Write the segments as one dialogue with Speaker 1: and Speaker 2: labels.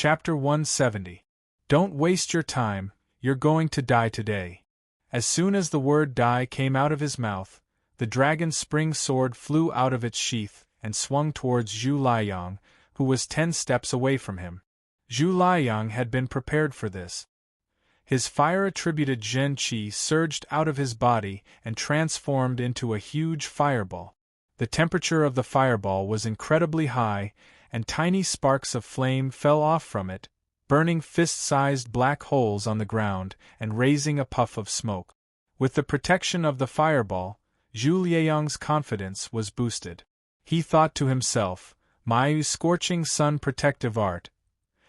Speaker 1: Chapter 170. Don't waste your time, you're going to die today. As soon as the word die came out of his mouth, the dragon's spring sword flew out of its sheath and swung towards Zhu Liang, who was 10 steps away from him. Zhu Liang had been prepared for this. His fire-attributed Zhen Qi surged out of his body and transformed into a huge fireball. The temperature of the fireball was incredibly high, and tiny sparks of flame fell off from it, burning fist-sized black holes on the ground and raising a puff of smoke. With the protection of the fireball, Zhu Liang's confidence was boosted. He thought to himself, "My scorching sun protective art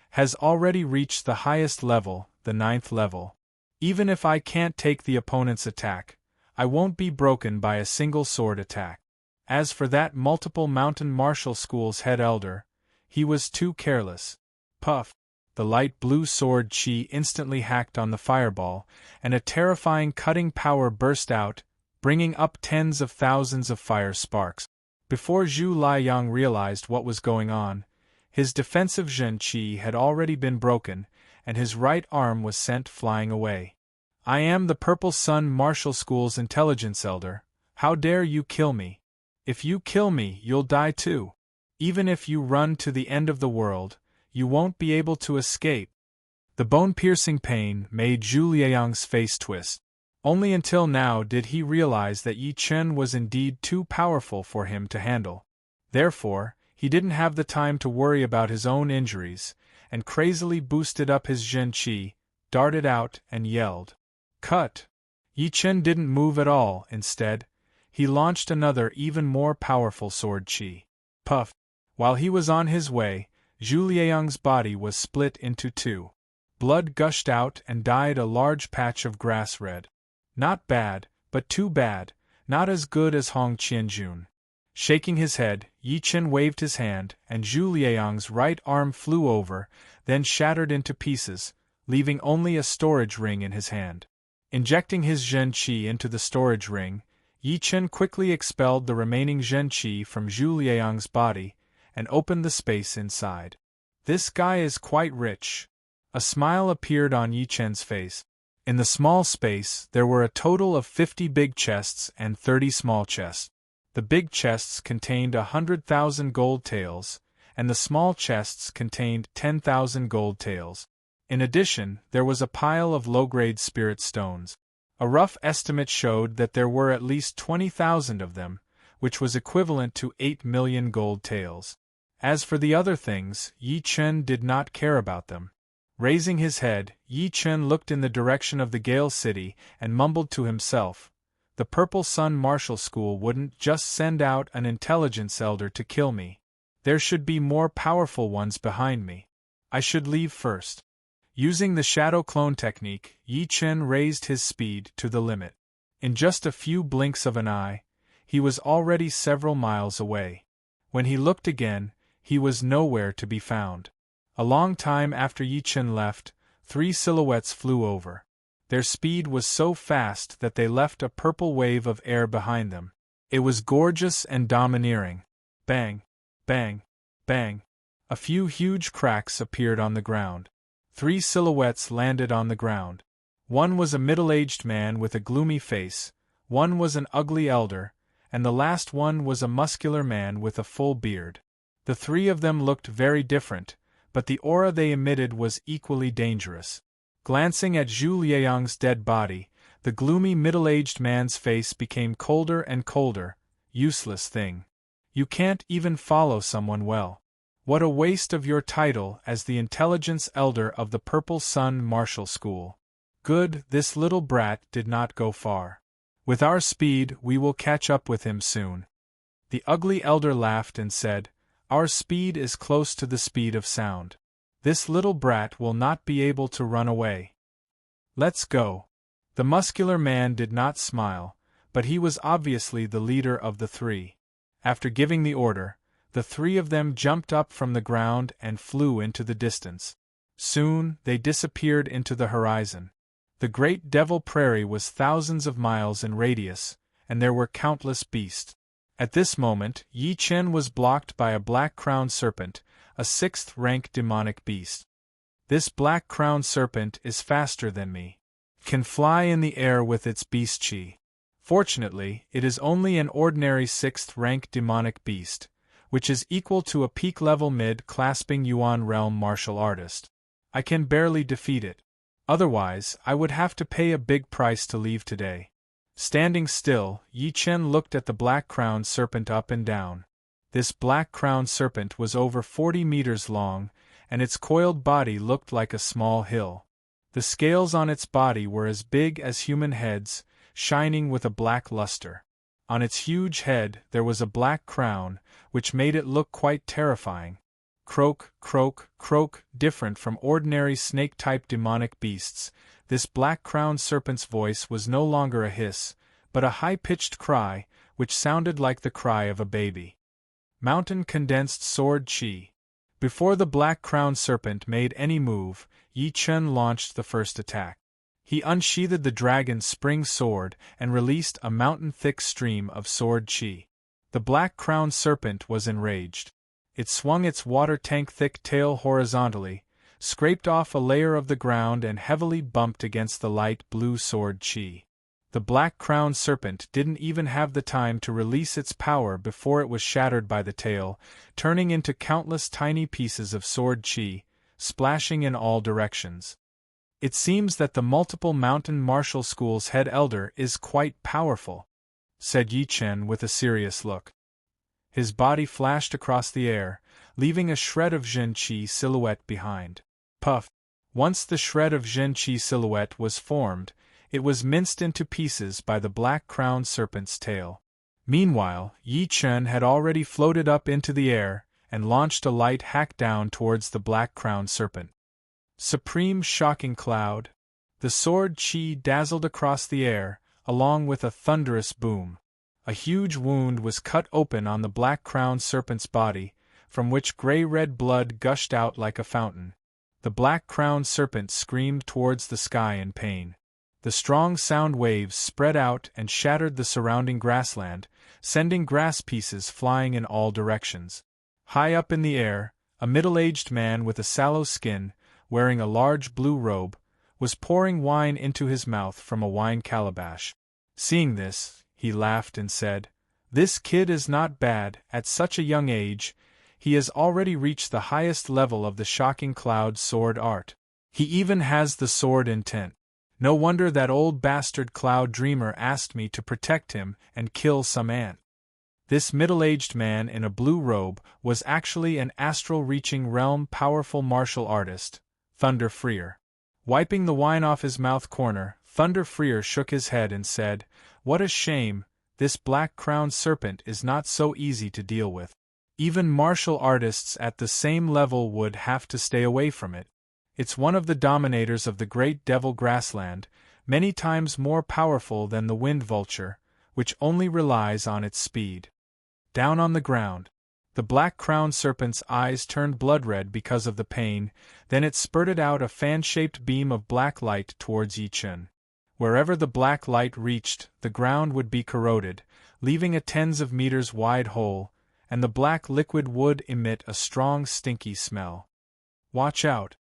Speaker 1: has already reached the highest level, the 9th level. Even if I can't take the opponent's attack, I won't be broken by a single sword attack." As for that multiple mountain martial school's head elder, he was too careless. Puff! The light blue sword Qi instantly hacked on the fireball, and a terrifying cutting power burst out, bringing up tens of thousands of fire sparks. Before Zhu Liang realized what was going on, his defensive Zhen Qi had already been broken, and his right arm was sent flying away. "I am the Purple Sun Martial School's intelligence elder. How dare you kill me? If you kill me, you'll die too. Even if you run to the end of the world, you won't be able to escape." The bone-piercing pain made Zhu Liang's face twist. Only until now did he realize that Yi Chen was indeed too powerful for him to handle. Therefore, he didn't have the time to worry about his own injuries, and crazily boosted up his Zhen Qi, darted out, and yelled, "Cut!" Yi Chen didn't move at all. Instead, he launched another even more powerful sword Qi. Puff! While he was on his way, Zhu Liang's body was split into 2. Blood gushed out and dyed a large patch of grass red. Not bad, but too bad, not as good as Hong Qianjun. Shaking his head, Yi Chen waved his hand, and Zhu Liang's right arm flew over, then shattered into pieces, leaving only a storage ring in his hand. Injecting his Zhen Qi into the storage ring, Yi Chen quickly expelled the remaining Zhen Qi from Zhu Liang's body, and opened the space inside. "This guy is quite rich." A smile appeared on Yi Chen's face. In the small space, there were a total of 50 big chests and 30 small chests. The big chests contained 100,000 gold taels, and the small chests contained 10,000 gold taels. In addition, there was a pile of low-grade spirit stones. A rough estimate showed that there were at least 20,000 of them, which was equivalent to 8 million gold taels. As for the other things, Yi Chen did not care about them. Raising his head, Yi Chen looked in the direction of the Gale City and mumbled to himself, "The Purple Sun Martial School wouldn't just send out an intelligence elder to kill me. There should be more powerful ones behind me. I should leave first." Using the shadow clone technique, Yi Chen raised his speed to the limit. In just a few blinks of an eye, he was already several miles away. When he looked again, he was nowhere to be found. A long time after Yi Chen left, 3 silhouettes flew over. Their speed was so fast that they left a purple wave of air behind them. It was gorgeous and domineering. Bang! Bang! Bang! A few huge cracks appeared on the ground. 3 silhouettes landed on the ground. One was a middle-aged man with a gloomy face, one was an ugly elder, and the last one was a muscular man with a full beard. The 3 of them looked very different, but the aura they emitted was equally dangerous. Glancing at Zhu Liang's dead body, the gloomy middle-aged man's face became colder and colder. Useless thing. You can't even follow someone well. What a waste of your title as the intelligence elder of the Purple Sun Martial School. Good, this little brat did not go far. With our speed, we will catch up with him soon. The ugly elder laughed and said, "Our speed is close to the speed of sound. This little brat will not be able to run away. Let's go." The muscular man did not smile, but he was obviously the leader of the 3. After giving the order, the 3 of them jumped up from the ground and flew into the distance. Soon, they disappeared into the horizon. The Great Devil Prairie was thousands of miles in radius, and there were countless beasts. At this moment, Yi Chen was blocked by a black-crowned serpent, a 6th-rank demonic beast. This black crowned serpent is faster than me. Can fly in the air with its beast chi. Fortunately, it is only an ordinary 6th rank demonic beast, which is equal to a peak-level mid-clasping Yuan realm martial artist. I can barely defeat it. Otherwise, I would have to pay a big price to leave today. Standing still, Yi Chen looked at the black-crowned serpent up and down. This black-crowned serpent was over 40 meters long, and its coiled body looked like a small hill. The scales on its body were as big as human heads, shining with a black luster. On its huge head there was a black crown, which made it look quite terrifying. Croak, croak, croak. Different from ordinary snake-type demonic beasts, this black-crowned serpent's voice was no longer a hiss, but a high-pitched cry, which sounded like the cry of a baby. Mountain condensed sword chi. Before the black-crowned serpent made any move, Yi Chen launched the first attack. He unsheathed the dragon's spring sword and released a mountain-thick stream of sword chi. The black-crowned serpent was enraged. It swung its water-tank-thick tail horizontally, scraped off a layer of the ground and heavily bumped against the light blue sword chi. The black-crowned serpent didn't even have the time to release its power before it was shattered by the tail, turning into countless tiny pieces of sword chi, splashing in all directions. It seems that the multiple mountain martial school's head elder is quite powerful, said Yi Chen with a serious look. His body flashed across the air, leaving a shred of Zhen Qi silhouette behind. Puff! Once the shred of Zhen Qi silhouette was formed, it was minced into pieces by the black-crowned serpent's tail. Meanwhile, Yi Chen had already floated up into the air and launched a light hack down towards the black-crowned serpent. Supreme shocking cloud! The sword chi dazzled across the air, along with a thunderous boom. A huge wound was cut open on the black-crowned serpent's body, from which gray-red blood gushed out like a fountain. The black-crowned serpent screamed towards the sky in pain. The strong sound waves spread out and shattered the surrounding grassland, sending grass pieces flying in all directions. High up in the air, a middle-aged man with a sallow skin, wearing a large blue robe, was pouring wine into his mouth from a wine calabash. Seeing this, he laughed and said, "This kid is not bad. At such a young age, he has already reached the highest level of the shocking cloud sword art. He even has the sword intent. No wonder that old bastard Cloud Dreamer asked me to protect him and kill some ant." This middle-aged man in a blue robe was actually an astral-reaching realm powerful martial artist, Thunder Freer. Wiping the wine off his mouth corner, Thunder Freer shook his head and said, "What a shame, this black-crowned serpent is not so easy to deal with. Even martial artists at the same level would have to stay away from it. It's one of the dominators of the great devil grassland, many times more powerful than the wind vulture, which only relies on its speed." Down on the ground, the black-crowned serpent's eyes turned blood-red because of the pain, then it spurted out a fan-shaped beam of black light towards Yi Chen. Wherever the black light reached, the ground would be corroded, leaving a tens of meters wide hole, and the black liquid would emit a strong stinky smell. "Watch out!"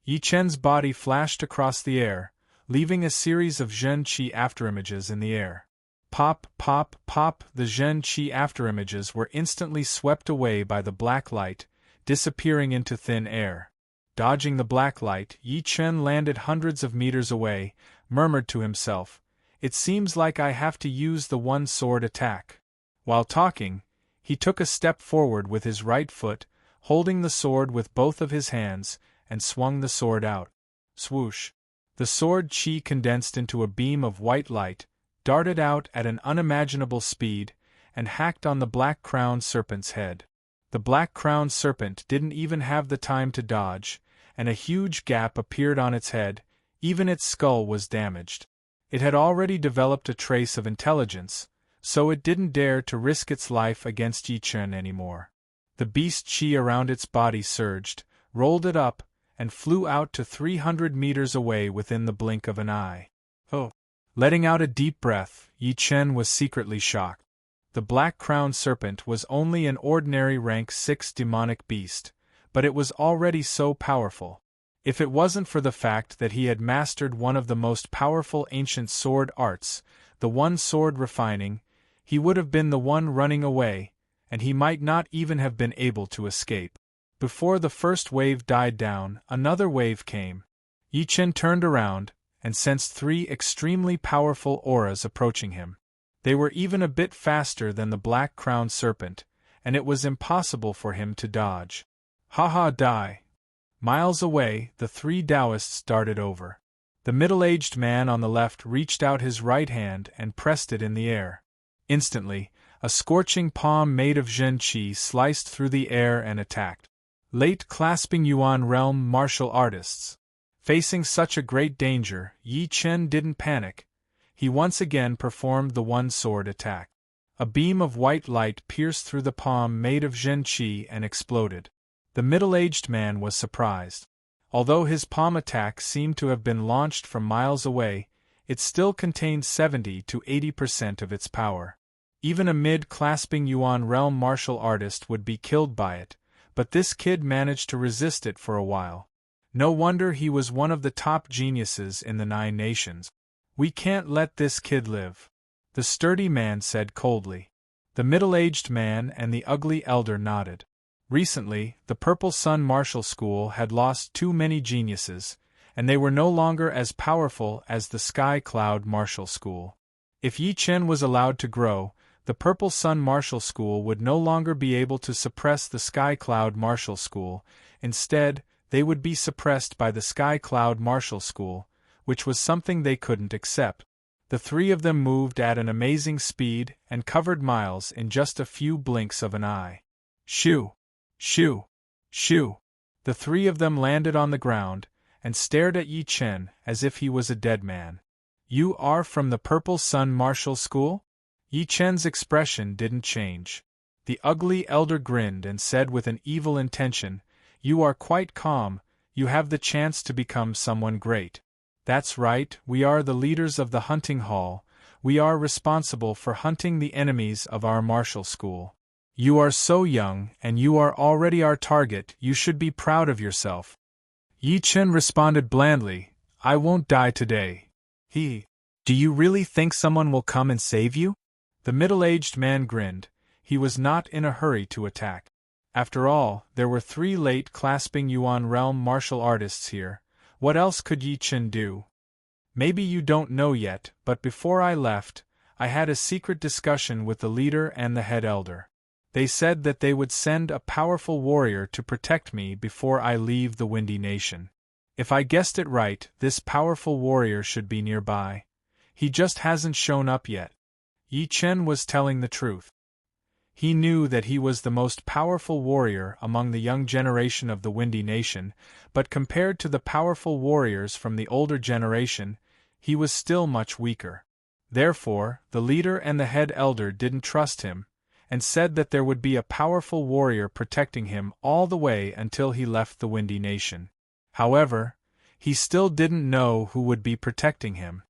Speaker 1: Yi Chen's body flashed across the air, leaving a series of Zhen Qi afterimages in the air. Pop, pop, pop! The Zhen Qi afterimages were instantly swept away by the black light, disappearing into thin air. Dodging the black light, Yi Chen landed hundreds of meters away, murmured to himself, "It seems like I have to use the one-sword attack." While talking, he took a step forward with his right foot, holding the sword with both of his hands, and swung the sword out. Swoosh! The sword chi condensed into a beam of white light, darted out at an unimaginable speed, and hacked on the black-crowned serpent's head. The black-crowned serpent didn't even have the time to dodge, and a huge gap appeared on its head, even its skull was damaged. It had already developed a trace of intelligence, so it didn't dare to risk its life against Yi Chen anymore. The beast chi around its body surged, rolled it up, and flew out to 300 meters away within the blink of an eye. Oh! Letting out a deep breath, Yi Chen was secretly shocked. The black-crowned serpent was only an ordinary rank 6 demonic beast, but it was already so powerful. If it wasn't for the fact that he had mastered one of the most powerful ancient sword arts, the one sword refining, he would have been the one running away, and he might not even have been able to escape. Before the first wave died down, another wave came. Yi Chen turned around, and sensed 3 extremely powerful auras approaching him. They were even a bit faster than the black-crowned serpent, and it was impossible for him to dodge. Ha! Die! Miles away, the 3 Taoists darted over. The middle-aged man on the left reached out his right hand and pressed it in the air. Instantly, a scorching palm made of Zhen Qi sliced through the air and attacked. Late clasping Yuan realm martial artists. Facing such a great danger, Yi Chen didn't panic. He once again performed the one-sword attack. A beam of white light pierced through the palm made of Zhen Qi and exploded. The middle-aged man was surprised. Although his palm attack seemed to have been launched from miles away, it still contained 70 to 80% of its power. Even a mid-clasping Yuan realm martial artist would be killed by it, but this kid managed to resist it for a while. No wonder he was one of the top geniuses in the 9 nations. We can't let this kid live, the sturdy man said coldly. The middle-aged man and the ugly elder nodded. Recently, the Purple Sun Martial School had lost too many geniuses, and they were no longer as powerful as the Sky Cloud Martial School. If Yi Chen was allowed to grow, the Purple Sun Martial School would no longer be able to suppress the Sky Cloud Martial School. Instead, they would be suppressed by the Sky Cloud Martial School, which was something they couldn't accept. The 3 of them moved at an amazing speed and covered miles in just a few blinks of an eye. Shoo! Shoo! Shoo! The 3 of them landed on the ground and stared at Yi Chen as if he was a dead man. You are from the Purple Sun Martial School? Yi Chen's expression didn't change. The ugly elder grinned and said with an evil intention, You are quite calm, you have the chance to become someone great. That's right, we are the leaders of the hunting hall, we are responsible for hunting the enemies of our martial school. You are so young, and you are already our target, you should be proud of yourself. Yi Chen responded blandly, I won't die today. Do you really think someone will come and save you? The middle-aged man grinned. He was not in a hurry to attack. After all, there were 3 late-clasping Yuan realm martial artists here. What else could Yi Chen do? Maybe you don't know yet, but before I left, I had a secret discussion with the leader and the head elder. They said that they would send a powerful warrior to protect me before I leave the Windy Nation. If I guessed it right, this powerful warrior should be nearby. He just hasn't shown up yet. Yi Chen was telling the truth. He knew that he was the most powerful warrior among the young generation of the Windy Nation, but compared to the powerful warriors from the older generation, he was still much weaker. Therefore, the leader and the head elder didn't trust him, and said that there would be a powerful warrior protecting him all the way until he left the Windy Nation. However, he still didn't know who would be protecting him.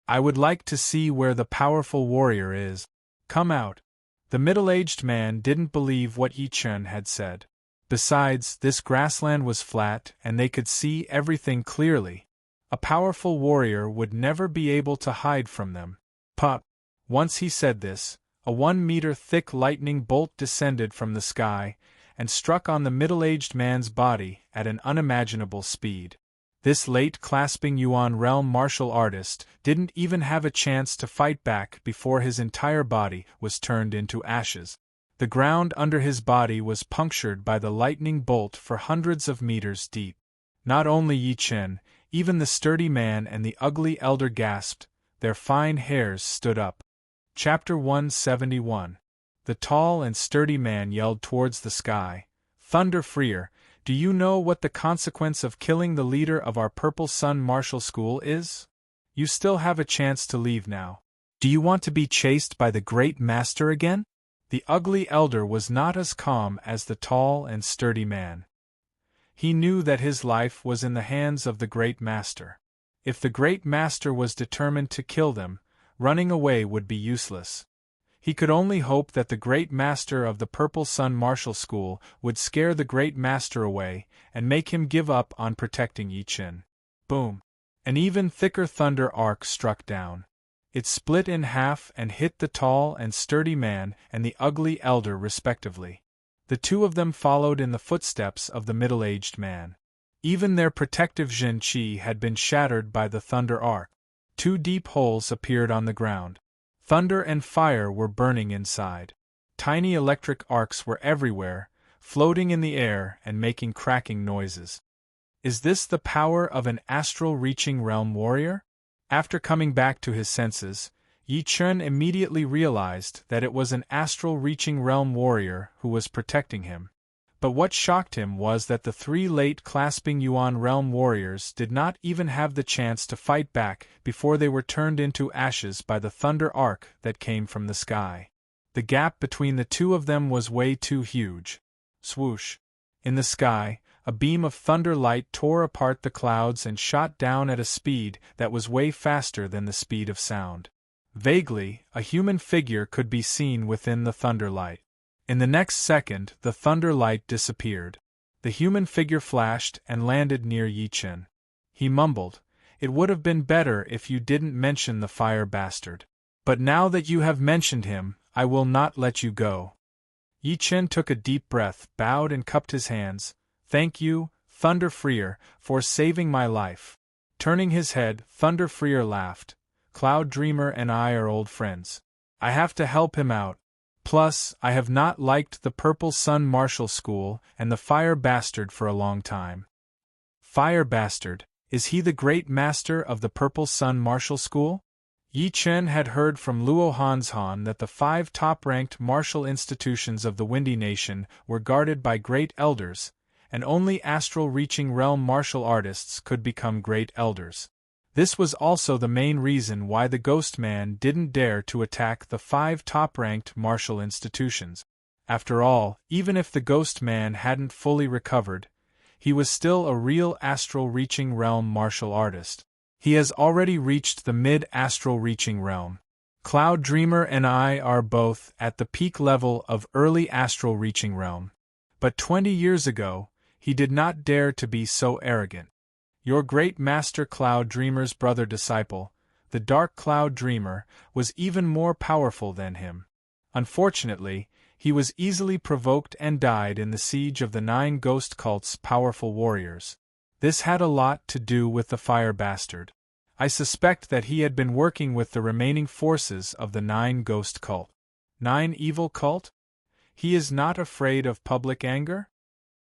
Speaker 1: I would like to see where the powerful warrior is. Come out. The middle-aged man didn't believe what Yi Chen had said. Besides, this grassland was flat and they could see everything clearly. A powerful warrior would never be able to hide from them. Pup! Once he said this, a 1-meter-thick lightning bolt descended from the sky and struck on the middle-aged man's body at an unimaginable speed. This late-clasping Yuan realm martial artist didn't even have a chance to fight back before his entire body was turned into ashes. The ground under his body was punctured by the lightning bolt for hundreds of meters deep. Not only Yi Chen, even the sturdy man and the ugly elder gasped, their fine hairs stood up. Chapter 171. The tall and sturdy man yelled towards the sky, Thunder Freer, do you know what the consequence of killing the leader of our Purple Sun Martial School is? You still have a chance to leave now. Do you want to be chased by the Great Master again? The ugly elder was not as calm as the tall and sturdy man. He knew that his life was in the hands of the Great Master. If the Great Master was determined to kill them, running away would be useless. He could only hope that the great master of the Purple Sun Martial School would scare the great master away and make him give up on protecting Yi Chen. Boom! An even thicker thunder arc struck down. It split in half and hit the tall and sturdy man and the ugly elder respectively. The two of them followed in the footsteps of the middle-aged man. Even their protective Jin Qi had been shattered by the thunder arc. 2 deep holes appeared on the ground. Thunder and fire were burning inside. Tiny electric arcs were everywhere, floating in the air and making cracking noises. Is this the power of an astral-reaching realm warrior? After coming back to his senses, Yi Chen immediately realized that it was an astral-reaching realm warrior who was protecting him. But what shocked him was that the 3 late clasping Yuan realm warriors did not even have the chance to fight back before they were turned into ashes by the thunder arc that came from the sky. The gap between the two of them was way too huge. Swoosh! In the sky, a beam of thunder light tore apart the clouds and shot down at a speed that was way faster than the speed of sound. Vaguely, a human figure could be seen within the thunder light. In the next second, the thunder light disappeared. The human figure flashed and landed near Yi Chen. He mumbled, "It would have been better if you didn't mention the fire bastard. But now that you have mentioned him, I will not let you go." Yi Chen took a deep breath, bowed and cupped his hands. "Thank you, Thunder Freer, for saving my life." Turning his head, Thunder Freer laughed. "Cloud Dreamer and I are old friends. I have to help him out. Plus, I have not liked the Purple Sun Martial School and the Fire Bastard for a long time." "Fire Bastard, is he the great master of the Purple Sun Martial School?" Yi Chen had heard from Luo Hanshan that the 5 top-ranked martial institutions of the Windy Nation were guarded by great elders, and only astral-reaching realm martial artists could become great elders. This was also the main reason why the Ghost Man didn't dare to attack the 5 top-ranked martial institutions. After all, even if the Ghost Man hadn't fully recovered, he was still a real astral-reaching realm martial artist. He has already reached the mid-astral reaching realm. Cloud Dreamer and I are both at the peak level of early astral reaching realm. But 20 years ago, he did not dare to be so arrogant. Your great master Cloud Dreamer's brother-disciple, the Dark Cloud Dreamer, was even more powerful than him. Unfortunately, he was easily provoked and died in the siege of the 9 Ghost Cult's powerful warriors. This had a lot to do with the Fire Bastard. I suspect that he had been working with the remaining forces of the 9 Ghost Cult. 9 Evil Cult? He is not afraid of public anger?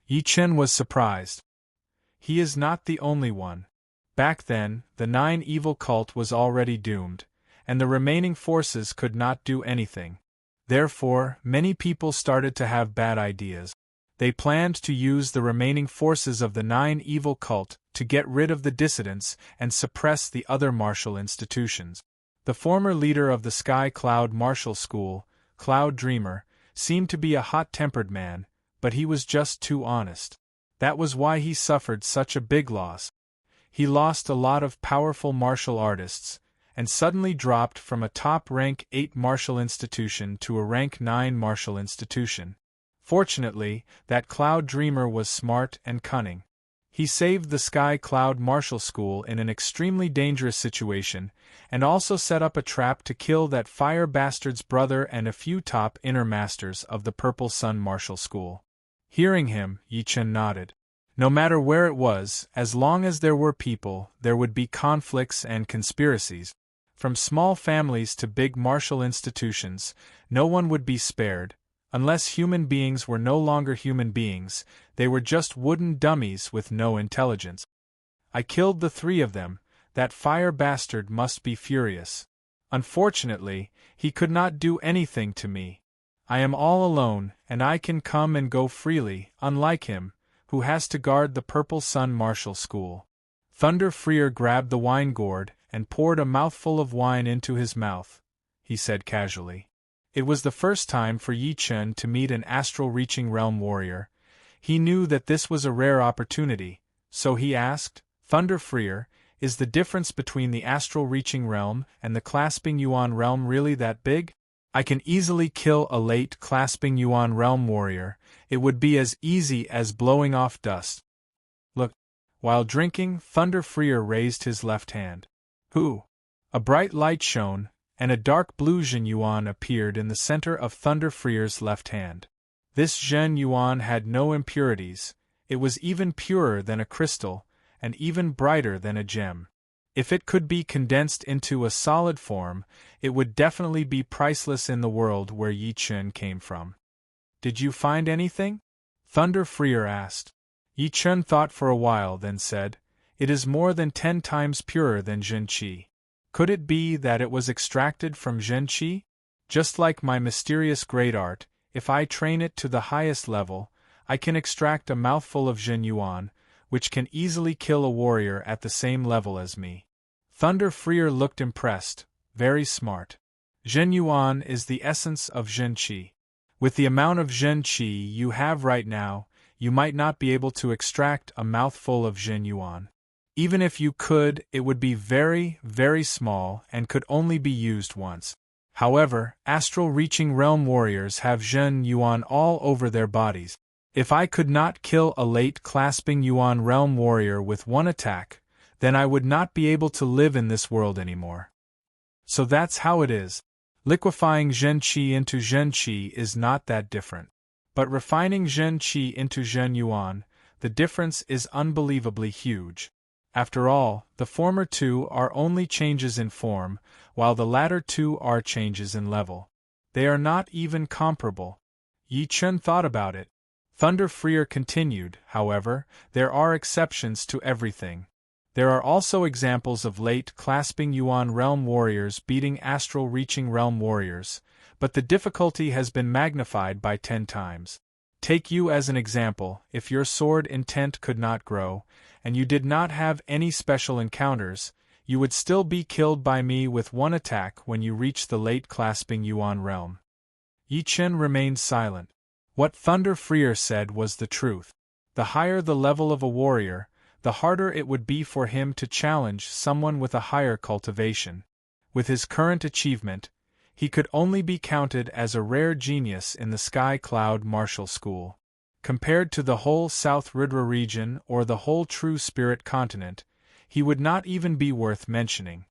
Speaker 1: Yi Chen was surprised. He is not the only one. Back then, the 9 Evil Cult was already doomed, and the remaining forces could not do anything. Therefore, many people started to have bad ideas. They planned to use the remaining forces of the 9 Evil Cult to get rid of the dissidents and suppress the other martial institutions. The former leader of the Sky Cloud Martial School, Cloud Dreamer, seemed to be a hot-tempered man, but he was just too honest. That was why he suffered such a big loss. He lost a lot of powerful martial artists, and suddenly dropped from a top rank 8 martial institution to a rank 9 martial institution. Fortunately, that Cloud Dreamer was smart and cunning. He saved the Sky Cloud Martial School in an extremely dangerous situation, and also set up a trap to kill that Fire Bastard's brother and a few top inner masters of the Purple Sun Martial School. Hearing him, Yi Chen nodded. No matter where it was, as long as there were people, there would be conflicts and conspiracies. From small families to big martial institutions, no one would be spared. Unless human beings were no longer human beings, they were just wooden dummies with no intelligence. I killed the 3 of them. That Fire Bastard must be furious. Unfortunately, he could not do anything to me. I am all alone, and I can come and go freely, unlike him, who has to guard the Purple Sun Martial School. Thunder Freer grabbed the wine gourd and poured a mouthful of wine into his mouth, he said casually. It was the first time for Yi Chen to meet an astral-reaching realm warrior. He knew that this was a rare opportunity, so he asked, "Thunder Freer, is the difference between the astral-reaching realm and the clasping Yuan realm really that big?" I can easily kill a late clasping Yuan realm warrior. It would be as easy as blowing off dust. Look. While drinking, Thunder Freer raised his left hand. Who? A bright light shone, and a dark blue Zhen Yuan appeared in the center of Thunder Freer's left hand. This Zhen Yuan had no impurities. It was even purer than a crystal, and even brighter than a gem. If it could be condensed into a solid form, it would definitely be priceless in the world where Yi Chen came from. Did you find anything? Thunder Freer asked. Yi Chen thought for a while, then said, "It is more than 10 times purer than Zhen Qi. Could it be that it was extracted from Zhen Qi? Just like my mysterious great art, if I train it to the highest level, I can extract a mouthful of Zhen Yuan, which can easily kill a warrior at the same level as me." Thunder Freer looked impressed. Very smart. Zhen Yuan is the essence of Zhen Qi. With the amount of Zhen Qi you have right now, you might not be able to extract a mouthful of Zhen Yuan. Even if you could, it would be very, very small and could only be used once. However, astral-reaching realm warriors have Zhen Yuan all over their bodies. If I could not kill a late clasping Yuan realm warrior with one attack, then I would not be able to live in this world anymore. So that's how it is. Liquefying Zhen Qi into Zhen Qi is not that different. But refining Zhen Qi into Zhen Yuan, the difference is unbelievably huge. After all, the former two are only changes in form, while the latter two are changes in level. They are not even comparable. Yi Chen thought about it. Thunder Freer continued, however, there are exceptions to everything. There are also examples of late clasping Yuan realm warriors beating astral reaching realm warriors, but the difficulty has been magnified by 10 times. Take you as an example. If your sword intent could not grow, and you did not have any special encounters, you would still be killed by me with one attack when you reach the late clasping Yuan realm. Yi Chen remained silent. What Thunder Freer said was the truth. The higher the level of a warrior, the harder it would be for him to challenge someone with a higher cultivation. With his current achievement, he could only be counted as a rare genius in the Sky Cloud Martial School. Compared to the whole South Ridra region or the whole True Spirit continent, he would not even be worth mentioning.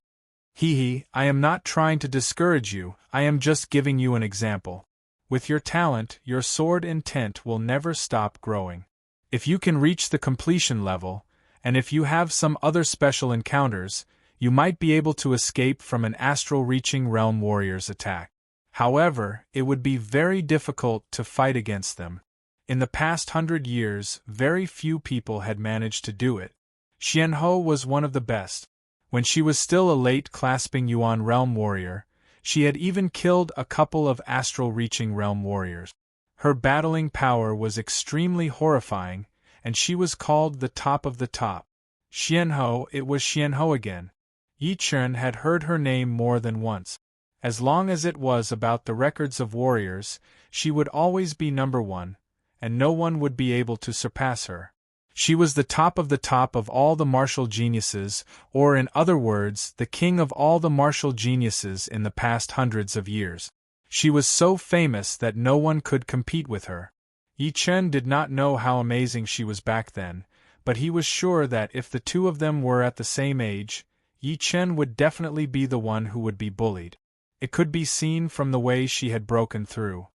Speaker 1: I am not trying to discourage you, I am just giving you an example. With your talent, your sword intent will never stop growing. If you can reach the completion level, and if you have some other special encounters, you might be able to escape from an astral-reaching realm warrior's attack. However, it would be very difficult to fight against them. In the past 100 years, very few people had managed to do it. Xianhou was one of the best. When she was still a late clasping Yuan realm warrior, she had even killed a couple of astral-reaching realm warriors. Her battling power was extremely horrifying, and she was called the top of the top. Xianhou, it was Xianhou again. Yi Chen had heard her name more than once. As long as it was about the records of warriors, she would always be number 1, and no one would be able to surpass her. She was the top of all the martial geniuses, or in other words, the king of all the martial geniuses in the past hundreds of years. She was so famous that no one could compete with her. Yi Chen did not know how amazing she was back then, but he was sure that if the two of them were at the same age, Yi Chen would definitely be the one who would be bullied. It could be seen from the way she had broken through.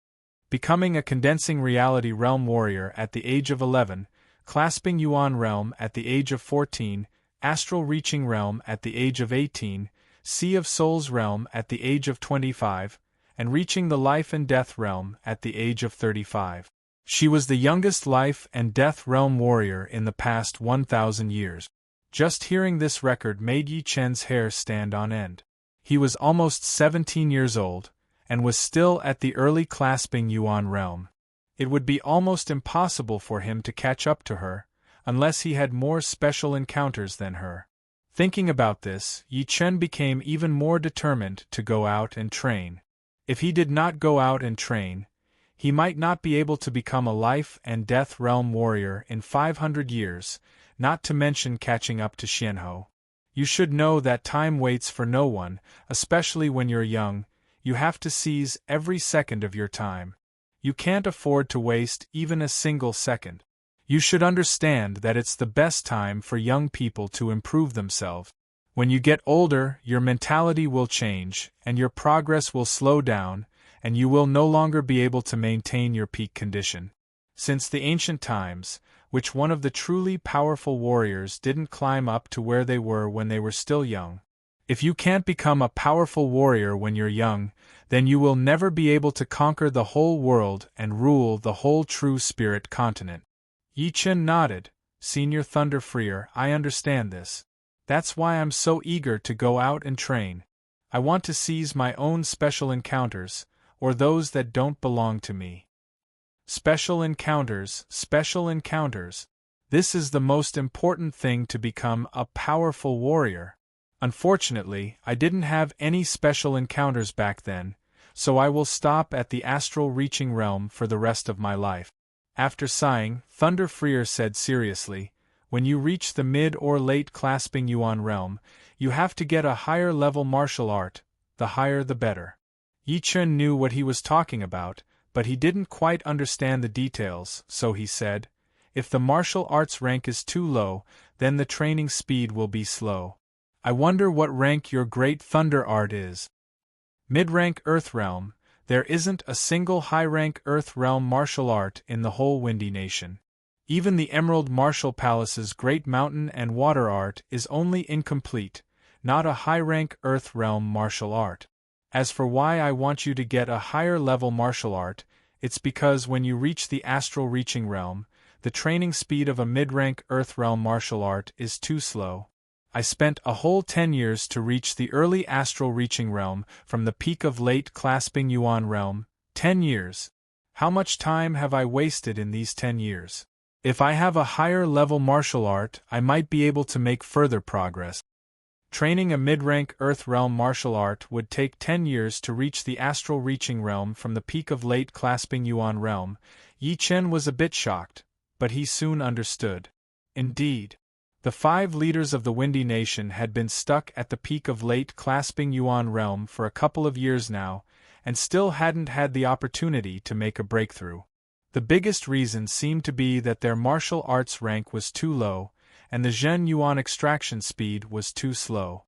Speaker 1: Becoming a condensing reality realm warrior at the age of 11, clasping Yuan realm at the age of 14, astral reaching realm at the age of 18, Sea of Souls realm at the age of 25, and reaching the life and death realm at the age of 35. She was the youngest life and death realm warrior in the past 1,000 years. Just hearing this record made Yi Chen's hair stand on end. He was almost 17 years old, and was still at the early clasping Yuan realm. It would be almost impossible for him to catch up to her, unless he had more special encounters than her. Thinking about this, Yi Chen became even more determined to go out and train. If he did not go out and train, he might not be able to become a life and death realm warrior in 500 years, not to mention catching up to Xianhou. You should know that time waits for no one, especially when you're young. You have to seize every second of your time. You can't afford to waste even a single second. You should understand that it's the best time for young people to improve themselves. When you get older, your mentality will change, and your progress will slow down, and you will no longer be able to maintain your peak condition. Since the ancient times, which one of the truly powerful warriors didn't climb up to where they were when they were still young? If you can't become a powerful warrior when you're young, then you will never be able to conquer the whole world and rule the whole true spirit continent. Yi Chen nodded. Senior Thunder Freer, I understand this. That's why I'm so eager to go out and train. I want to seize my own special encounters, or those that don't belong to me. Special encounters, special encounters. This is the most important thing to become a powerful warrior. Unfortunately, I didn't have any special encounters back then, so I will stop at the astral reaching realm for the rest of my life. After sighing, Thunder Freer said seriously, when you reach the mid or late clasping Yuan realm, you have to get a higher level martial art, the higher the better. Yi Chen knew what he was talking about, but he didn't quite understand the details, so he said, if the martial arts rank is too low, then the training speed will be slow. I wonder what rank your great thunder art is. Mid-rank Earth Realm. There isn't a single high-rank Earth Realm martial art in the whole Windy Nation. Even the Emerald Martial Palace's great mountain and water art is only incomplete, not a high-rank Earth Realm martial art. As for why I want you to get a higher-level martial art, it's because when you reach the Astral Reaching Realm, the training speed of a mid-rank Earth Realm martial art is too slow. I spent a whole 10 years to reach the early Astral Reaching Realm from the peak of late clasping Yuan realm. 10 years. How much time have I wasted in these 10 years? If I have a higher-level martial art, I might be able to make further progress. Training a mid-rank Earth Realm martial art would take 10 years to reach the Astral Reaching Realm from the peak of late clasping Yuan realm. Yi Chen was a bit shocked, but he soon understood. Indeed. The 5 leaders of the Windy Nation had been stuck at the peak of late clasping Yuan realm for a couple of years now, and still hadn't had the opportunity to make a breakthrough. The biggest reason seemed to be that their martial arts rank was too low, and the Zhen Yuan extraction speed was too slow.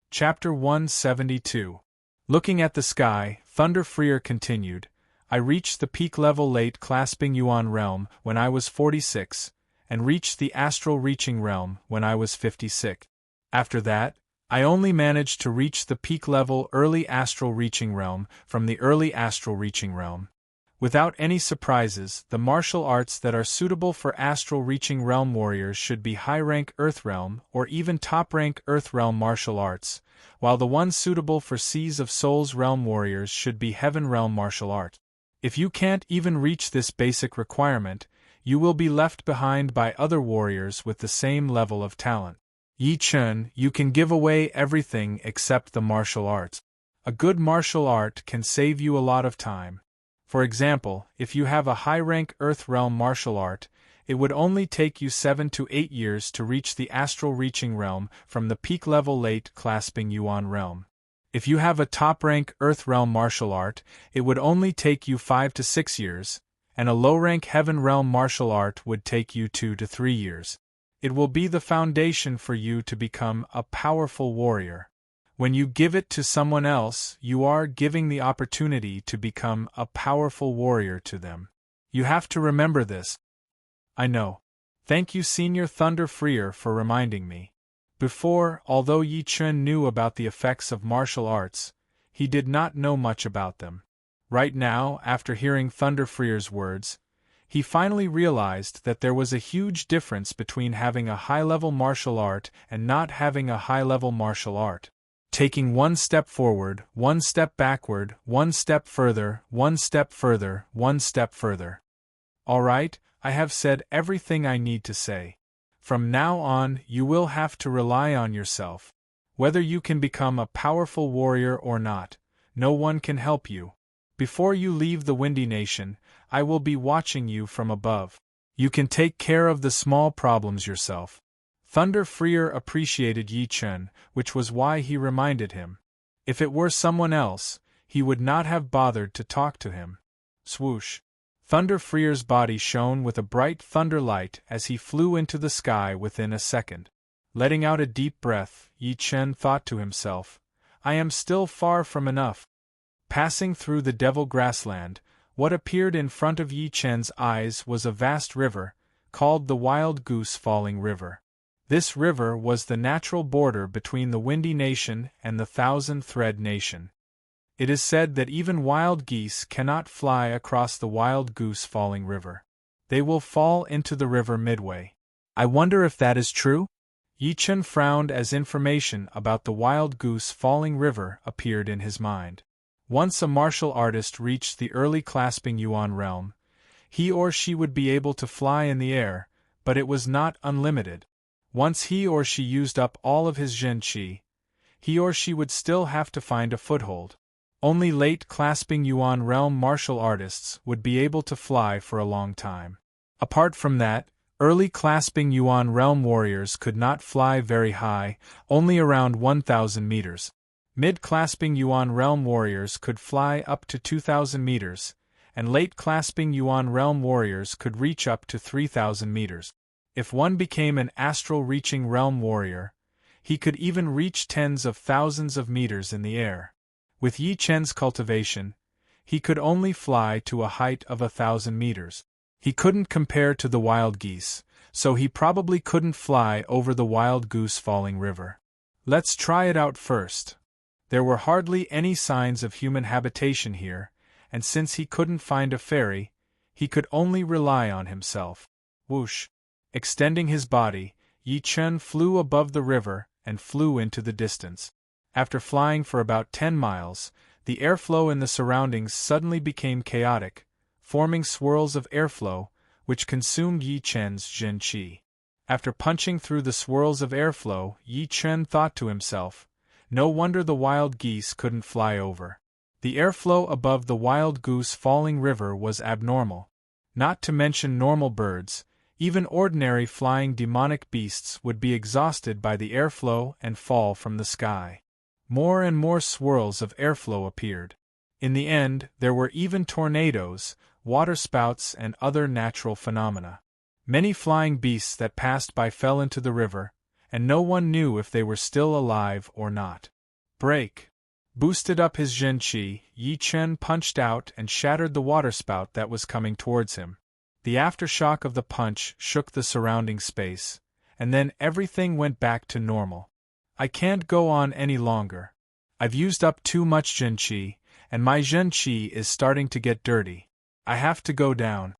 Speaker 1: Chapter 172. Looking at the sky, Thunder Freer continued, I reached the peak level late clasping Yuan realm when I was 46, and reached the Astral Reaching Realm when I was 56. After that, I only managed to reach the peak level early Astral Reaching Realm from the early Astral Reaching Realm. Without any surprises, the martial arts that are suitable for Astral Reaching Realm warriors should be high-rank Earth Realm or even top-rank Earth Realm martial arts, while the ones suitable for Seas of Souls Realm warriors should be Heaven Realm martial arts. If you can't even reach this basic requirement, you will be left behind by other warriors with the same level of talent. Yi Chen, you can give away everything except the martial arts. A good martial art can save you a lot of time. For example, if you have a high-rank Earth Realm martial art, it would only take you 7 to 8 years to reach the Astral Reaching Realm from the peak level late clasping Yuan realm. If you have a top-rank Earth Realm martial art, it would only take you 5 to 6 years, and a low-rank Heaven Realm martial art would take you 2 to 3 years. It will be the foundation for you to become a powerful warrior. When you give it to someone else, you are giving the opportunity to become a powerful warrior to them. You have to remember this. I know. Thank you, Senior Thunder Freer, for reminding me. Before, although Yi Chen knew about the effects of martial arts, he did not know much about them. Right now, after hearing Thunder Freer's words, he finally realized that there was a huge difference between having a high-level martial art and not having a high-level martial art. Taking one step forward, one step backward, one step further, one step further, one step further. All right, I have said everything I need to say. From now on, you will have to rely on yourself. Whether you can become a powerful warrior or not, no one can help you. Before you leave the Windy Nation, I will be watching you from above. You can take care of the small problems yourself. Thunder Freer appreciated Yi Chen, which was why he reminded him. If it were someone else, he would not have bothered to talk to him. Swoosh! Thunder Freer's body shone with a bright thunder light as he flew into the sky within a second. Letting out a deep breath, Yi Chen thought to himself, I am still far from enough. Passing through the Devil Grassland, what appeared in front of Yi Chen's eyes was a vast river, called the Wild Goose Falling River. This river was the natural border between the Windy Nation and the Thousand Thread Nation. It is said that even wild geese cannot fly across the Wild Goose Falling River. They will fall into the river midway. I wonder if that is true? Yi Chen frowned as information about the Wild Goose Falling River appeared in his mind. Once a martial artist reached the early clasping yuan realm, he or she would be able to fly in the air, but it was not unlimited. Once he or she used up all of his Zhen Qi, he or she would still have to find a foothold. Only late clasping yuan realm martial artists would be able to fly for a long time. Apart from that, early clasping yuan realm warriors could not fly very high, only around 1,000 meters. Mid-clasping yuan realm warriors could fly up to 2,000 meters, and late clasping yuan realm warriors could reach up to 3,000 meters. If one became an astral reaching realm warrior, he could even reach tens of thousands of meters in the air. With Yi Chen's cultivation, he could only fly to a height of 1,000 meters. He couldn't compare to the wild geese, so he probably couldn't fly over the Wild Goose Falling River. Let's try it out first. There were hardly any signs of human habitation here, and since he couldn't find a ferry, he could only rely on himself. Whoosh! Extending his body, Yi Chen flew above the river and flew into the distance. After flying for about 10 miles, the airflow in the surroundings suddenly became chaotic, forming swirls of airflow, which consumed Yi Chen's Zhen Qi. After punching through the swirls of airflow, Yi Chen thought to himself, no wonder the wild geese couldn't fly over. The airflow above the Wild Goose Falling River was abnormal. Not to mention normal birds, even ordinary flying demonic beasts would be exhausted by the airflow and fall from the sky. More and more swirls of airflow appeared. In the end, there were even tornadoes, waterspouts, and other natural phenomena. Many flying beasts that passed by fell into the river, and no one knew if they were still alive or not. Break! Boosted up his Zhen Qi, Yi Chen punched out and shattered the waterspout that was coming towards him. The aftershock of the punch shook the surrounding space, and then everything went back to normal. I can't go on any longer. I've used up too much Zhen Qi, and my Zhen Qi is starting to get dirty. I have to go down.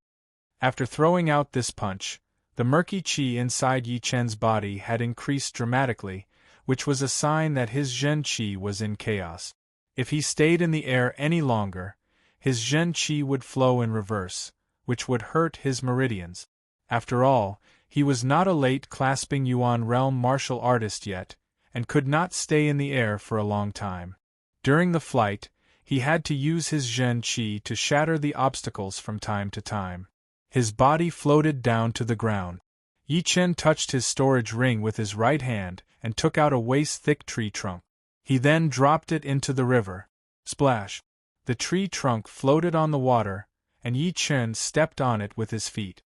Speaker 1: After throwing out this punch, the murky Qi inside Yi Chen's body had increased dramatically, which was a sign that his Zhen Qi was in chaos. If he stayed in the air any longer, his Zhen Qi would flow in reverse, which would hurt his meridians. After all, he was not a late clasping yuan realm martial artist yet, and could not stay in the air for a long time. During the flight, he had to use his Zhen Qi to shatter the obstacles from time to time. His body floated down to the ground. Yi Chen touched his storage ring with his right hand and took out a waist-thick tree trunk. He then dropped it into the river. Splash! The tree trunk floated on the water, and Yi Chen stepped on it with his feet.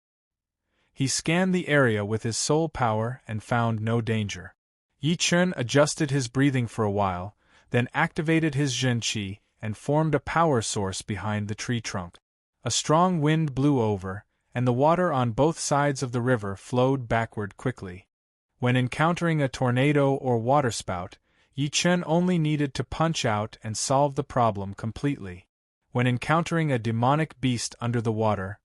Speaker 1: He scanned the area with his soul power and found no danger. Yi Chen adjusted his breathing for a while, then activated his Zhen Qi and formed a power source behind the tree trunk. A strong wind blew over, and the water on both sides of the river flowed backward quickly. When encountering a tornado or waterspout, Yi Chen only needed to punch out and solve the problem completely. When encountering a demonic beast under the water,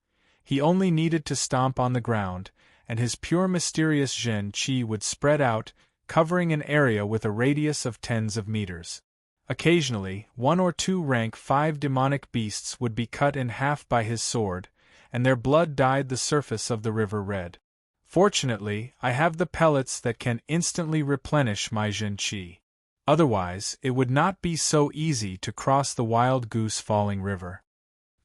Speaker 1: he only needed to stomp on the ground, and his pure mysterious Zhen Qi would spread out, covering an area with a radius of tens of meters. Occasionally, 1 or 2 rank 5 demonic beasts would be cut in half by his sword, and their blood dyed the surface of the river red. Fortunately, I have the pellets that can instantly replenish my Zhen Qi. Otherwise, it would not be so easy to cross the Wild Goose Falling River.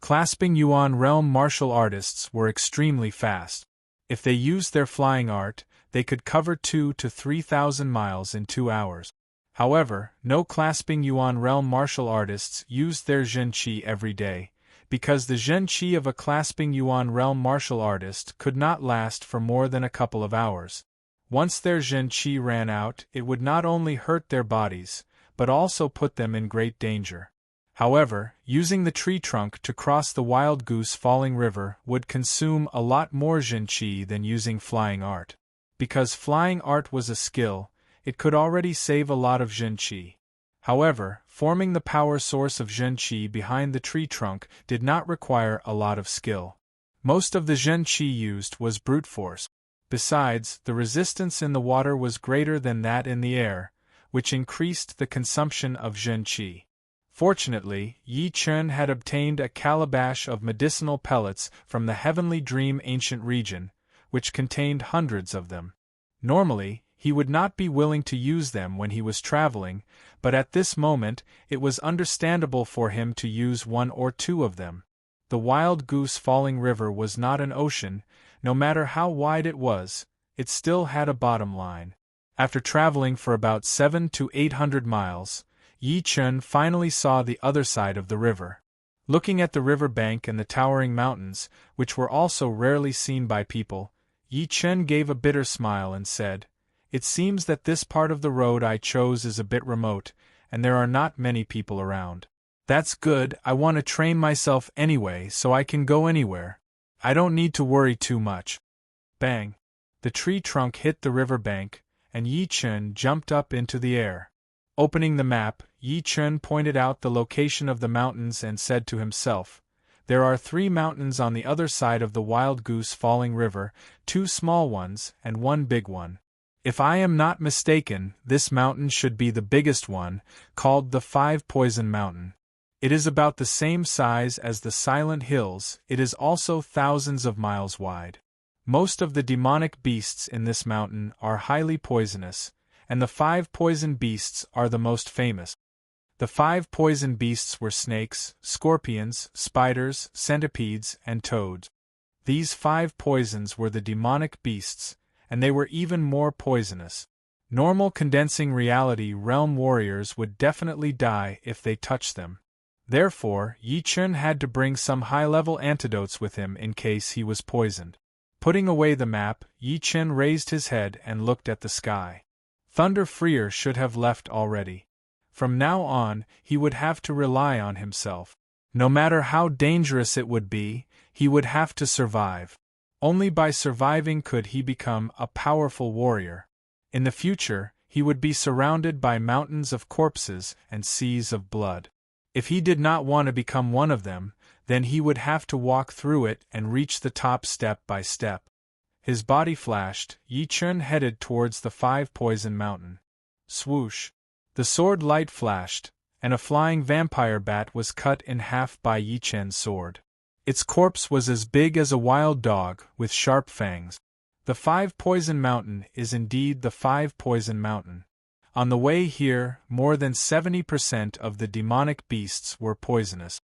Speaker 1: Clasping yuan realm martial artists were extremely fast. If they used their flying art, they could cover 2,000 to 3,000 miles in 2 hours. However, no clasping Yuan realm martial artists used their Zhen-Qi every day, because the Zhen-Qi of a clasping Yuan realm martial artist could not last for more than a couple of hours. Once their Zhen-Qi ran out, it would not only hurt their bodies, but also put them in great danger. However, using the tree trunk to cross the Wild Goose Falling River would consume a lot more Zhen-Qi than using flying art. Because flying art was a skill, it could already save a lot of Zhen-Qi. However, forming the power source of Zhen-Qi behind the tree trunk did not require a lot of skill. Most of the Zhen-Qi used was brute force. Besides, the resistance in the water was greater than that in the air, which increased the consumption of Zhen-Qi. Fortunately, Yi Chen had obtained a calabash of medicinal pellets from the Heavenly Dream ancient region, which contained hundreds of them. Normally, he would not be willing to use them when he was traveling, but at this moment, it was understandable for him to use one or two of them. The Wild Goose Falling River was not an ocean. No matter how wide it was, it still had a bottom line. After traveling for about 700 to 800 miles, Yi Chen finally saw the other side of the river. Looking at the river bank and the towering mountains, which were also rarely seen by people, Yi Chen gave a bitter smile and said, "It seems that this part of the road I chose is a bit remote, and there are not many people around. That's good, I want to train myself anyway so I can go anywhere. I don't need to worry too much." Bang! The tree trunk hit the river bank, and Yi Chen jumped up into the air. Opening the map, Yi Chen pointed out the location of the mountains and said to himself, "There are 3 mountains on the other side of the Wild Goose Falling River, 2 small ones and 1 big one. If I am not mistaken, this mountain should be the biggest one, called the 5 Poison Mountain. It is about the same size as the Silent Hills. It is also thousands of miles wide. Most of the demonic beasts in this mountain are highly poisonous, and the 5 poison beasts are the most famous. The 5 poison beasts were snakes, scorpions, spiders, centipedes, and toads. These 5 poisons were the demonic beasts, and they were even more poisonous. Normal condensing reality realm warriors would definitely die if they touched them. Therefore, Yi Chen had to bring some high-level antidotes with him in case he was poisoned. Putting away the map, Yi Chen raised his head and looked at the sky. Thunder Freer should have left already. From now on, he would have to rely on himself. No matter how dangerous it would be, he would have to survive. Only by surviving could he become a powerful warrior. In the future, he would be surrounded by mountains of corpses and seas of blood. If he did not want to become one of them, then he would have to walk through it and reach the top step by step. His body flashed. Yi Chen headed towards the 5 Poison Mountain. Swoosh! The sword light flashed, and a flying vampire bat was cut in half by Yi Chen's sword. Its corpse was as big as a wild dog, with sharp fangs. The 5 Poison Mountain is indeed the 5 Poison Mountain. On the way here, more than 70% of the demonic beasts were poisonous.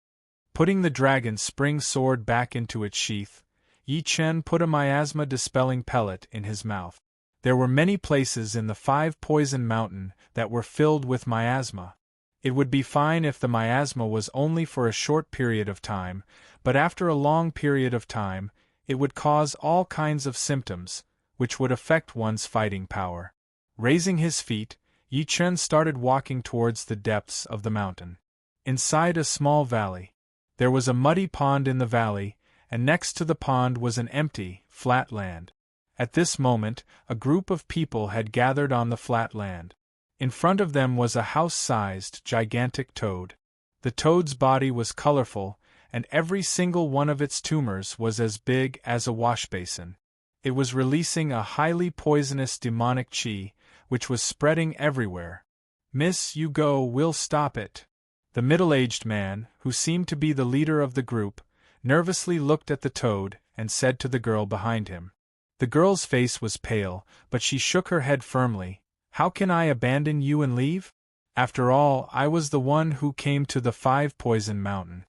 Speaker 1: Putting the dragon's spring sword back into its sheath, Yi Chen put a miasma-dispelling pellet in his mouth. There were many places in the 5 Poison Mountain that were filled with miasma. It would be fine if the miasma was only for a short period of time, but after a long period of time, it would cause all kinds of symptoms, which would affect one's fighting power. Raising his feet, Yi Chen started walking towards the depths of the mountain. Inside a small valley, there was a muddy pond in the valley, and next to the pond was an empty, flat land. At this moment, a group of people had gathered on the flat land. In front of them was a house-sized, gigantic toad. The toad's body was colorful, and every single one of its tumors was as big as a washbasin. It was releasing a highly poisonous demonic qi, which was spreading everywhere. "Miss, you go, we'll stop it." The middle-aged man, who seemed to be the leader of the group, nervously looked at the toad and said to the girl behind him. The girl's face was pale, but she shook her head firmly. "How can I abandon you and leave? After all, I was the one who came to the 5 Poison Mountain."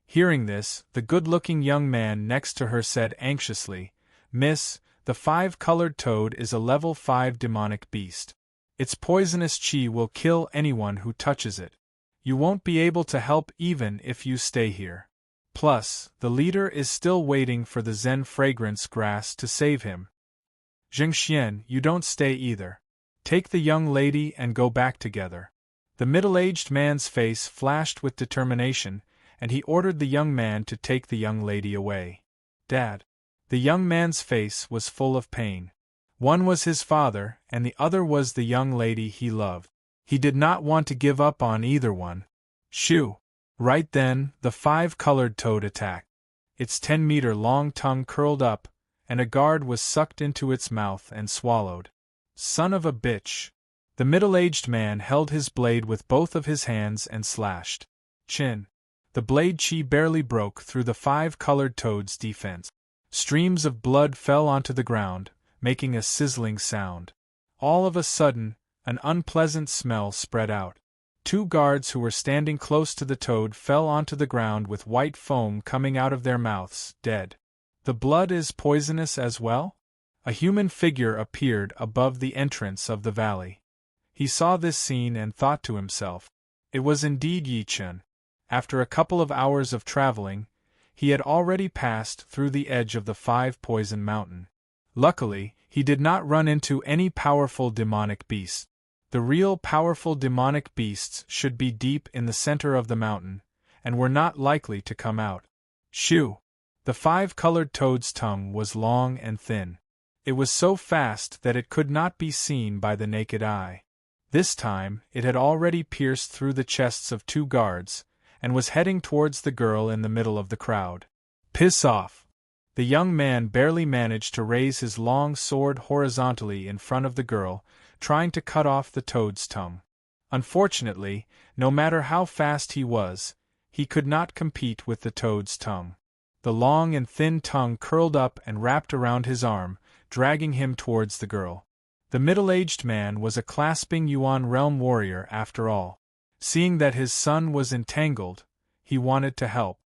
Speaker 1: Hearing this, the good-looking young man next to her said anxiously, "Miss, the 5-colored toad is a level 5 demonic beast. Its poisonous qi will kill anyone who touches it. You won't be able to help even if you stay here. Plus, the leader is still waiting for the Zen fragrance grass to save him. Zhengxian, you don't stay either. Take the young lady and go back together. The middle-aged man's face flashed with determination, and he ordered the young man to take the young lady away. Dad. The young man's face was full of pain. One was his father, and the other was the young lady he loved. He did not want to give up on either one. Shoo! Right then, the five-colored toad attacked. Its 10-meter-long tongue curled up, and a guard was sucked into its mouth and swallowed. Son of a bitch! The middle-aged man held his blade with both of his hands and slashed. Chin! The blade chi barely broke through the five-colored toad's defense. Streams of blood fell onto the ground, making a sizzling sound. All of a sudden, an unpleasant smell spread out. Two guards who were standing close to the toad fell onto the ground with white foam coming out of their mouths, dead. The blood is poisonous as well? A human figure appeared above the entrance of the valley. He saw this scene and thought to himself. It was indeed Yi Chen. After a couple of hours of traveling, he had already passed through the edge of the five-poison mountain. Luckily, he did not run into any powerful demonic beasts. The real powerful demonic beasts should be deep in the center of the mountain, and were not likely to come out. Shoo! The five-colored toad's tongue was long and thin. It was so fast that it could not be seen by the naked eye. This time, it had already pierced through the chests of two guards, and was heading towards the girl in the middle of the crowd. Piss off! The young man barely managed to raise his long sword horizontally in front of the girl, trying to cut off the toad's tongue. Unfortunately, no matter how fast he was, he could not compete with the toad's tongue. The long and thin tongue curled up and wrapped around his arm, dragging him towards the girl. The middle-aged man was a clasping Yuan realm warrior after all. Seeing that his son was entangled, he wanted to help.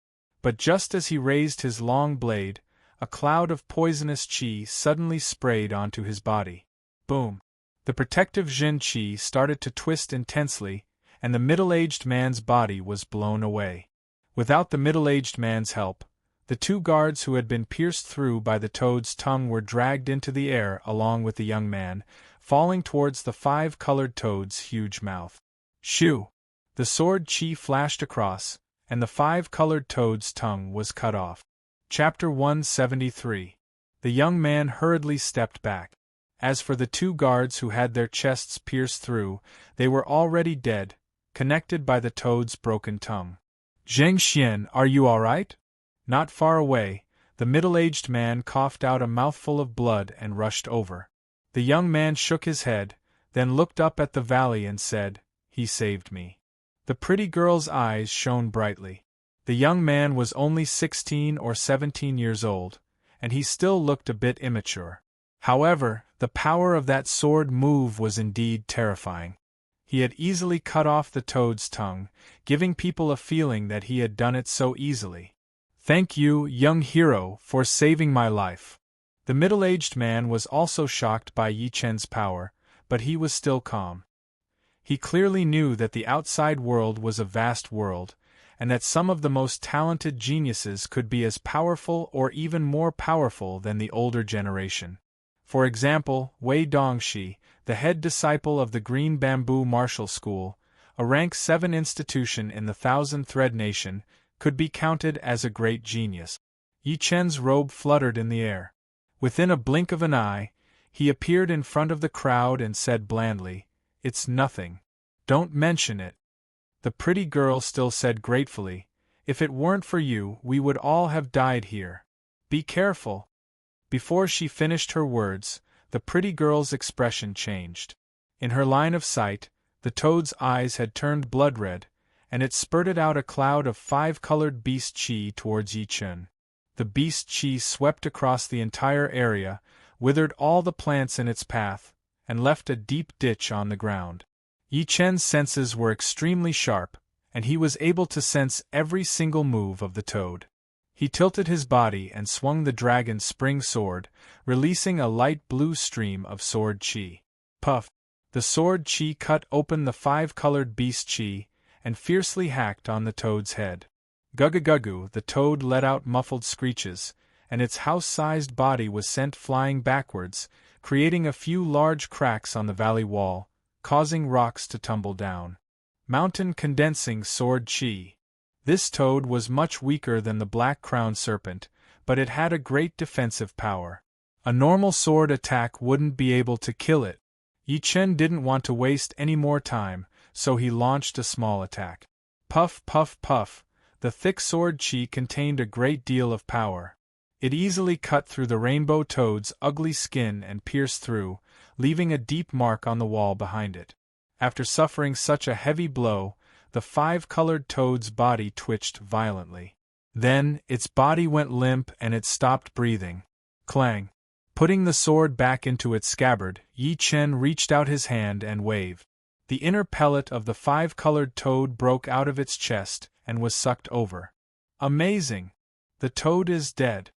Speaker 1: But just as he raised his long blade, a cloud of poisonous qi suddenly sprayed onto his body. Boom! The protective Jin qi started to twist intensely, and the middle-aged man's body was blown away. Without the middle-aged man's help, the two guards who had been pierced through by the toad's tongue were dragged into the air along with the young man, falling towards the five-colored toad's huge mouth. Shoo! The sword qi flashed across, and the five-colored toad's tongue was cut off. Chapter 173. The young man hurriedly stepped back. As for the two guards who had their chests pierced through, they were already dead, connected by the toad's broken tongue. Zhengxian, are you all right? Not far away, the middle-aged man coughed out a mouthful of blood and rushed over. The young man shook his head, then looked up at the valley and said, "He saved me." The pretty girl's eyes shone brightly. The young man was only 16 or 17 years old, and he still looked a bit immature. However, the power of that sword move was indeed terrifying. He had easily cut off the toad's tongue, giving people a feeling that he had done it so easily. "Thank you, young hero, for saving my life." The middle-aged man was also shocked by Yi Chen's power, but he was still calm. He clearly knew that the outside world was a vast world, and that some of the most talented geniuses could be as powerful or even more powerful than the older generation. For example, Wei Dongxi, the head disciple of the Green Bamboo Martial School, a rank 7 institution in the Thousand Thread Nation, could be counted as a great genius. Yi Chen's robe fluttered in the air. Within a blink of an eye, he appeared in front of the crowd and said blandly, "It's nothing. Don't mention it." The pretty girl still said gratefully, "If it weren't for you, we would all have died here. Be careful." Before she finished her words, the pretty girl's expression changed. In her line of sight, the toad's eyes had turned blood-red, and it spurted out a cloud of five-colored beast qi towards Yi Chen. The beast qi swept across the entire area, withered all the plants in its path, and left a deep ditch on the ground. Yi Chen's senses were extremely sharp, and he was able to sense every single move of the toad. He tilted his body and swung the dragon's spring sword, releasing a light blue stream of sword qi. Puff! The sword Chi cut open the five-colored beast Chi, and fiercely hacked on the toad's head. Gugga-guggu, the toad let out muffled screeches, and its house-sized body was sent flying backwards, creating a few large cracks on the valley wall, causing rocks to tumble down. Mountain condensing sword Chi. This toad was much weaker than the black-crowned serpent, but it had a great defensive power. A normal sword attack wouldn't be able to kill it. Yi Chen didn't want to waste any more time, so he launched a small attack. Puff, puff, puff. The thick sword Chi contained a great deal of power. It easily cut through the rainbow toad's ugly skin and pierced through, leaving a deep mark on the wall behind it. After suffering such a heavy blow, the five-colored toad's body twitched violently. Then, its body went limp and it stopped breathing. Clang! Putting the sword back into its scabbard, Yi Chen reached out his hand and waved. The inner pellet of the five-colored toad broke out of its chest and was sucked over. Amazing! The toad is dead.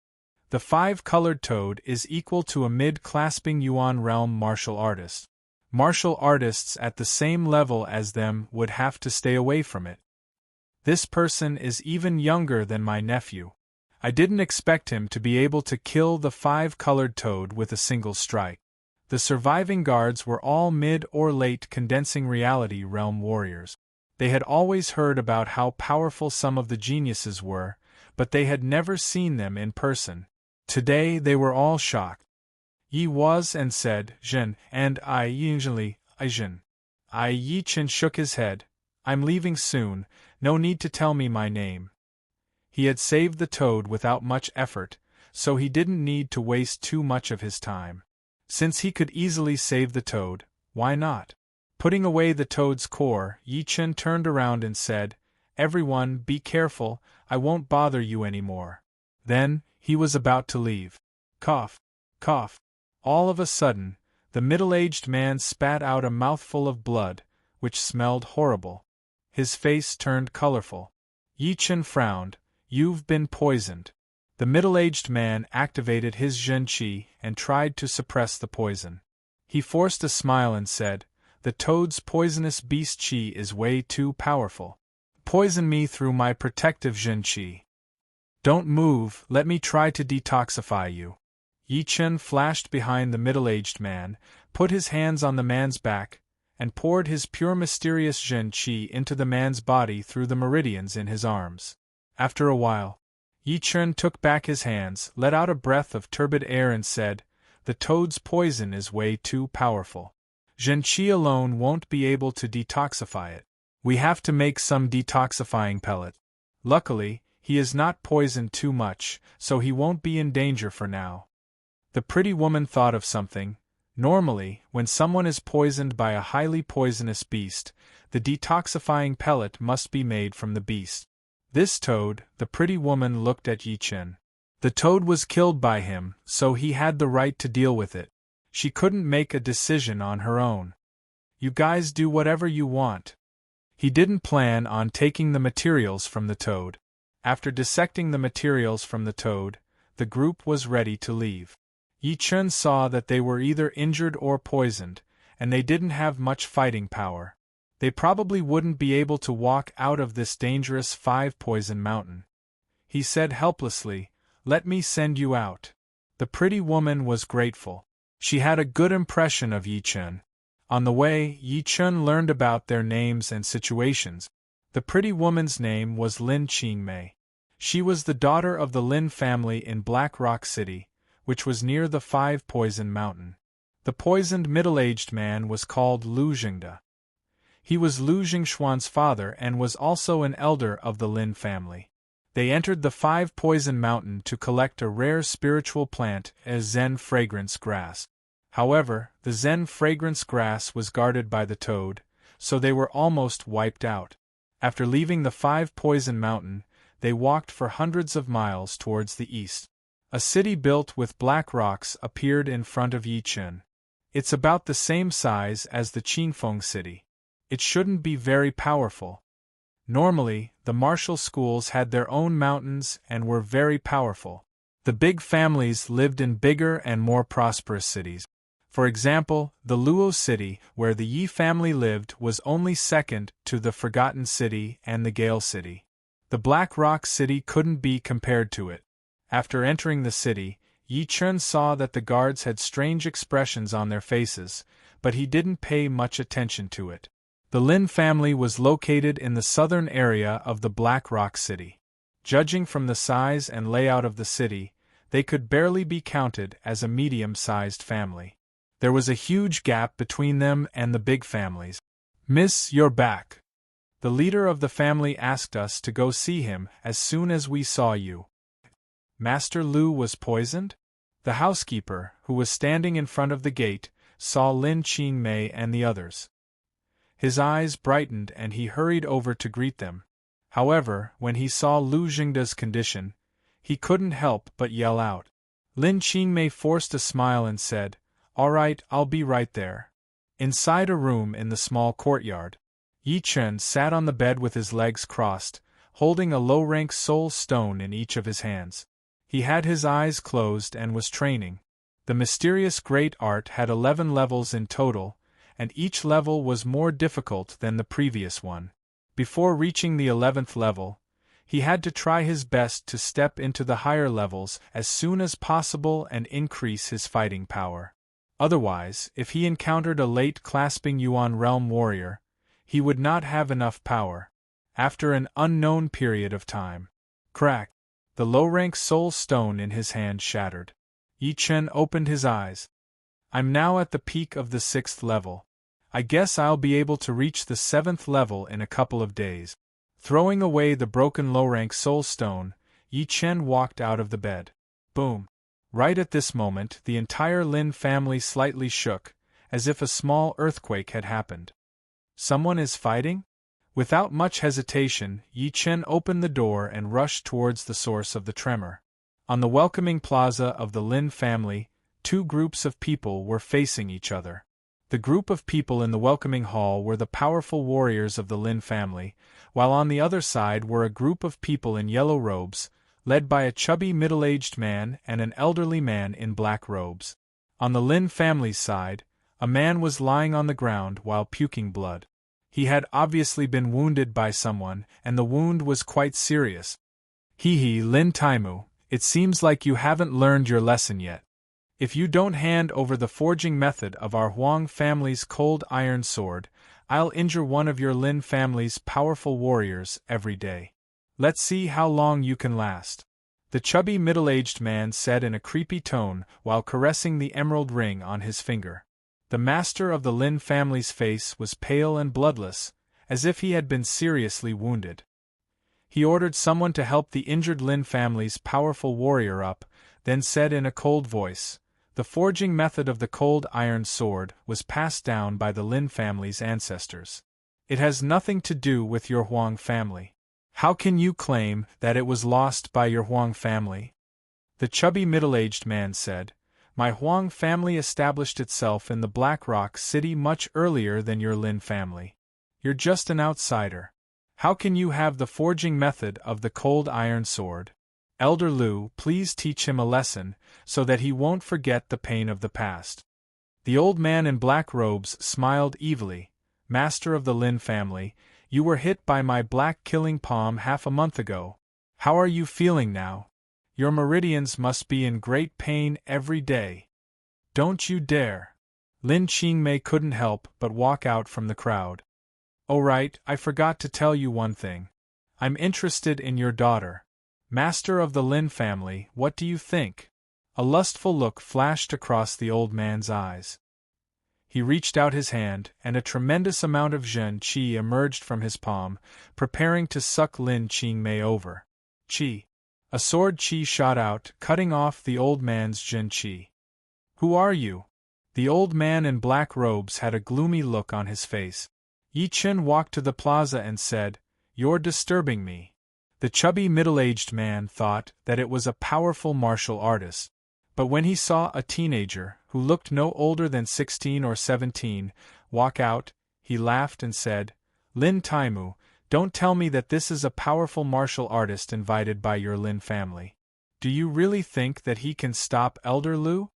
Speaker 1: The five-colored toad is equal to a mid-clasping Yuan realm martial artist. Martial artists at the same level as them would have to stay away from it. This person is even younger than my nephew. I didn't expect him to be able to kill the five-colored toad with a single strike. The surviving guards were all mid or late condensing reality realm warriors. They had always heard about how powerful some of the geniuses were, but they had never seen them in person. Today they were all shocked. Yi was and said, "Zhen," and I usually, "Zhen." Yi Chen shook his head. "I'm leaving soon, no need to tell me my name." He had saved the toad without much effort, so he didn't need to waste too much of his time. Since he could easily save the toad, why not? Putting away the toad's core, Yi Chen turned around and said, "Everyone, be careful, I won't bother you anymore." Then, he was about to leave. Cough, cough. All of a sudden, the middle-aged man spat out a mouthful of blood, which smelled horrible. His face turned colorful. Yi Chen frowned. "You've been poisoned." The middle-aged man activated his Zhen Qi and tried to suppress the poison. He forced a smile and said, "The toad's poisonous beast Qi is way too powerful. Poison me through my protective Zhen Qi. Don't move, let me try to detoxify you." Yi Chen flashed behind the middle-aged man, put his hands on the man's back, and poured his pure mysterious Zhen Qi into the man's body through the meridians in his arms. After a while, Yi Chen took back his hands, let out a breath of turbid air and said, "The toad's poison is way too powerful. Zhen Qi alone won't be able to detoxify it. We have to make some detoxifying pellet. Luckily, he is not poisoned too much, so he won't be in danger for now." The pretty woman thought of something. Normally, when someone is poisoned by a highly poisonous beast, the detoxifying pellet must be made from the beast. This toad, the pretty woman looked at Yi Chen. The toad was killed by him, so he had the right to deal with it. She couldn't make a decision on her own. "You guys do whatever you want." He didn't plan on taking the materials from the toad. After dissecting the materials from the toad, the group was ready to leave. Yi Chen saw that they were either injured or poisoned, and they didn't have much fighting power. They probably wouldn't be able to walk out of this dangerous five-poison mountain. He said helplessly, "Let me send you out." The pretty woman was grateful. She had a good impression of Yi Chen. On the way, Yi Chen learned about their names and situations. The pretty woman's name was Lin Qingmei. She was the daughter of the Lin family in Black Rock City, which was near the five-poison mountain. The poisoned middle-aged man was called Lu Jingde. He was Lu Jingshuan's father and was also an elder of the Lin family. They entered the five-poison mountain to collect a rare spiritual plant as Zen fragrance grass. However, the Zen fragrance grass was guarded by the toad, so they were almost wiped out. After leaving the five-poison mountain, they walked for hundreds of miles towards the east. A city built with black rocks appeared in front of Yi Chen. It's about the same size as the Qingfeng city. It shouldn't be very powerful. Normally, the martial schools had their own mountains and were very powerful. The big families lived in bigger and more prosperous cities. For example, the Luo city, where the Yi family lived, was only second to the Forgotten City and the Gale City. The Black Rock City couldn't be compared to it. After entering the city, Yi Chen saw that the guards had strange expressions on their faces, but he didn't pay much attention to it. The Lin family was located in the southern area of the Black Rock City. Judging from the size and layout of the city, they could barely be counted as a medium-sized family. There was a huge gap between them and the big families. "Miss, you're back. The leader of the family asked us to go see him as soon as we saw you." Master Lu was poisoned? The housekeeper, who was standing in front of the gate, saw Lin Qingmei and the others. His eyes brightened and he hurried over to greet them. However, when he saw Lu Jingda's condition, he couldn't help but yell out. Lin Qingmei forced a smile and said, "All right, I'll be right there." Inside a room in the small courtyard, Yi Chen sat on the bed with his legs crossed, holding a low-rank soul stone in each of his hands. He had his eyes closed and was training. The mysterious great art had 11 levels in total, and each level was more difficult than the previous one. Before reaching the 11th level, he had to try his best to step into the higher levels as soon as possible and increase his fighting power. Otherwise, if he encountered a late clasping Yuan realm warrior, he would not have enough power. After an unknown period of time, crack! The low-rank soul stone in his hand shattered. Yi Chen opened his eyes. "I'm now at the peak of the 6th level. I guess I'll be able to reach the 7th level in a couple of days." Throwing away the broken low-rank soul stone, Yi Chen walked out of the bed. Boom! Right at this moment, the entire Lin family slightly shook, as if a small earthquake had happened. Someone is fighting? Without much hesitation, Yi Chen opened the door and rushed towards the source of the tremor. On the welcoming plaza of the Lin family, two groups of people were facing each other. The group of people in the welcoming hall were the powerful warriors of the Lin family, while on the other side were a group of people in yellow robes, led by a chubby middle-aged man and an elderly man in black robes. On the Lin family's side, a man was lying on the ground while puking blood. He had obviously been wounded by someone, and the wound was quite serious. "Hee, Lin Taimu, it seems like you haven't learned your lesson yet. If you don't hand over the forging method of our Huang family's cold iron sword, I'll injure one of your Lin family's powerful warriors every day. Let's see how long you can last," the chubby middle-aged man said in a creepy tone while caressing the emerald ring on his finger. The master of the Lin family's face was pale and bloodless, as if he had been seriously wounded. He ordered someone to help the injured Lin family's powerful warrior up, then said in a cold voice, "The forging method of the cold iron sword was passed down by the Lin family's ancestors. It has nothing to do with your Huang family. How can you claim that it was lost by your Huang family?" The chubby middle-aged man said, "My Huang family established itself in the Black Rock City much earlier than your Lin family. You're just an outsider. How can you have the forging method of the cold iron sword? Elder Lu, please teach him a lesson, so that he won't forget the pain of the past." The old man in black robes smiled evilly. "Master of the Lin family, you were hit by my black killing palm half a month ago. How are you feeling now? Your meridians must be in great pain every day." "Don't you dare!" Lin Qingmei couldn't help but walk out from the crowd. "Oh right, I forgot to tell you one thing. I'm interested in your daughter. Master of the Lin family, what do you think?" A lustful look flashed across the old man's eyes. He reached out his hand, and a tremendous amount of Zhen Qi emerged from his palm, preparing to suck Lin Qingmei over. Qi. A sword Qi shot out, cutting off the old man's Zhen Qi. "Who are you?" The old man in black robes had a gloomy look on his face. Yi Chen walked to the plaza and said, "You're disturbing me." The chubby middle-aged man thought that it was a powerful martial artist. But when he saw a teenager, who looked no older than 16 or 17, walk out, he laughed and said, "Lin Taimu, don't tell me that this is a powerful martial artist invited by your Lin family. Do you really think that he can stop Elder Lu?"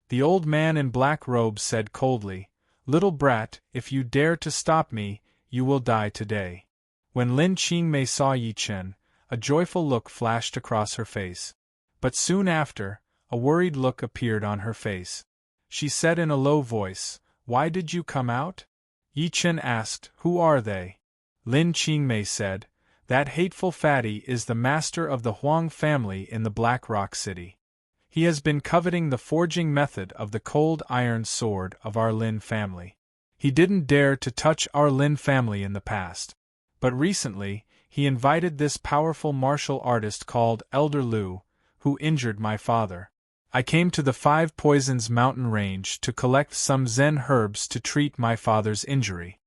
Speaker 1: The old man in black robes said coldly, "Little brat, if you dare to stop me, you will die today." When Lin Qingmei saw Yi Chen, a joyful look flashed across her face. But soon after, a worried look appeared on her face. She said in a low voice, "Why did you come out?" Yi Chen asked, "Who are they?" Lin Qingmei said, "That hateful fatty is the master of the Huang family in the Black Rock City. He has been coveting the forging method of the cold iron sword of our Lin family. He didn't dare to touch our Lin family in the past. But recently, he invited this powerful martial artist called Elder Lu, who injured my father. I came to the Five Poisons mountain range to collect some Zen herbs to treat my father's injury."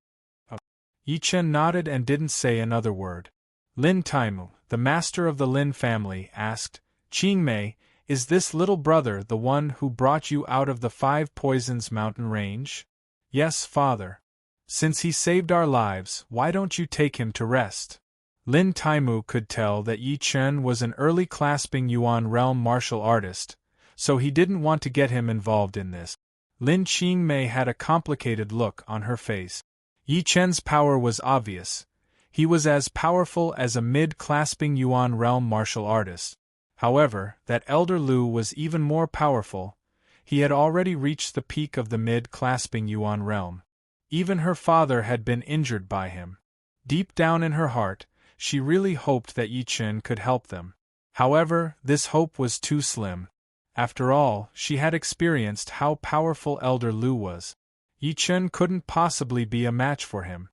Speaker 1: Yi Chen nodded and didn't say another word. Lin Taimu, the master of the Lin family, asked, "Qingmei, is this little brother the one who brought you out of the Five Poisons mountain range?" "Yes, father. Since he saved our lives, why don't you take him to rest?" Lin Taimu could tell that Yi Chen was an early clasping Yuan realm martial artist, so he didn't want to get him involved in this. Lin Qingmei had a complicated look on her face. Yi Chen's power was obvious. He was as powerful as a mid-clasping Yuan realm martial artist. However, that Elder Lu was even more powerful. He had already reached the peak of the mid-clasping Yuan realm. Even her father had been injured by him. Deep down in her heart, she really hoped that Yi Chen could help them. However, this hope was too slim. After all, she had experienced how powerful Elder Lu was. Yi Chen couldn't possibly be a match for him.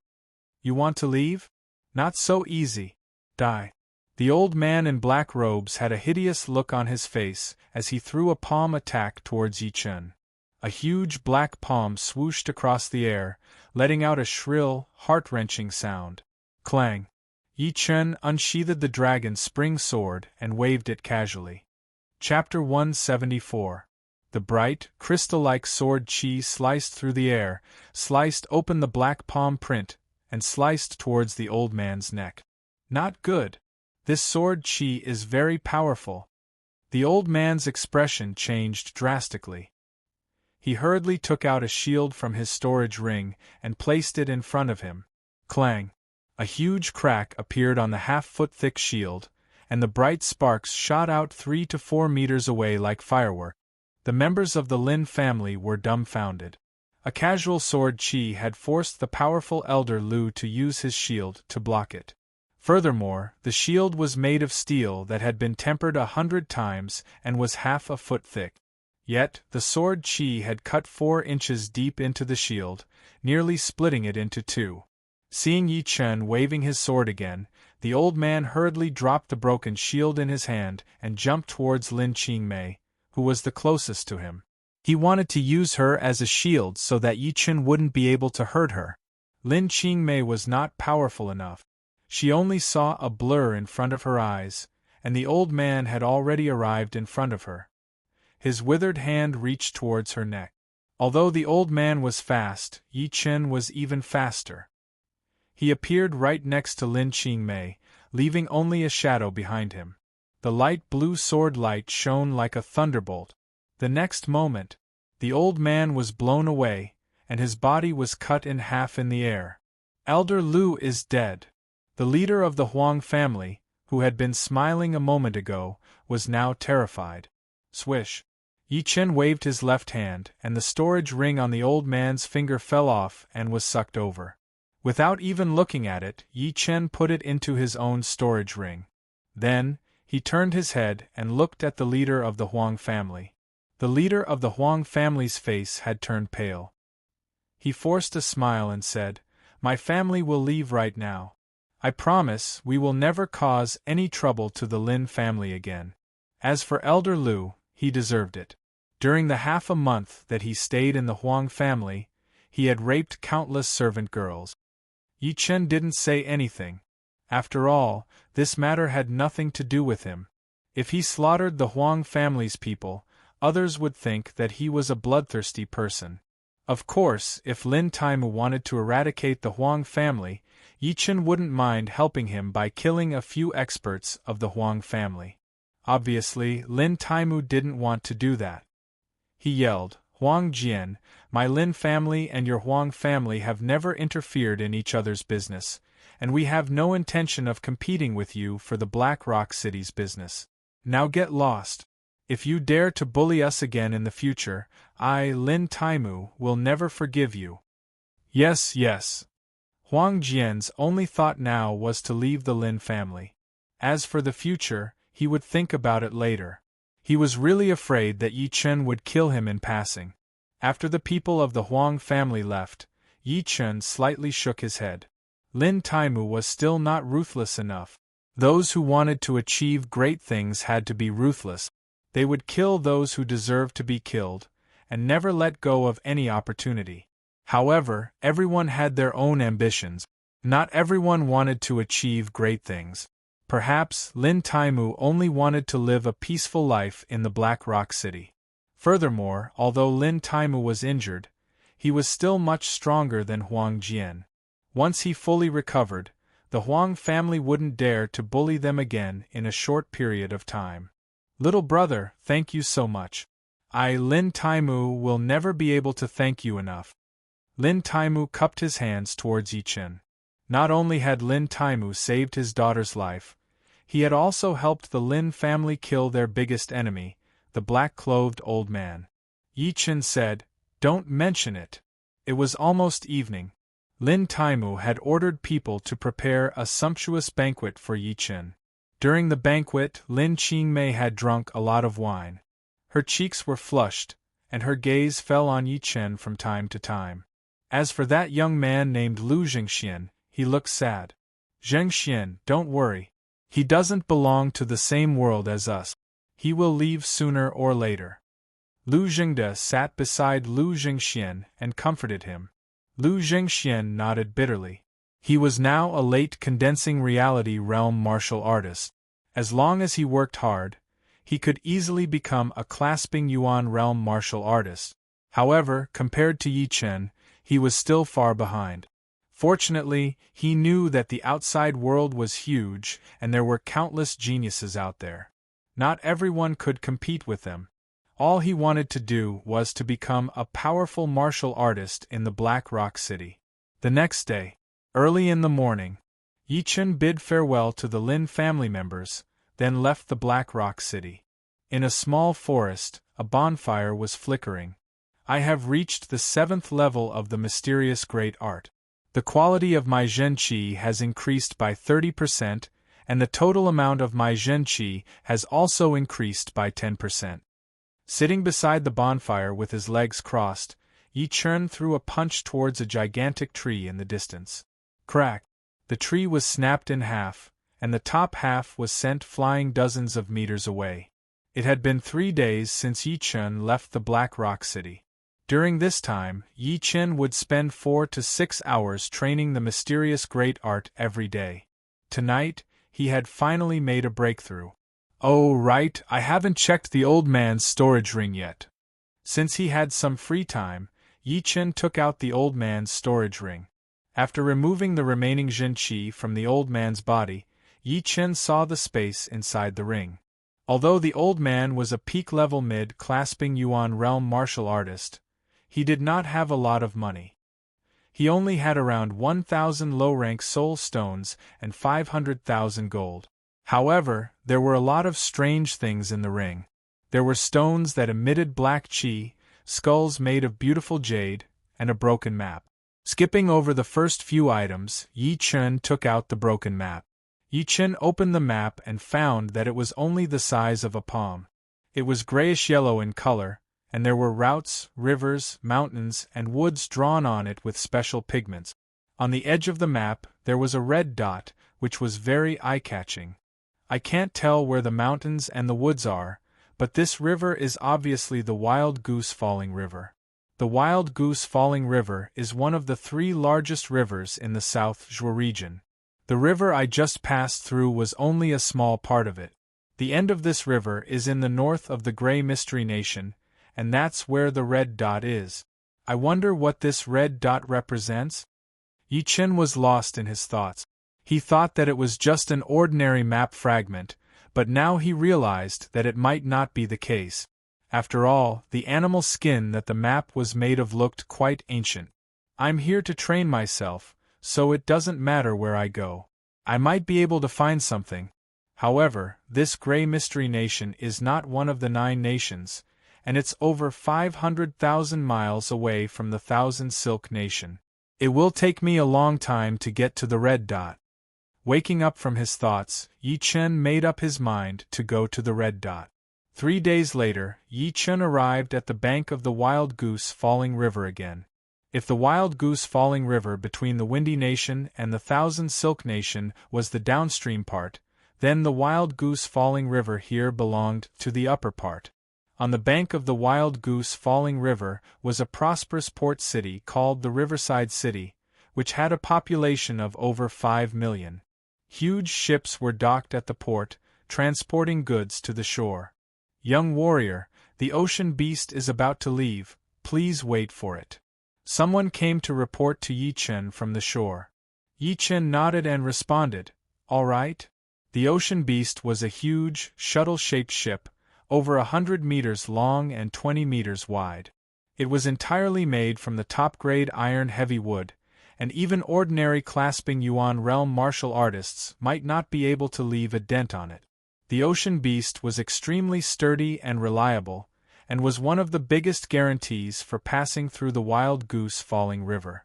Speaker 1: "You want to leave? Not so easy. Die." The old man in black robes had a hideous look on his face as he threw a palm attack towards Yi Chen. A huge black palm swooshed across the air, letting out a shrill, heart-wrenching sound. Clang! Yi Chen unsheathed the dragon's spring sword and waved it casually. Chapter 174. The bright, crystal-like sword Qi sliced through the air, sliced open the black palm print, and sliced towards the old man's neck. "Not good. This sword Qi is very powerful." The old man's expression changed drastically. He hurriedly took out a shield from his storage ring and placed it in front of him. Clang! A huge crack appeared on the half-foot-thick shield, and the bright sparks shot out 3 to 4 meters away like fireworks. The members of the Lin family were dumbfounded. A casual sword Qi had forced the powerful Elder Lu to use his shield to block it. Furthermore, the shield was made of steel that had been tempered 100 times and was half a foot thick. Yet, the sword Qi had cut 4 inches deep into the shield, nearly splitting it into two. Seeing Yi Chen waving his sword again, the old man hurriedly dropped the broken shield in his hand and jumped towards Lin Qingmei, who was the closest to him. He wanted to use her as a shield so that Yi Chen wouldn't be able to hurt her. Lin Qingmei was not powerful enough. She only saw a blur in front of her eyes, and the old man had already arrived in front of her. His withered hand reached towards her neck. Although the old man was fast, Yi Chen was even faster. He appeared right next to Lin Qingmei, leaving only a shadow behind him. The light blue sword light shone like a thunderbolt. The next moment, the old man was blown away, and his body was cut in half in the air. Elder Lu is dead. The leader of the Huang family, who had been smiling a moment ago, was now terrified. Swish! Yi Chen waved his left hand, and the storage ring on the old man's finger fell off and was sucked over. Without even looking at it, Yi Chen put it into his own storage ring. Then, he turned his head and looked at the leader of the Huang family. The leader of the Huang family's face had turned pale. He forced a smile and said, "My family will leave right now. I promise we will never cause any trouble to the Lin family again." As for Elder Lu, he deserved it. During the half a month that he stayed in the Huang family, he had raped countless servant girls. Yi Chen didn't say anything. After all, this matter had nothing to do with him. If he slaughtered the Huang family's people, others would think that he was a bloodthirsty person. Of course, if Lin Taimu wanted to eradicate the Huang family, Yi Chen wouldn't mind helping him by killing a few experts of the Huang family. Obviously, Lin Taimu didn't want to do that. he yelled. "Huang Jian, my Lin family and your Huang family have never interfered in each other's business, and we have no intention of competing with you for the Black Rock City's business. Now get lost. If you dare to bully us again in the future, I, Lin Taimu, will never forgive you." Yes, yes. Huang Jian's only thought now was to leave the Lin family. As for the future, he would think about it later. He was really afraid that Yi Chen would kill him in passing. After the people of the Huang family left, Yi Chen slightly shook his head. Lin Taimu was still not ruthless enough. Those who wanted to achieve great things had to be ruthless. They would kill those who deserved to be killed, and never let go of any opportunity. However, everyone had their own ambitions. Not everyone wanted to achieve great things. Perhaps Lin Taimu only wanted to live a peaceful life in the Black Rock City. Furthermore, although Lin Taimu was injured, he was still much stronger than Huang Jian. Once he fully recovered, the Huang family wouldn't dare to bully them again in a short period of time. "Little brother, thank you so much. I, Lin Taimu, will never be able to thank you enough." Lin Taimu cupped his hands towards Yi Chen. Not only had Lin Taimu saved his daughter's life, he had also helped the Lin family kill their biggest enemy, the black-clothed old man. Yi Chen said, "Don't mention it." It was almost evening. Lin Taimu had ordered people to prepare a sumptuous banquet for Yi Chen. During the banquet, Lin Qingmei had drunk a lot of wine. Her cheeks were flushed, and her gaze fell on Yi Chen from time to time. As for that young man named Lu Zhengxian, he looked sad. "Zhengxian, don't worry. He doesn't belong to the same world as us. He will leave sooner or later." Lu Zhengde sat beside Lu Zhengxian and comforted him. Lu Zhengxian nodded bitterly. He was now a late condensing reality realm martial artist. As long as he worked hard, he could easily become a clasping yuan realm martial artist. However, compared to Yi Chen, he was still far behind. Fortunately, he knew that the outside world was huge and there were countless geniuses out there. Not everyone could compete with them. All he wanted to do was to become a powerful martial artist in the Black Rock City. The next day, early in the morning, Yi Chen bid farewell to the Lin family members, then left the Black Rock City. In a small forest, a bonfire was flickering. "I have reached the 7th level of the mysterious great art. The quality of my Zhen Qi has increased by 30%, and the total amount of my Zhen Qi has also increased by 10%. Sitting beside the bonfire with his legs crossed, Yi Chen threw a punch towards a gigantic tree in the distance. Crack! The tree was snapped in half, and the top half was sent flying dozens of meters away. It had been 3 days since Yi Chen left the Black Rock City. During this time, Yi Chen would spend 4 to 6 hours training the mysterious great art every day. Tonight, he had finally made a breakthrough. "Oh right, I haven't checked the old man's storage ring yet." Since he had some free time, Yi Chen took out the old man's storage ring. After removing the remaining Zhen Qi from the old man's body, Yi Chen saw the space inside the ring. Although the old man was a peak-level mid-clasping yuan realm martial artist, he did not have a lot of money. He only had around 1,000 low-rank soul stones and 500,000 gold. However, there were a lot of strange things in the ring. There were stones that emitted black qi, skulls made of beautiful jade, and a broken map. Skipping over the first few items, Yi Chen took out the broken map. Yi Chen opened the map and found that it was only the size of a palm. It was grayish-yellow in color, and there were routes, rivers, mountains, and woods drawn on it with special pigments. On the edge of the map, there was a red dot, which was very eye-catching. I can't tell where the mountains and the woods are, but this river is obviously the Wild Goose Falling River. The Wild Goose Falling River is one of the 3 largest rivers in the South Zhuo region. The river I just passed through was only a small part of it. The end of this river is in the north of the Grey Mystery Nation, and that's where the red dot is. I wonder what this red dot represents? Yi Chen was lost in his thoughts. He thought that it was just an ordinary map fragment, but now he realized that it might not be the case. After all, the animal skin that the map was made of looked quite ancient. I'm here to train myself, so it doesn't matter where I go. I might be able to find something. However, this Grey Mystery Nation is not one of the 9 nations, and it's over 500,000 miles away from the Thousand Silk Nation. It will take me a long time to get to the red dot. Waking up from his thoughts, Yi Chen made up his mind to go to the red dot. 3 days later, Yi Chen arrived at the bank of the Wild Goose Falling River again. If the Wild Goose Falling River between the Windy Nation and the Thousand Silk Nation was the downstream part, then the Wild Goose Falling River here belonged to the upper part. On the bank of the Wild Goose Falling River was a prosperous port city called the Riverside City, which had a population of over 5 million. Huge ships were docked at the port, transporting goods to the shore. Young warrior, the ocean beast is about to leave, please wait for it. Someone came to report to Yi Chen from the shore. Yi Chen nodded and responded, all right. The ocean beast was a huge, shuttle-shaped ship, over 100 meters long and 20 meters wide. It was entirely made from the top-grade iron heavy wood, and even ordinary clasping Yuan realm martial artists might not be able to leave a dent on it. The ocean beast was extremely sturdy and reliable, and was one of the biggest guarantees for passing through the Wild Goose Falling River.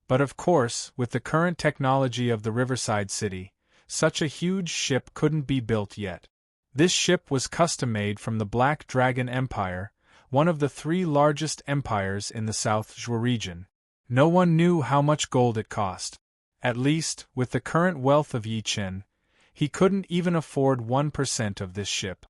Speaker 1: But of course, with the current technology of the Riverside City, such a huge ship couldn't be built yet. This ship was custom-made from the Black Dragon Empire, one of the 3 largest empires in the South Zhuo region. No one knew how much gold it cost. At least, with the current wealth of Yi Chen, he couldn't even afford 1% of this ship.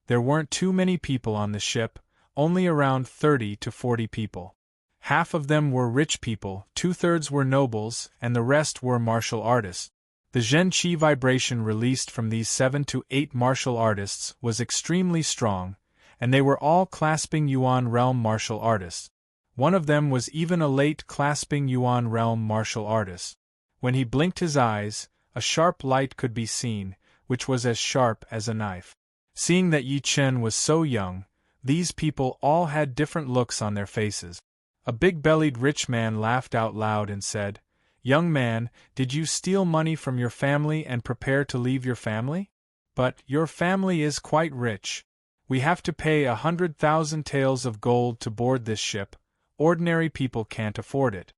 Speaker 1: There weren't too many people on the ship, only around 30 to 40 people. Half of them were rich people, 2/3 were nobles, and the rest were martial artists. The Zhen Qi vibration released from these 7 to 8 martial artists was extremely strong, and they were all clasping Yuan realm martial artists. One of them was even a late clasping Yuan realm martial artist. When he blinked his eyes, a sharp light could be seen, which was as sharp as a knife. Seeing that Yi Chen was so young, these people all had different looks on their faces. A big-bellied rich man laughed out loud and said, "Young man, did you steal money from your family and prepare to leave your family? But your family is quite rich. We have to pay 100,000 taels of gold to board this ship. Ordinary people can't afford it."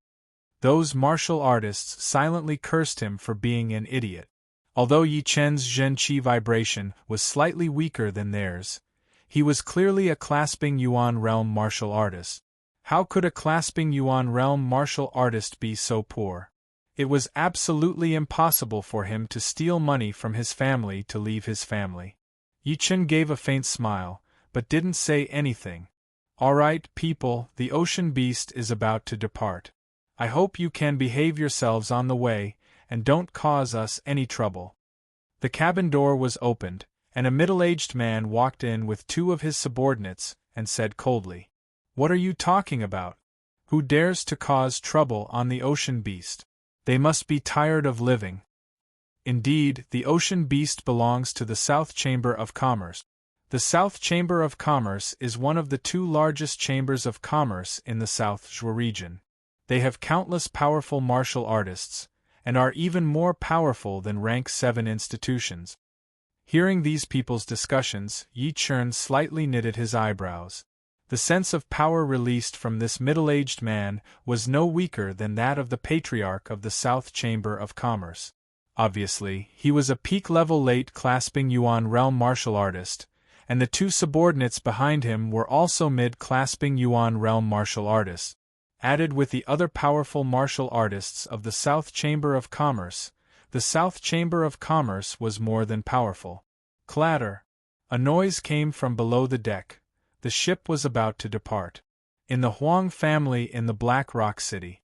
Speaker 1: Those martial artists silently cursed him for being an idiot. Although Yi Chen's Zhen Qi vibration was slightly weaker than theirs, he was clearly a clasping Yuan realm martial artist. How could a clasping Yuan realm martial artist be so poor? It was absolutely impossible for him to steal money from his family to leave his family. Yi Chen gave a faint smile, but didn't say anything. "All right, people, the ocean beast is about to depart. I hope you can behave yourselves on the way, and don't cause us any trouble." The cabin door was opened, and a middle-aged man walked in with 2 of his subordinates, and said coldly, "What are you talking about? Who dares to cause trouble on the ocean beast? They must be tired of living." Indeed, the ocean beast belongs to the South Chamber of Commerce. The South Chamber of Commerce is one of the 2 largest chambers of commerce in the South Zhuo region. They have countless powerful martial artists, and are even more powerful than rank 7 institutions. Hearing these people's discussions, Yi Chen slightly knitted his eyebrows. The sense of power released from this middle-aged man was no weaker than that of the patriarch of the South Chamber of Commerce. Obviously, he was a peak-level late clasping Yuan realm martial artist, and the 2 subordinates behind him were also mid-clasping Yuan realm martial artists. Added with the other powerful martial artists of the South Chamber of Commerce, the South Chamber of Commerce was more than powerful. Clatter! A noise came from below the deck. The ship was about to depart. In the Huang family in the Black Rock City.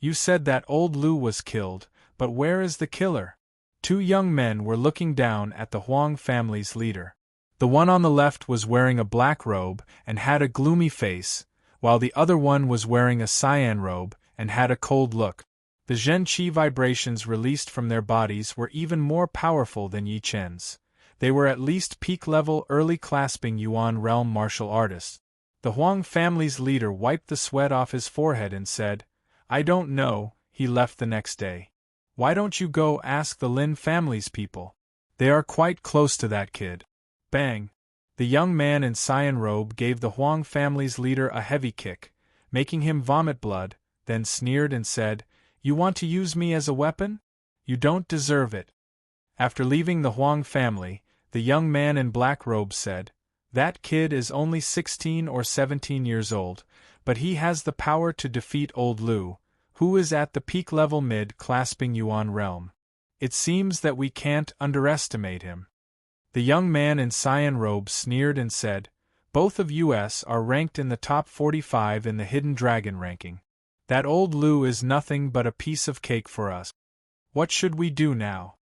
Speaker 1: "You said that old Lu was killed, but where is the killer?" 2 young men were looking down at the Huang family's leader. The one on the left was wearing a black robe and had a gloomy face, while the other one was wearing a cyan robe and had a cold look. The Zhen Qi vibrations released from their bodies were even more powerful than Yi Chen's. They were at least peak-level early clasping Yuan realm martial artists. The Huang family's leader wiped the sweat off his forehead and said, "I don't know." He left the next day. "Why don't you go ask the Lin family's people? They are quite close to that kid." Bang! The young man in cyan robe gave the Huang family's leader a heavy kick, making him vomit blood, then sneered and said, "You want to use me as a weapon? You don't deserve it." After leaving the Huang family, the young man in black robe said, "That kid is only 16 or 17 years old, but he has the power to defeat old Lu, who is at the peak level mid-clasping Yuan realm. It seems that we can't underestimate him." The young man in cyan robe sneered and said, "Both of us are ranked in the top 45 in the Hidden Dragon ranking. That old Lu is nothing but a piece of cake for us. What should we do now?"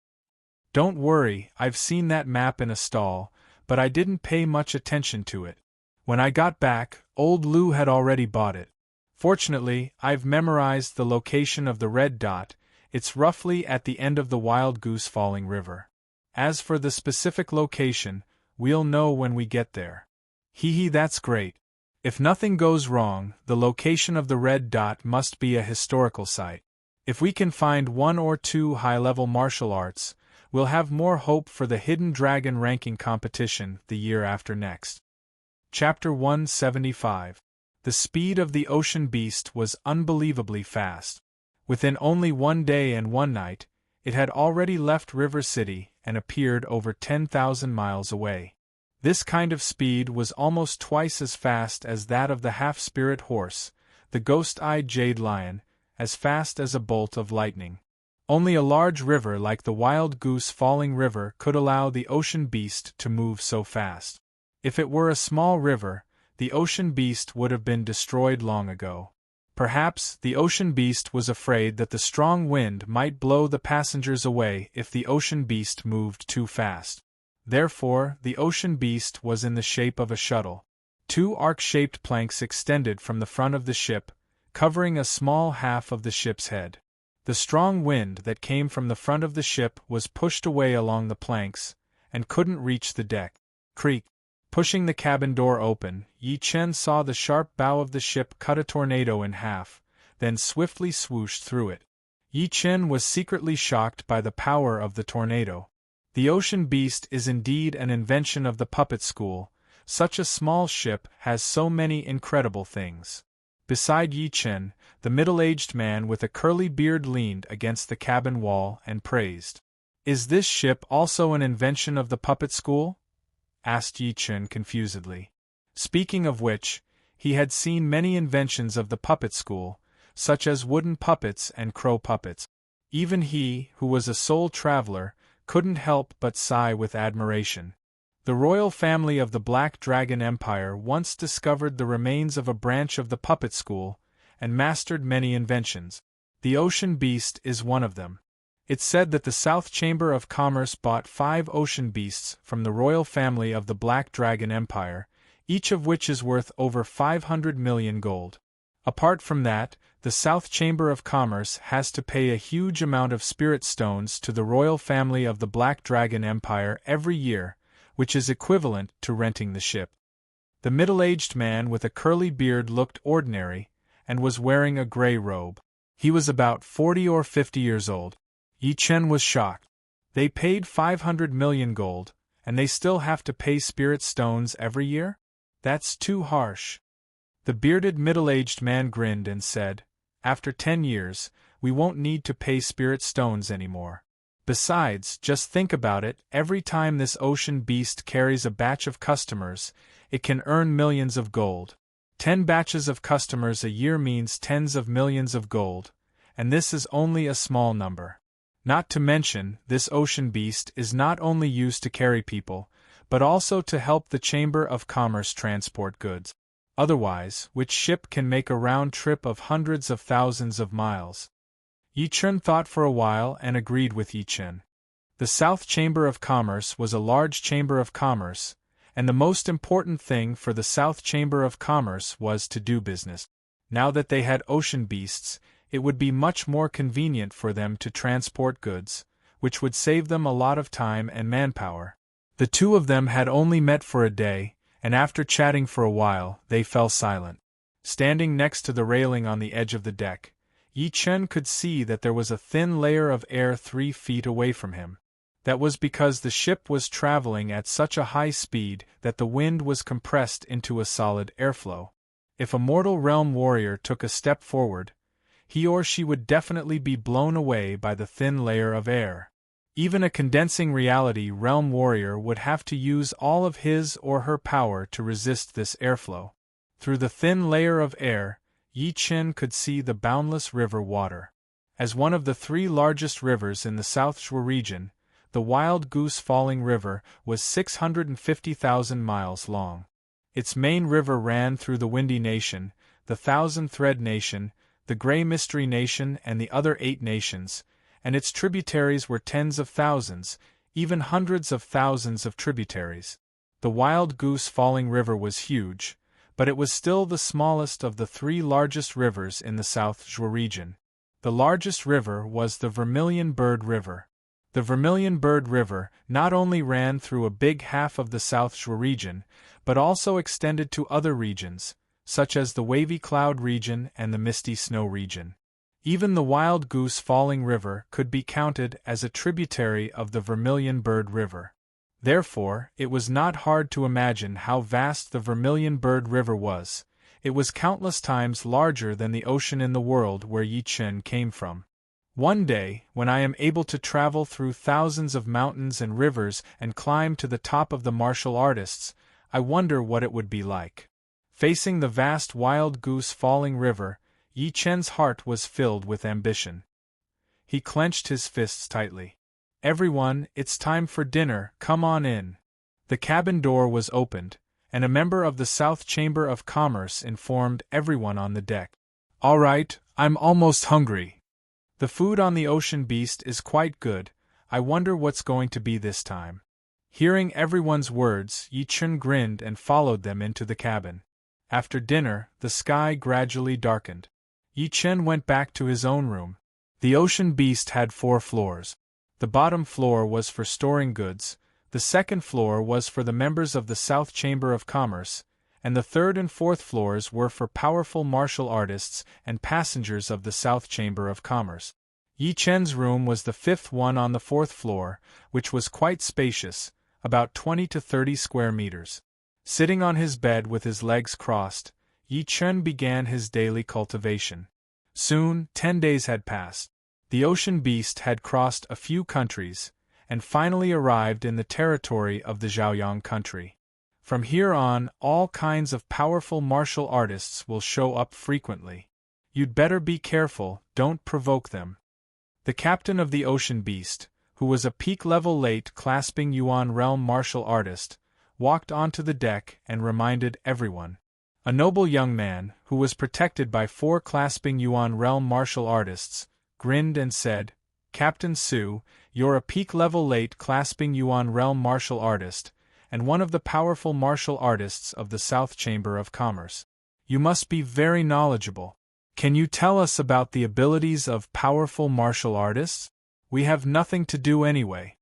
Speaker 1: "Don't worry, I've seen that map in a stall, but I didn't pay much attention to it. When I got back, old Lu had already bought it. Fortunately, I've memorized the location of the red dot. It's roughly at the end of the Wild Goose Falling River. As for the specific location, we'll know when we get there." Hee, that's great. If nothing goes wrong, the location of the red dot must be a historical site. If we can find 1 or 2 high-level martial arts, we'll have more hope for the Hidden Dragon ranking competition the year after next. Chapter 175. The speed of the ocean beast was unbelievably fast. Within only 1 day and 1 night, it had already left River City and appeared over 10,000 miles away. This kind of speed was almost twice as fast as that of the half-spirit horse, the ghost-eyed jade lion, as fast as a bolt of lightning. Only a large river like the Wild Goose Falling River could allow the ocean beast to move so fast. If it were a small river, the ocean beast would have been destroyed long ago. Perhaps the ocean beast was afraid that the strong wind might blow the passengers away if the ocean beast moved too fast. Therefore, the ocean beast was in the shape of a shuttle. 2 arc-shaped planks extended from the front of the ship, covering a small half of the ship's head. The strong wind that came from the front of the ship was pushed away along the planks, and couldn't reach the deck. Creak! Pushing the cabin door open, Yi Chen saw the sharp bow of the ship cut a tornado in half, then swiftly swooshed through it. Yi Chen was secretly shocked by the power of the tornado. The ocean beast is indeed an invention of the puppet school. Such a small ship has so many incredible things. Beside Yi Chen, the middle-aged man with a curly beard leaned against the cabin wall and praised. "Is this ship also an invention of the puppet school?" asked Yi Chen confusedly. Speaking of which, he had seen many inventions of the puppet school, such as wooden puppets and crow puppets. Even he, who was a soul traveler, couldn't help but sigh with admiration. The royal family of the Black Dragon Empire once discovered the remains of a branch of the puppet school, and mastered many inventions. The ocean beast is one of them. It's said that the South Chamber of Commerce bought 5 ocean beasts from the royal family of the Black Dragon Empire, each of which is worth over 500 million gold. Apart from that, the South Chamber of Commerce has to pay a huge amount of spirit stones to the royal family of the Black Dragon Empire every year, which is equivalent to renting the ship. The middle-aged man with a curly beard looked ordinary, and was wearing a gray robe. He was about 40 or 50 years old. Yi Chen was shocked. They paid 500 million gold, and they still have to pay spirit stones every year? That's too harsh. The bearded middle-aged man grinned and said, "After 10 years, we won't need to pay spirit stones anymore. Besides, just think about it, every time this ocean beast carries a batch of customers, it can earn millions of gold. 10 batches of customers a year means tens of millions of gold, and this is only a small number. Not to mention, this ocean beast is not only used to carry people, but also to help the Chamber of Commerce transport goods. Otherwise, which ship can make a round trip of hundreds of thousands of miles?" Yi Chen thought for a while and agreed with Yi Chen. The South Chamber of Commerce was a large chamber of commerce, and the most important thing for the South Chamber of Commerce was to do business. Now that they had ocean beasts, it would be much more convenient for them to transport goods, which would save them a lot of time and manpower. The two of them had only met for a day, and after chatting for a while, they fell silent. Standing next to the railing on the edge of the deck, Yi Chen could see that there was a thin layer of air 3 feet away from him. That was because the ship was traveling at such a high speed that the wind was compressed into a solid airflow. If a mortal realm warrior took a step forward, he or she would definitely be blown away by the thin layer of air. Even a condensing reality realm warrior would have to use all of his or her power to resist this airflow. Through the thin layer of air, Yi Chen could see the boundless river water. As one of the 3 largest rivers in the South Zhuo region, the Wild Goose Falling River was 650,000 miles long. Its main river ran through the Windy Nation, the Thousand Thread Nation, the Grey Mystery Nation and the other 8 nations, and its tributaries were tens of thousands, even hundreds of thousands of tributaries. The Wild Goose Falling River was huge, but it was still the smallest of the 3 largest rivers in the South Zhuo region. The largest river was the Vermilion Bird River. The Vermilion Bird River not only ran through a big half of the South Zhuo region, but also extended to other regions, such as the Wavy Cloud region and the Misty Snow region. Even the Wild Goose Falling River could be counted as a tributary of the Vermilion Bird River. Therefore, it was not hard to imagine how vast the Vermilion Bird River was. It was countless times larger than the ocean in the world where Yi Chen came from. One day, when I am able to travel through thousands of mountains and rivers and climb to the top of the martial artists, I wonder what it would be like. Facing the vast Wild Goose Falling River, Yi Chen's heart was filled with ambition. He clenched his fists tightly. "Everyone, it's time for dinner, come on in." The cabin door was opened, and a member of the South Chamber of Commerce informed everyone on the deck. "All right, I'm almost hungry. The food on the Ocean Beast is quite good, I wonder what's going to be this time." Hearing everyone's words, Yi Chen grinned and followed them into the cabin. After dinner, the sky gradually darkened. Yi Chen went back to his own room. The Ocean Beast had 4 floors. The bottom floor was for storing goods, the second floor was for the members of the South Chamber of Commerce, and the third and fourth floors were for powerful martial artists and passengers of the South Chamber of Commerce. Yi Chen's room was the 5th one on the 4th floor, which was quite spacious, about 20 to 30 square meters. Sitting on his bed with his legs crossed, Yi Chen began his daily cultivation. Soon, 10 days had passed. The Ocean Beast had crossed a few countries, and finally arrived in the territory of the Zhaoyang country. From here on, all kinds of powerful martial artists will show up frequently. You'd better be careful, don't provoke them. The captain of the Ocean Beast, who was a peak-level late clasping Yuan realm martial artist, walked onto the deck and reminded everyone. A noble young man, who was protected by 4 clasping Yuan realm martial artists, grinned and said, "Captain Su, you're a peak-level late clasping Yuan realm martial artist, and one of the powerful martial artists of the South Chamber of Commerce. You must be very knowledgeable. Can you tell us about the abilities of powerful martial artists? We have nothing to do anyway."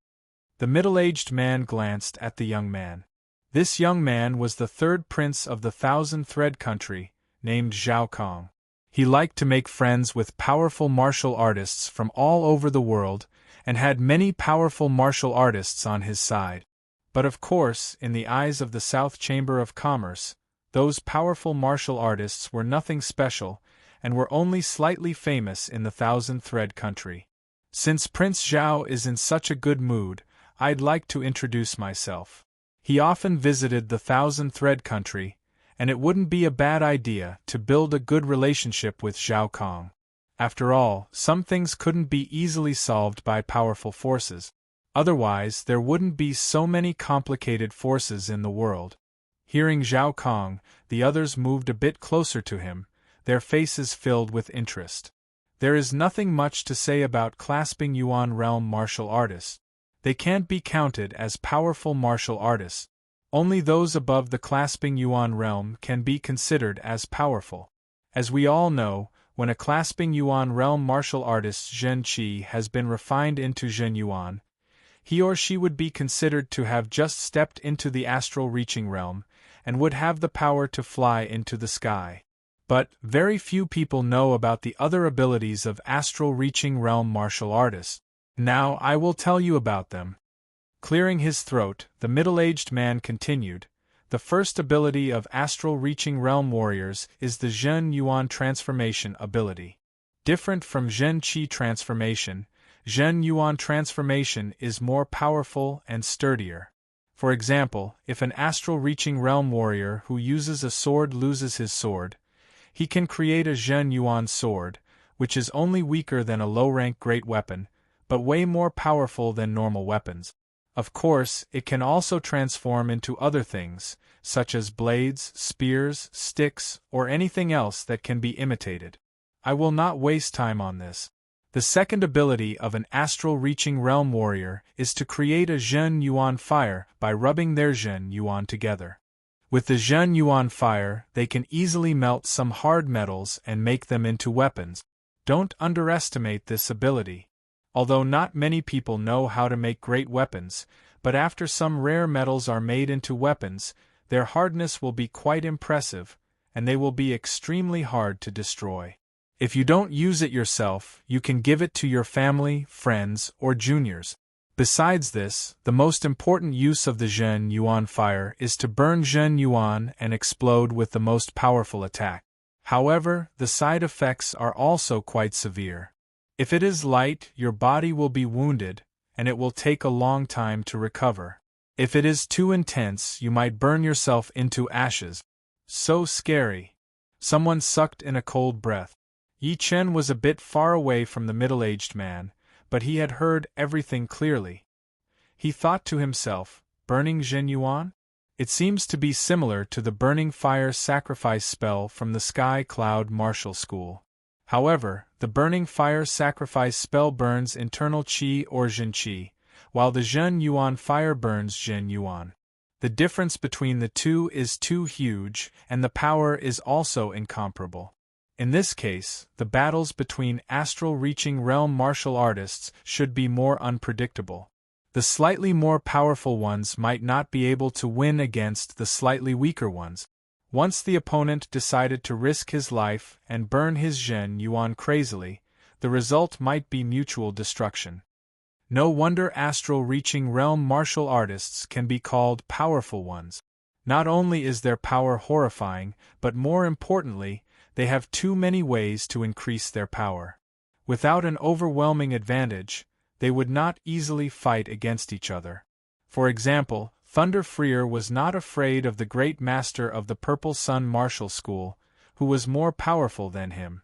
Speaker 1: The middle-aged man glanced at the young man. This young man was the 3rd prince of the Thousand Thread country, named Zhao Kong. He liked to make friends with powerful martial artists from all over the world, and had many powerful martial artists on his side. But of course, in the eyes of the South Chamber of Commerce, those powerful martial artists were nothing special, and were only slightly famous in the Thousand Thread country. Since Prince Zhao is in such a good mood, I'd like to introduce myself. He often visited the Thousand Thread country, and it wouldn't be a bad idea to build a good relationship with Zhao Kong. After all, some things couldn't be easily solved by powerful forces. Otherwise, there wouldn't be so many complicated forces in the world. Hearing Zhao Kong, the others moved a bit closer to him, their faces filled with interest. There is nothing much to say about clasping Yuan realm martial artists. They can't be counted as powerful martial artists. Only those above the clasping Yuan realm can be considered as powerful. As we all know, when a clasping Yuan realm martial artist Zhen Qi has been refined into Zhen Yuan, he or she would be considered to have just stepped into the astral reaching realm, and would have the power to fly into the sky. But very few people know about the other abilities of astral-reaching realm martial artists. Now I will tell you about them. Clearing his throat, the middle-aged man continued, the first ability of astral-reaching realm warriors is the Zhen Yuan transformation ability. Different from Zhen Qi transformation, Zhen Yuan transformation is more powerful and sturdier. For example, if an astral-reaching realm warrior who uses a sword loses his sword, he can create a Zhen Yuan sword, which is only weaker than a low-rank great weapon, but way more powerful than normal weapons. Of course, it can also transform into other things, such as blades, spears, sticks, or anything else that can be imitated. I will not waste time on this. The second ability of an astral-reaching realm warrior is to create a Zhen Yuan fire by rubbing their Zhen Yuan together. With the Zhen Yuan fire, they can easily melt some hard metals and make them into weapons. Don't underestimate this ability. Although not many people know how to make great weapons, but after some rare metals are made into weapons, their hardness will be quite impressive, and they will be extremely hard to destroy. If you don't use it yourself, you can give it to your family, friends, or juniors. Besides this, the most important use of the Zhen Yuan fire is to burn Zhen Yuan and explode with the most powerful attack. However, the side effects are also quite severe. If it is light, your body will be wounded, and it will take a long time to recover. If it is too intense, you might burn yourself into ashes. So scary. Someone sucked in a cold breath. Yi Chen was a bit far away from the middle-aged man, but he had heard everything clearly. He thought to himself, burning Zhen Yuan? It seems to be similar to the burning fire sacrifice spell from the Sky Cloud Martial School. However, the burning fire sacrifice spell burns internal qi or Zhen Qi, while the Zhen Yuan fire burns Zhen Yuan. The difference between the two is too huge, and the power is also incomparable. In this case, the battles between astral-reaching realm martial artists should be more unpredictable. The slightly more powerful ones might not be able to win against the slightly weaker ones. Once the opponent decided to risk his life and burn his Zhen Yuan crazily, the result might be mutual destruction. No wonder astral-reaching realm martial artists can be called powerful ones. Not only is their power horrifying, but more importantly, they have too many ways to increase their power. Without an overwhelming advantage, they would not easily fight against each other. For example, Thunder Freer was not afraid of the great master of the Purple Sun Martial School, who was more powerful than him.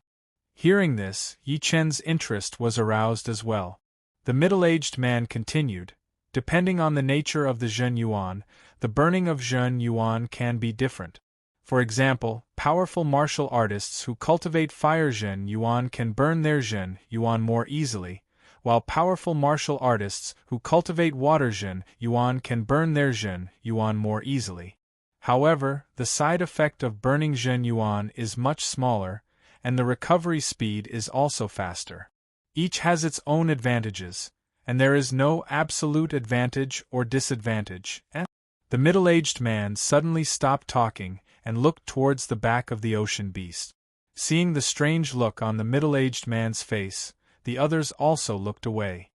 Speaker 1: Hearing this, Yi Chen's interest was aroused as well. The middle-aged man continued, depending on the nature of the Zhen Yuan, the burning of Zhen Yuan can be different. For example, powerful martial artists who cultivate fire Zhen Yuan can burn their Zhen Yuan more easily, while powerful martial artists who cultivate water Zhen Yuan can burn their Zhen Yuan more easily. However, the side effect of burning Zhen Yuan is much smaller, and the recovery speed is also faster. Each has its own advantages, and there is no absolute advantage or disadvantage. The middle-aged man suddenly stopped talking and looked towards the back of the ocean beast. Seeing the strange look on the middle-aged man's face, the others also looked away.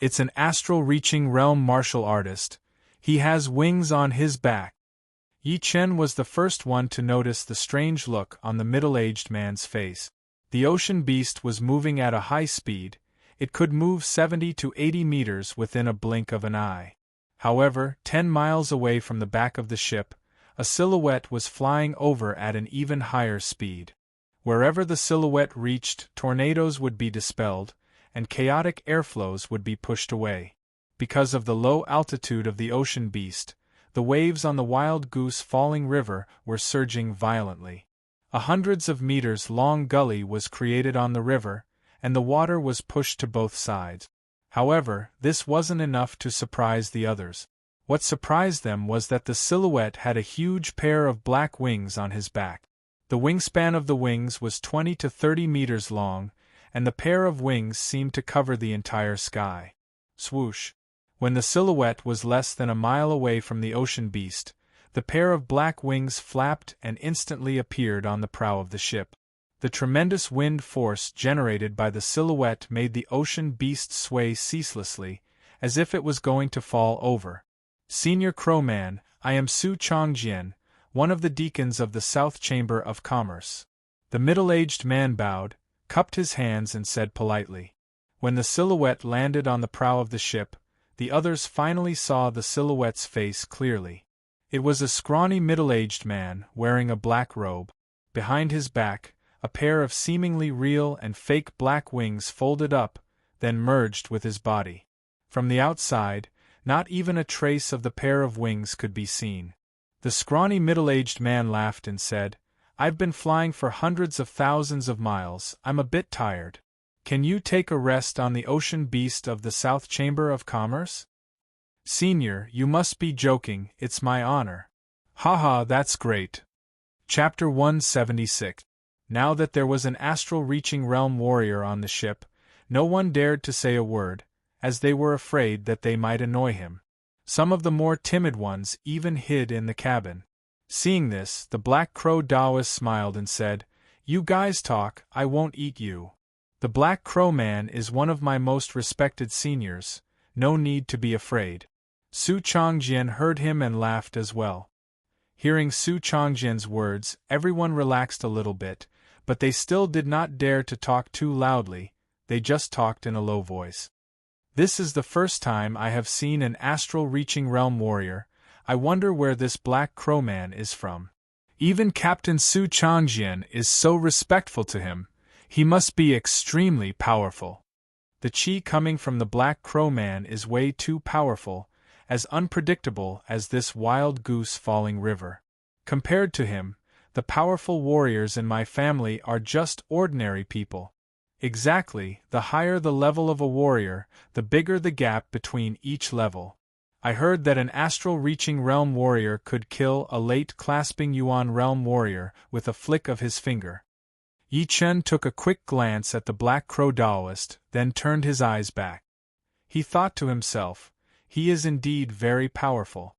Speaker 1: It's an astral-reaching realm martial artist. He has wings on his back. Yi Chen was the first one to notice the strange look on the middle-aged man's face. The ocean beast was moving at a high speed. It could move 70 to 80 meters within a blink of an eye. However, 10 miles away from the back of the ship, a silhouette was flying over at an even higher speed. Wherever the silhouette reached, tornadoes would be dispelled, and chaotic airflows would be pushed away. Because of the low altitude of the ocean beast, the waves on the Wild Goose Falling River were surging violently. A hundreds of meters long gully was created on the river, and the water was pushed to both sides. However, this wasn't enough to surprise the others. What surprised them was that the silhouette had a huge pair of black wings on his back. The wingspan of the wings was 20 to 30 meters long, and the pair of wings seemed to cover the entire sky. Swoosh! When the silhouette was less than a mile away from the ocean beast, the pair of black wings flapped and instantly appeared on the prow of the ship. The tremendous wind force generated by the silhouette made the ocean beast sway ceaselessly, as if it was going to fall over. "Senior Crowman, I am Su Chongjian, one of the deacons of the South Chamber of Commerce." The middle-aged man bowed, cupped his hands and said politely. When the silhouette landed on the prow of the ship, the others finally saw the silhouette's face clearly. It was a scrawny middle-aged man, wearing a black robe. Behind his back, a pair of seemingly real and fake black wings folded up, then merged with his body. From the outside, not even a trace of the pair of wings could be seen. The scrawny middle-aged man laughed and said, "I've been flying for hundreds of thousands of miles, I'm a bit tired. Can you take a rest on the ocean beast of the South Chamber of Commerce?" "Senior, you must be joking, it's my honor." "Haha, that's great." Chapter 176. Now that there was an astral-reaching realm warrior on the ship, no one dared to say a word, as they were afraid that they might annoy him. Some of the more timid ones even hid in the cabin. Seeing this, the Black Crow Taoist smiled and said, "You guys talk, I won't eat you. The Black Crow Man is one of my most respected seniors, no need to be afraid." Su Chongjian heard him and laughed as well. Hearing Su Chongjian's words, everyone relaxed a little bit, but they still did not dare to talk too loudly, they just talked in a low voice. "This is the first time I have seen an astral-reaching realm warrior. I wonder where this Black Crow Man is from. Even Captain Su Chongjian is so respectful to him. He must be extremely powerful. The chi coming from the Black Crow Man is way too powerful, as unpredictable as this wild goose falling river. Compared to him, the powerful warriors in my family are just ordinary people." Exactly, the higher the level of a warrior, the bigger the gap between each level. I heard that an astral-reaching realm warrior could kill a late clasping Yuan realm warrior with a flick of his finger. Yi Chen took a quick glance at the Black Crow Taoist, then turned his eyes back. He thought to himself, he is indeed very powerful.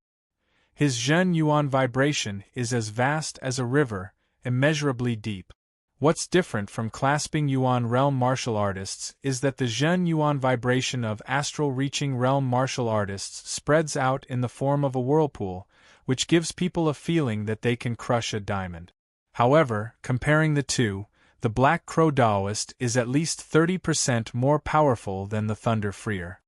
Speaker 1: His Zhen Yuan vibration is as vast as a river, immeasurably deep. What's different from clasping Yuan realm martial artists is that the Zhen Yuan vibration of astral-reaching realm martial artists spreads out in the form of a whirlpool, which gives people a feeling that they can crush a diamond. However, comparing the two, the Black Crow Taoist is at least 30% more powerful than the Thunder Freer.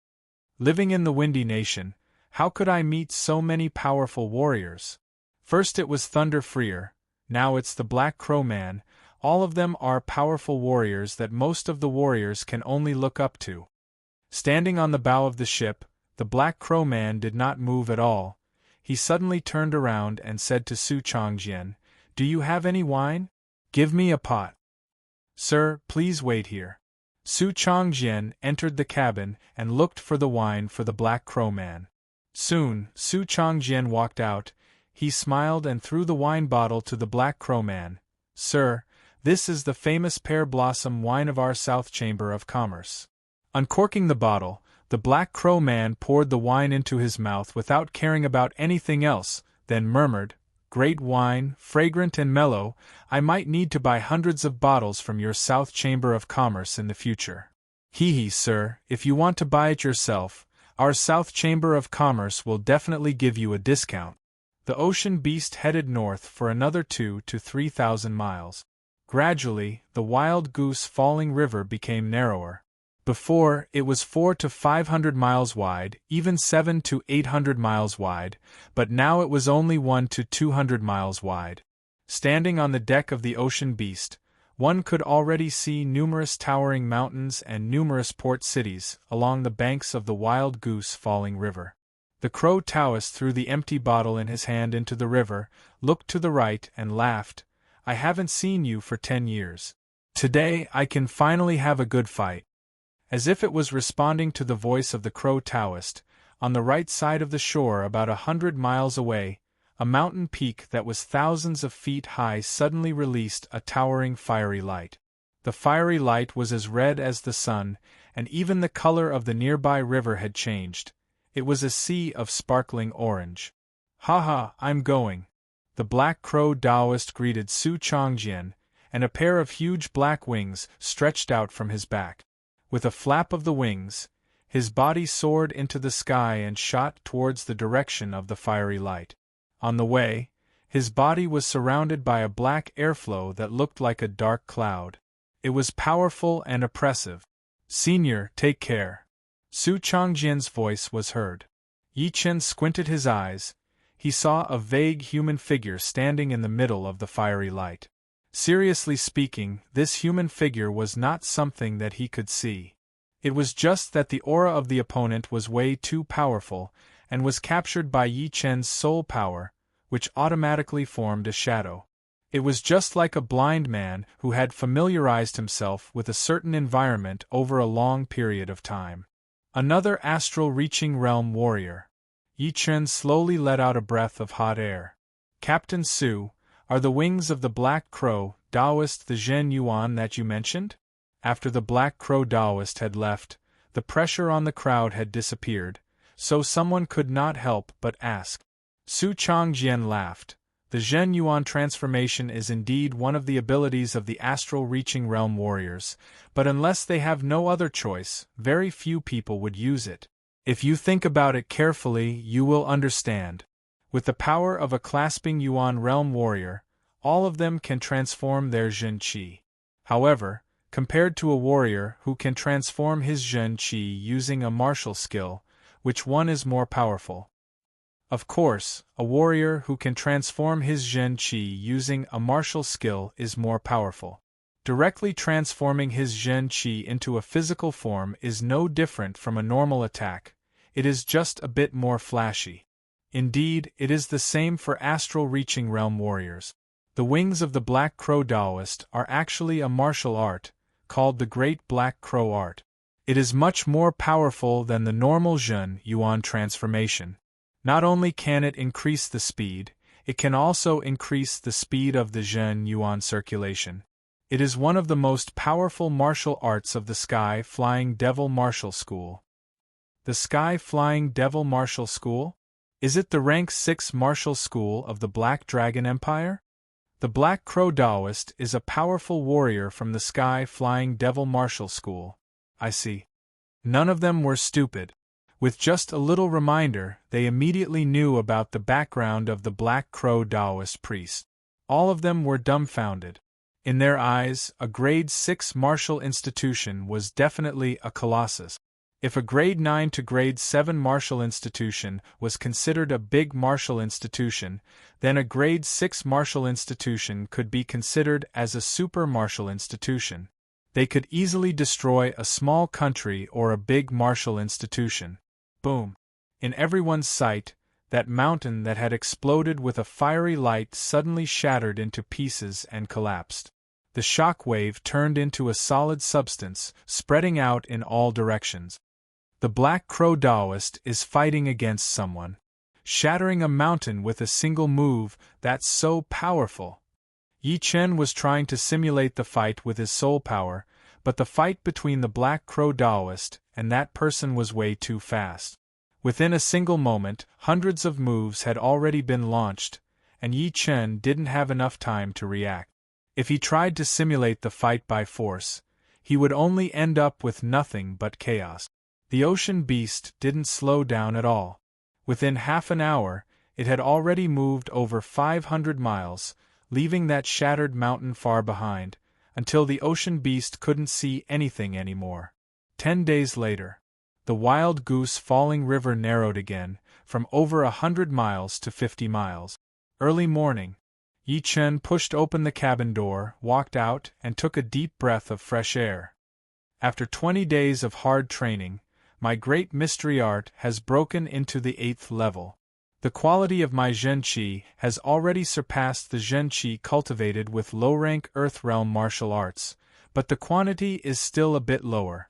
Speaker 1: Living in the Windy Nation, how could I meet so many powerful warriors? First it was Thunder Freer, now it's the Black Crow Man. All of them are powerful warriors that most of the warriors can only look up to. Standing on the bow of the ship, the Black Crow Man did not move at all. He suddenly turned around and said to Su Chongjian, "Do you have any wine? Give me a pot." "Sir, please wait here." Su Chongjian entered the cabin and looked for the wine for the Black Crow Man. Soon, Su Chongjian walked out. He smiled and threw the wine bottle to the Black Crow Man. "Sir, this is the famous pear blossom wine of our South Chamber of Commerce." Uncorking the bottle, the Black Crow Man poured the wine into his mouth without caring about anything else, then murmured, "Great wine, fragrant and mellow, I might need to buy hundreds of bottles from your South Chamber of Commerce in the future." "Hee, sir, if you want to buy it yourself, our South Chamber of Commerce will definitely give you a discount." The ocean beast headed north for another 2,000 to 3,000 miles. Gradually, the wild goose falling river became narrower. Before, it was 400 to 500 miles wide, even 700 to 800 miles wide, but now it was only 100 to 200 miles wide. Standing on the deck of the ocean beast, one could already see numerous towering mountains and numerous port cities along the banks of the wild goose falling river. The Crow Taoist threw the empty bottle in his hand into the river, looked to the right and laughed. "I haven't seen you for 10 years. Today I can finally have a good fight." As if it was responding to the voice of the Crow Taoist, on the right side of the shore about 100 miles away, a mountain peak that was thousands of feet high suddenly released a towering fiery light. The fiery light was as red as the sun, and even the color of the nearby river had changed. It was a sea of sparkling orange. "Haha, I'm going." The Black Crow Taoist greeted Su Changjian, and a pair of huge black wings stretched out from his back. With a flap of the wings, his body soared into the sky and shot towards the direction of the fiery light. On the way, his body was surrounded by a black airflow that looked like a dark cloud. It was powerful and oppressive. "Senior, take care." Su Changjian's voice was heard. Yi Chen squinted his eyes. He saw a vague human figure standing in the middle of the fiery light. Seriously speaking, this human figure was not something that he could see. It was just that the aura of the opponent was way too powerful, and was captured by Yi Chen's soul power, which automatically formed a shadow. It was just like a blind man who had familiarized himself with a certain environment over a long period of time. Another astral-reaching realm warrior. Yi Chen slowly let out a breath of hot air. "Captain Su, are the wings of the Black Crow Taoist the Zhen Yuan that you mentioned?" After the Black Crow Taoist had left, the pressure on the crowd had disappeared, so someone could not help but ask. Su Changjian laughed. The Zhen Yuan transformation is indeed one of the abilities of the astral-reaching realm warriors, but unless they have no other choice, very few people would use it. If you think about it carefully, you will understand. With the power of a clasping Yuan realm warrior, all of them can transform their Zhen Qi. However, compared to a warrior who can transform his Zhen Qi using a martial skill, which one is more powerful? Of course, a warrior who can transform his Zhen Qi using a martial skill is more powerful. Directly transforming his Zhen Qi into a physical form is no different from a normal attack, it is just a bit more flashy. Indeed, it is the same for astral-reaching realm warriors. The wings of the Black Crow Taoist are actually a martial art, called the Great Black Crow Art. It is much more powerful than the normal Zhen Yuan transformation. Not only can it increase the speed, it can also increase the speed of the Zhen Yuan circulation. It is one of the most powerful martial arts of the Sky Flying Devil Martial School. The Sky Flying Devil Martial School? Is it the rank 6 martial school of the Black Dragon Empire? The Black Crow Taoist is a powerful warrior from the Sky Flying Devil Martial School. I see. None of them were stupid. With just a little reminder, they immediately knew about the background of the Black Crow Taoist priest. All of them were dumbfounded. In their eyes, a grade 6 martial institution was definitely a colossus. If a grade 9 to grade 7 martial institution was considered a big martial institution, then a grade 6 martial institution could be considered as a super martial institution. They could easily destroy a small country or a big martial institution. Boom! In everyone's sight, that mountain that had exploded with a fiery light suddenly shattered into pieces and collapsed. The shock wave turned into a solid substance, spreading out in all directions. The Black Crow Taoist is fighting against someone. Shattering a mountain with a single move, that's so powerful. Yi Chen was trying to simulate the fight with his soul power, but the fight between the Black Crow Taoist and that person was way too fast. Within a single moment, hundreds of moves had already been launched, and Yi Chen didn't have enough time to react. If he tried to simulate the fight by force, he would only end up with nothing but chaos. The ocean beast didn't slow down at all. Within half an hour, it had already moved over 500 miles, leaving that shattered mountain far behind, until the ocean beast couldn't see anything anymore. 10 days later, the Wild Goose Falling River narrowed again, from over 100 miles to 50 miles. Early morning, Yi Chen pushed open the cabin door, walked out, and took a deep breath of fresh air. After 20 days of hard training, my great mystery art has broken into the 8th level. The quality of my Zhen Qi has already surpassed the Zhen Qi cultivated with low-rank Earth Realm martial arts, but the quantity is still a bit lower.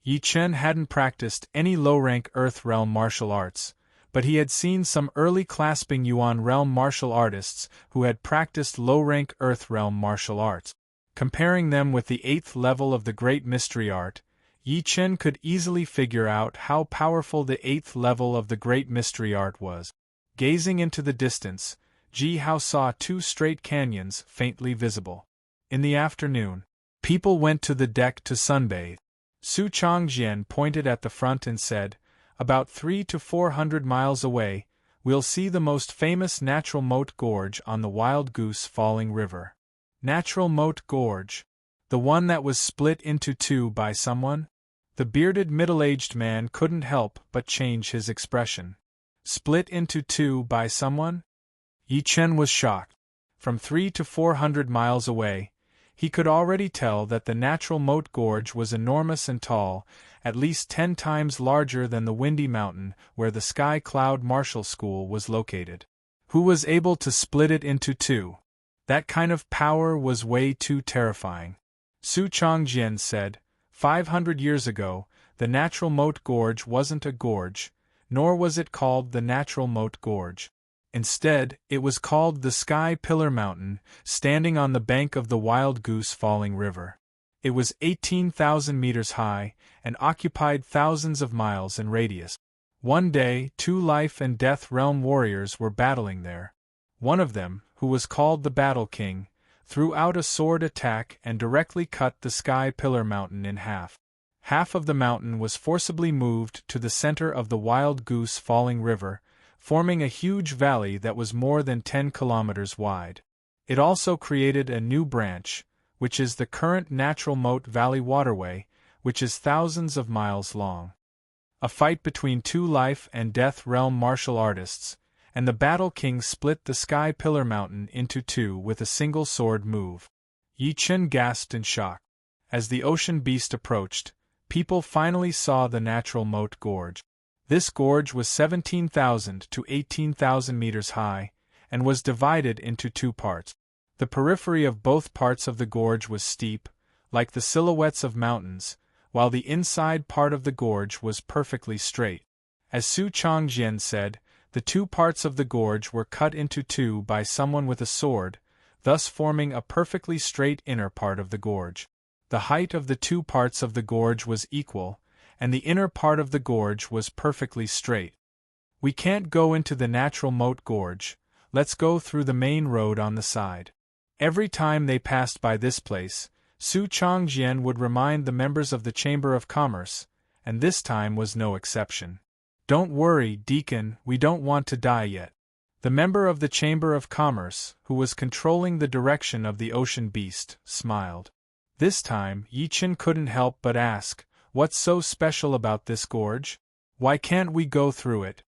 Speaker 1: Yi Chen hadn't practiced any low-rank Earth Realm martial arts, but he had seen some early clasping Yuan Realm martial artists who had practiced low-rank Earth Realm martial arts. Comparing them with the 8th level of the Great Mystery Art, Yi Chen could easily figure out how powerful the 8th level of the Great Mystery Art was. Gazing into the distance, Ji Hao saw two straight canyons faintly visible. In the afternoon, people went to the deck to sunbathe. Su Changjian pointed at the front and said, "About 300 to 400 miles away, we'll see the most famous natural moat gorge on the Wild Goose Falling River." Natural moat gorge? The one that was split into two by someone? The bearded middle-aged man couldn't help but change his expression. Split into two by someone? Yi Chen was shocked. From 300 to 400 miles away, he could already tell that the natural moat gorge was enormous and tall, at least 10 times larger than the windy mountain where the Sky Cloud Martial School was located. Who was able to split it into two? That kind of power was way too terrifying. Su Changjian said, 500 years ago, the natural moat gorge wasn't a gorge, nor was it called the natural moat gorge. Instead, it was called the Sky Pillar Mountain, standing on the bank of the Wild Goose Falling River. It was 18,000 meters high, and occupied thousands of miles in radius. One day, 2 life and death realm warriors were battling there. One of them, who was called the Battle King, threw out a sword attack and directly cut the Sky Pillar Mountain in half. Half of the mountain was forcibly moved to the center of the Wild Goose Falling River, forming a huge valley that was more than 10 kilometers wide. It also created a new branch, which is the current Natural Moat Valley Waterway, which is thousands of miles long. A fight between 2 life and death realm martial artists, and the Battle King split the Sky Pillar Mountain into two with a single sword move. Yi Chen gasped in shock. As the ocean beast approached, people finally saw the natural moat gorge. This gorge was 17,000 to 18,000 meters high, and was divided into 2 parts. The periphery of both parts of the gorge was steep, like the silhouettes of mountains, while the inside part of the gorge was perfectly straight. As Su Changjian said, the 2 parts of the gorge were cut into 2 by someone with a sword, thus forming a perfectly straight inner part of the gorge. The height of the 2 parts of the gorge was equal, and the inner part of the gorge was perfectly straight. "We can't go into the natural moat gorge, let's go through the main road on the side." Every time they passed by this place, Su Changjian would remind the members of the Chamber of Commerce, and this time was no exception. "Don't worry, Deacon, we don't want to die yet." The member of the Chamber of Commerce, who was controlling the direction of the ocean beast, smiled. This time, Yi Chen couldn't help but ask, "What's so special about this gorge? Why can't we go through it?"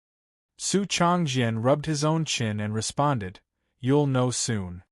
Speaker 1: Su Changjian rubbed his own chin and responded, "You'll know soon."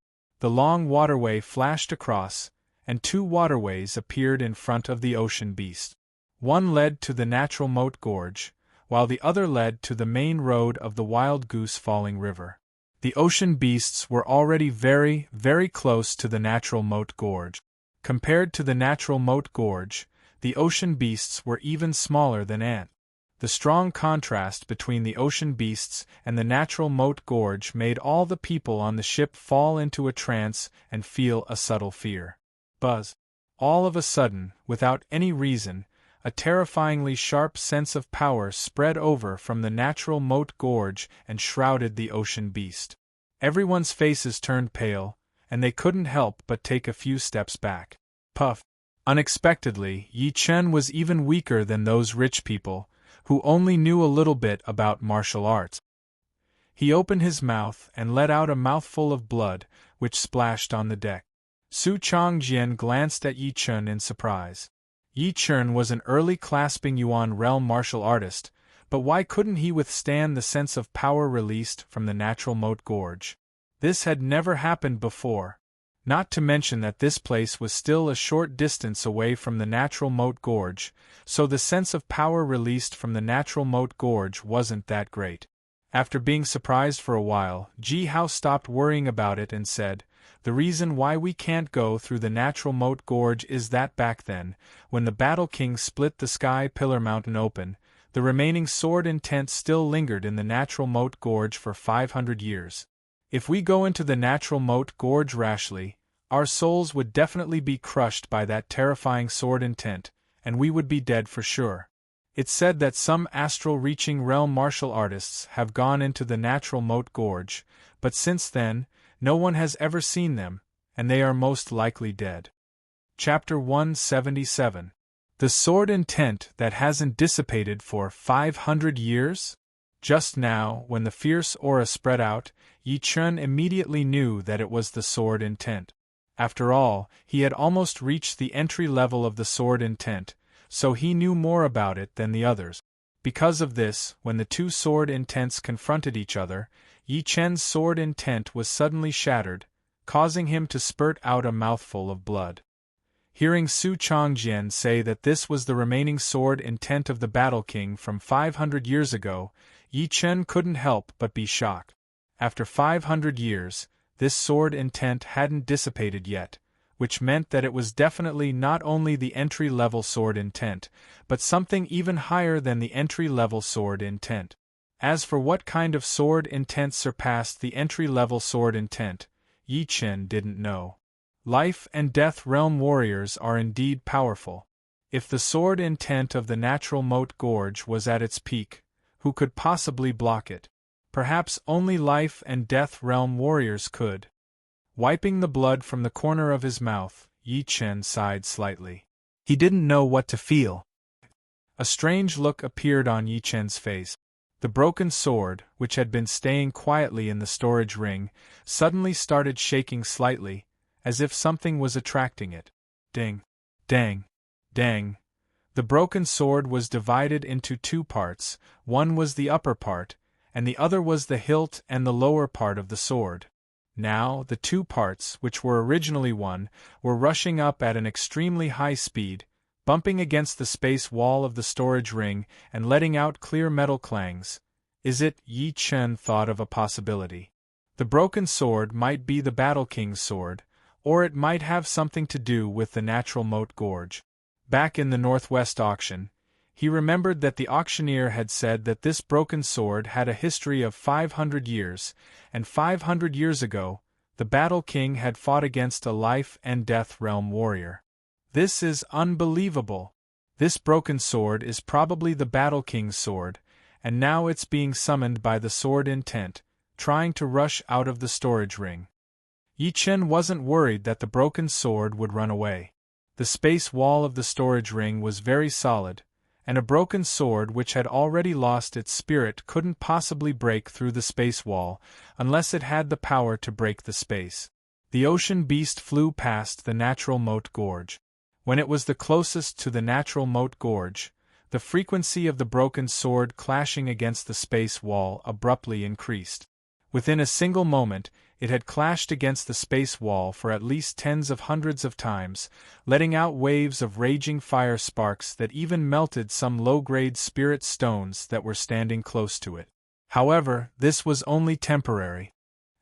Speaker 1: The long waterway flashed across, and 2 waterways appeared in front of the ocean beast. One led to the natural moat gorge, while the other led to the main road of the Wild Goose Falling River. The ocean beasts were already very, very close to the natural moat gorge. Compared to the natural moat gorge, the ocean beasts were even smaller than ants. The strong contrast between the ocean beasts and the natural moat gorge made all the people on the ship fall into a trance and feel a subtle fear. Buzz! All of a sudden, without any reason, a terrifyingly sharp sense of power spread over from the natural moat gorge and shrouded the ocean beast. Everyone's faces turned pale, and they couldn't help but take a few steps back. Puff! Unexpectedly, Yi Chen was even weaker than those rich people, who only knew a little bit about martial arts. He opened his mouth and let out a mouthful of blood, which splashed on the deck. Su Changjian glanced at Yi Chen in surprise. Yi Chen was an early clasping Yuan realm martial artist, but why couldn't he withstand the sense of power released from the natural moat gorge? This had never happened before. Not to mention that this place was still a short distance away from the natural moat gorge, so the sense of power released from the natural moat gorge wasn't that great. After being surprised for a while, Ji Hao stopped worrying about it and said, "The reason why we can't go through the natural moat gorge is that back then, when the Battle King split the Sky Pillar Mountain open, the remaining sword intent still lingered in the natural moat gorge for 500 years. If we go into the natural moat gorge rashly, our souls would definitely be crushed by that terrifying sword intent, and we would be dead for sure. It's said that some astral-reaching realm martial artists have gone into the natural moat gorge, but since then, no one has ever seen them, and they are most likely dead. Chapter 177. The sword intent that hasn't dissipated for 500 years? Just now, when the fierce aura spread out, Yi Chen immediately knew that it was the sword intent. After all, he had almost reached the entry level of the sword intent, so he knew more about it than the others. Because of this, when the two sword intents confronted each other, Yi Chen's sword intent was suddenly shattered, causing him to spurt out a mouthful of blood. Hearing Su Changjian say that this was the remaining sword intent of the Battle King from 500 years ago, Yi Chen couldn't help but be shocked. After 500 years, this sword intent hadn't dissipated yet, which meant that it was definitely not only the entry-level sword intent, but something even higher than the entry-level sword intent. As for what kind of sword intent surpassed the entry-level sword intent, Yi Chen didn't know. Life and death realm warriors are indeed powerful. If the sword intent of the natural moat gorge was at its peak, who could possibly block it? Perhaps only life and death realm warriors could. Wiping the blood from the corner of his mouth, Yi Chen sighed slightly. He didn't know what to feel. A strange look appeared on Yi Chen's face. The broken sword, which had been staying quietly in the storage ring, suddenly started shaking slightly, as if something was attracting it. Ding! Dang! Dang! The broken sword was divided into two parts, one was the upper part, and the other was the hilt and the lower part of the sword. Now, the two parts, which were originally one, were rushing up at an extremely high speed, bumping against the space wall of the storage ring and letting out clear metal clangs. Is it? Yi Chen thought of a possibility. The broken sword might be the Battle King's sword, or it might have something to do with the natural moat gorge. Back in the Northwest auction, he remembered that the auctioneer had said that this broken sword had a history of 500 years, and 500 years ago, the Battle King had fought against a life and death realm warrior. This is unbelievable. This broken sword is probably the Battle King's sword, and now it's being summoned by the sword intent, trying to rush out of the storage ring. Yi Chen wasn't worried that the broken sword would run away. The space wall of the storage ring was very solid, and a broken sword which had already lost its spirit couldn't possibly break through the space wall unless it had the power to break the space. The ocean beast flew past the natural moat gorge. When it was the closest to the natural moat gorge, the frequency of the broken sword clashing against the space wall abruptly increased. Within a single moment, it had clashed against the space wall for at least tens of hundreds of times, letting out waves of raging fire sparks that even melted some low-grade spirit stones that were standing close to it. However, this was only temporary.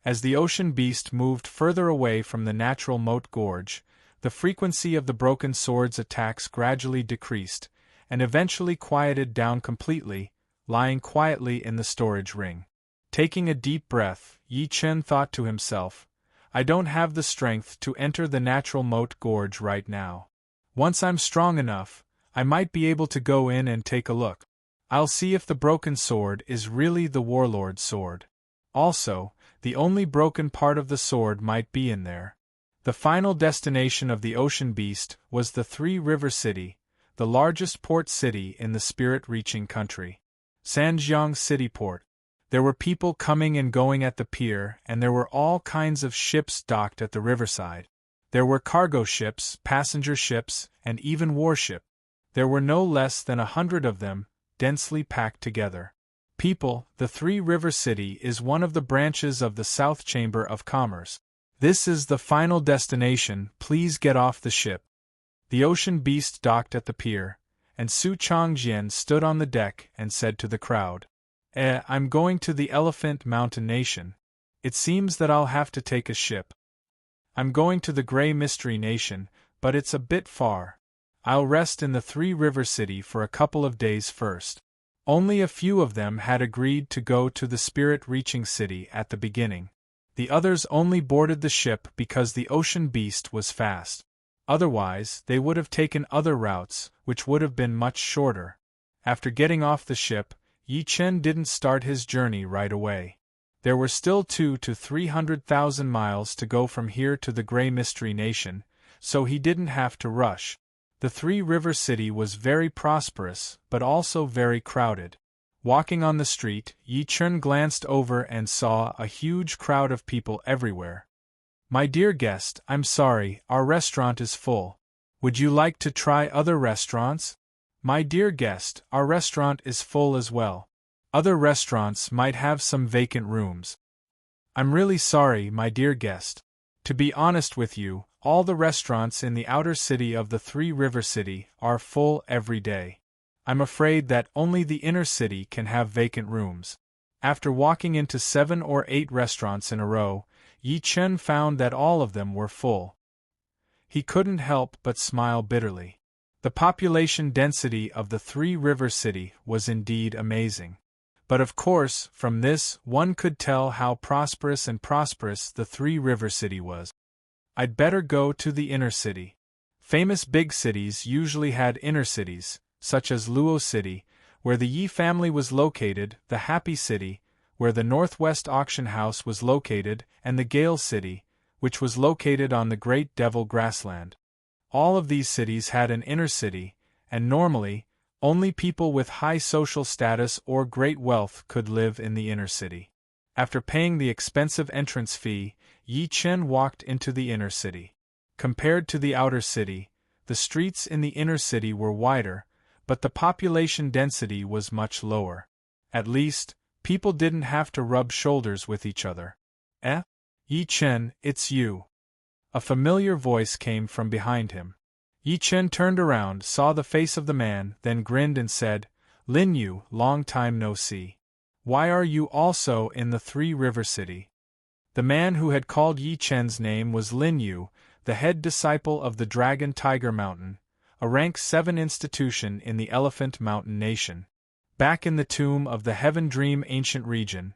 Speaker 1: As the ocean beast moved further away from the natural moat gorge, the frequency of the broken sword's attacks gradually decreased, and eventually quieted down completely, lying quietly in the storage ring. Taking a deep breath, Yi Chen thought to himself, I don't have the strength to enter the natural moat gorge right now. Once I'm strong enough, I might be able to go in and take a look. I'll see if the broken sword is really the warlord's sword. Also, the only broken part of the sword might be in there. The final destination of the ocean beast was the Three River City, the largest port city in the spirit-reaching country. Sanjiang City Port. There were people coming and going at the pier, and there were all kinds of ships docked at the riverside. There were cargo ships, passenger ships, and even warships. There were no less than 100 of them, densely packed together. People, the Three River City is one of the branches of the South Chamber of Commerce. This is the final destination, please get off the ship. The ocean beast docked at the pier, and Su Changjian stood on the deck and said to the crowd, I'm going to the Elephant Mountain Nation. It seems that I'll have to take a ship. I'm going to the Grey Mystery Nation, but it's a bit far. I'll rest in the Three River City for a couple of days first. Only a few of them had agreed to go to the spirit-reaching city at the beginning. The others only boarded the ship because the ocean beast was fast. Otherwise, they would have taken other routes, which would have been much shorter. After getting off the ship, Yi Chen didn't start his journey right away. There were still 200,000 to 300,000 miles to go from here to the Grey Mystery Nation, so he didn't have to rush. The Three River City was very prosperous, but also very crowded. Walking on the street, Yi Chen glanced over and saw a huge crowd of people everywhere. "My dear guest, I'm sorry, our restaurant is full. Would you like to try other restaurants?" "My dear guest, our restaurant is full as well. Other restaurants might have some vacant rooms." "I'm really sorry, my dear guest. To be honest with you, all the restaurants in the outer city of the Three River City are full every day. I'm afraid that only the inner city can have vacant rooms." After walking into 7 or 8 restaurants in a row, Yi Chen found that all of them were full. He couldn't help but smile bitterly. The population density of the Three River City was indeed amazing. But of course, from this, one could tell how prosperous the Three River City was. "I'd better go to the inner city." Famous big cities usually had inner cities, such as Luo City, where the Yi family was located, the Happy City, where the Northwest Auction House was located, and the Gale City, which was located on the Great Devil Grassland. All of these cities had an inner city, and normally, only people with high social status or great wealth could live in the inner city. After paying the expensive entrance fee, Yi Chen walked into the inner city. Compared to the outer city, the streets in the inner city were wider, but the population density was much lower. At least, people didn't have to rub shoulders with each other. "Eh? Yi Chen, it's you." A familiar voice came from behind him. Yi Chen turned around, saw the face of the man, then grinned and said, "Lin Yu, long time no see. Why are you also in the Three River City?" The man who had called Yi Chen's name was Lin Yu, the head disciple of the Dragon Tiger Mountain, a rank 7 institution in the Elephant Mountain Nation. Back in the tomb of the Heaven Dream ancient region,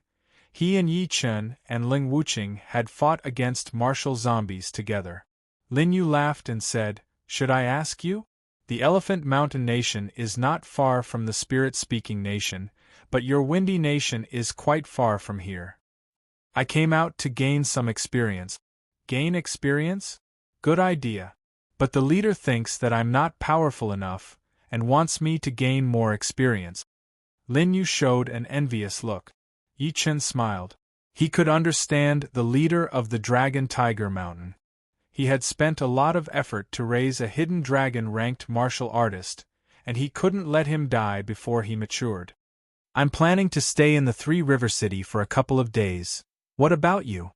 Speaker 1: he and Yi Chen and Ling Wuqing had fought against martial zombies together. Lin Yu laughed and said, "Should I ask you? The Elephant Mountain Nation is not far from the Spirit-Speaking Nation, but your Windy Nation is quite far from here. I came out to gain some experience." "Gain experience? Good idea. But the leader thinks that I'm not powerful enough, and wants me to gain more experience." Lin Yu showed an envious look. Yi Chen smiled. He could understand the leader of the Dragon Tiger Mountain. He had spent a lot of effort to raise a hidden dragon-ranked martial artist, and he couldn't let him die before he matured. "I'm planning to stay in the Three River City for a couple of days. What about you?"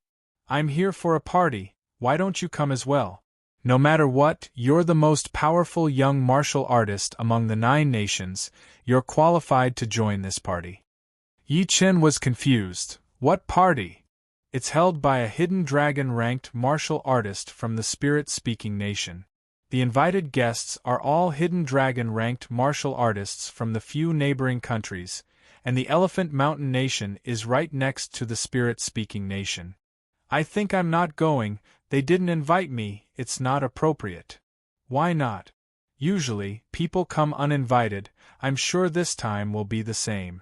Speaker 1: "I'm here for a party, why don't you come as well? No matter what, you're the most powerful young martial artist among the 9 nations, you're qualified to join this party." Yi Chen was confused. What party? It's held by a hidden dragon-ranked martial artist from the Spirit-Speaking Nation. The invited guests are all hidden dragon-ranked martial artists from the few neighboring countries, and the Elephant Mountain Nation is right next to the Spirit-Speaking Nation. "I think I'm not going, they didn't invite me, it's not appropriate." "Why not? Usually, people come uninvited, I'm sure this time will be the same."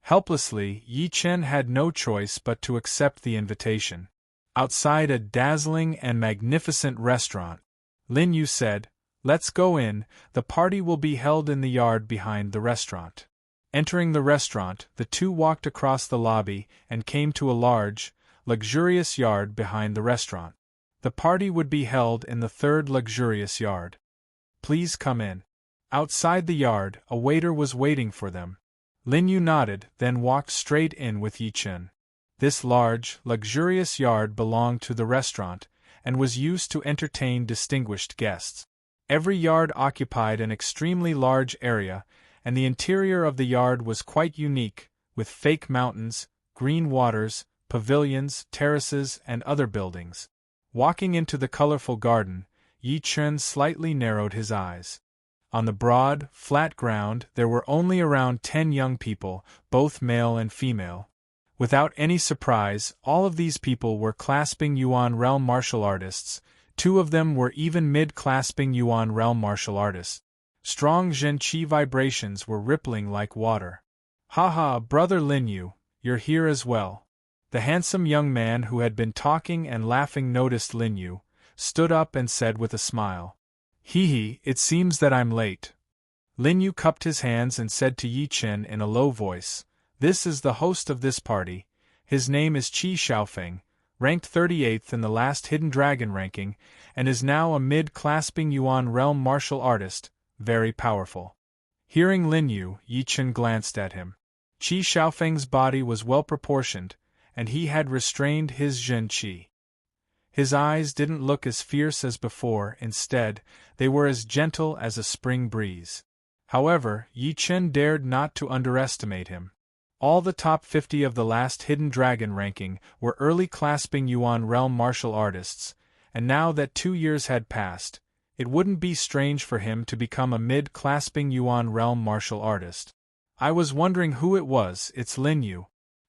Speaker 1: Helplessly, Yi Chen had no choice but to accept the invitation. Outside a dazzling and magnificent restaurant, Lin Yu said, "Let's go in, the party will be held in the yard behind the restaurant." Entering the restaurant, the two walked across the lobby and came to a large, luxurious yard behind the restaurant. The party would be held in the 3rd luxurious yard. "Please come in." Outside the yard, a waiter was waiting for them. Lin Yu nodded, then walked straight in with Yi Chen. This large, luxurious yard belonged to the restaurant, and was used to entertain distinguished guests. Every yard occupied an extremely large area, and the interior of the yard was quite unique, with fake mountains, green waters, pavilions, terraces, and other buildings. Walking into the colorful garden, Yi Chen slightly narrowed his eyes. On the broad, flat ground there were only around 10 young people, both male and female. Without any surprise, all of these people were clasping Yuan realm martial artists, 2 of them were even mid-clasping Yuan realm martial artists. Strong Zhen Qi vibrations were rippling like water. "Haha, brother Lin Yu, you're here as well." The handsome young man who had been talking and laughing noticed Lin Yu, stood up and said with a smile, "Hee hee, it seems that I'm late." Lin Yu cupped his hands and said to Yi Chen in a low voice, "This is the host of this party. His name is Qi Xiaofeng, ranked 38th in the last Hidden Dragon ranking, and is now a mid-clasping Yuan realm martial artist, very powerful." Hearing Lin Yu, Yi Chen glanced at him. Qi Xiaofeng's body was well proportioned, and he had restrained his Zhen Qi. His eyes didn't look as fierce as before, instead, they were as gentle as a spring breeze. However, Yi Chen dared not to underestimate him. All the top 50 of the last Hidden Dragon ranking were early clasping Yuan realm martial artists, and now that 2 years had passed, it wouldn't be strange for him to become a mid-clasping Yuan realm martial artist. "I was wondering who it was. It's Lin Yu.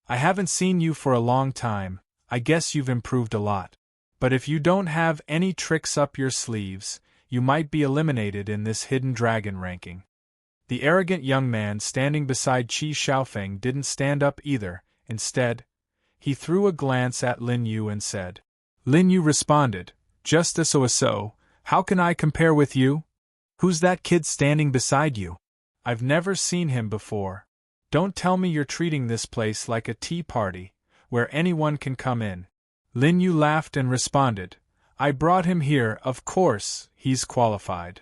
Speaker 1: I haven't seen you for a long time. I guess you've improved a lot. But if you don't have any tricks up your sleeves, you might be eliminated in this Hidden Dragon ranking." The arrogant young man standing beside Qi Xiaofeng didn't stand up either. Instead, he threw a glance at Lin Yu and said. Lin Yu responded, "Just so, how can I compare with you? Who's that kid standing beside you? I've never seen him before. Don't tell me you're treating this place like a tea party, where anyone can come in." Lin Yu laughed and responded, "I brought him here, of course, he's qualified."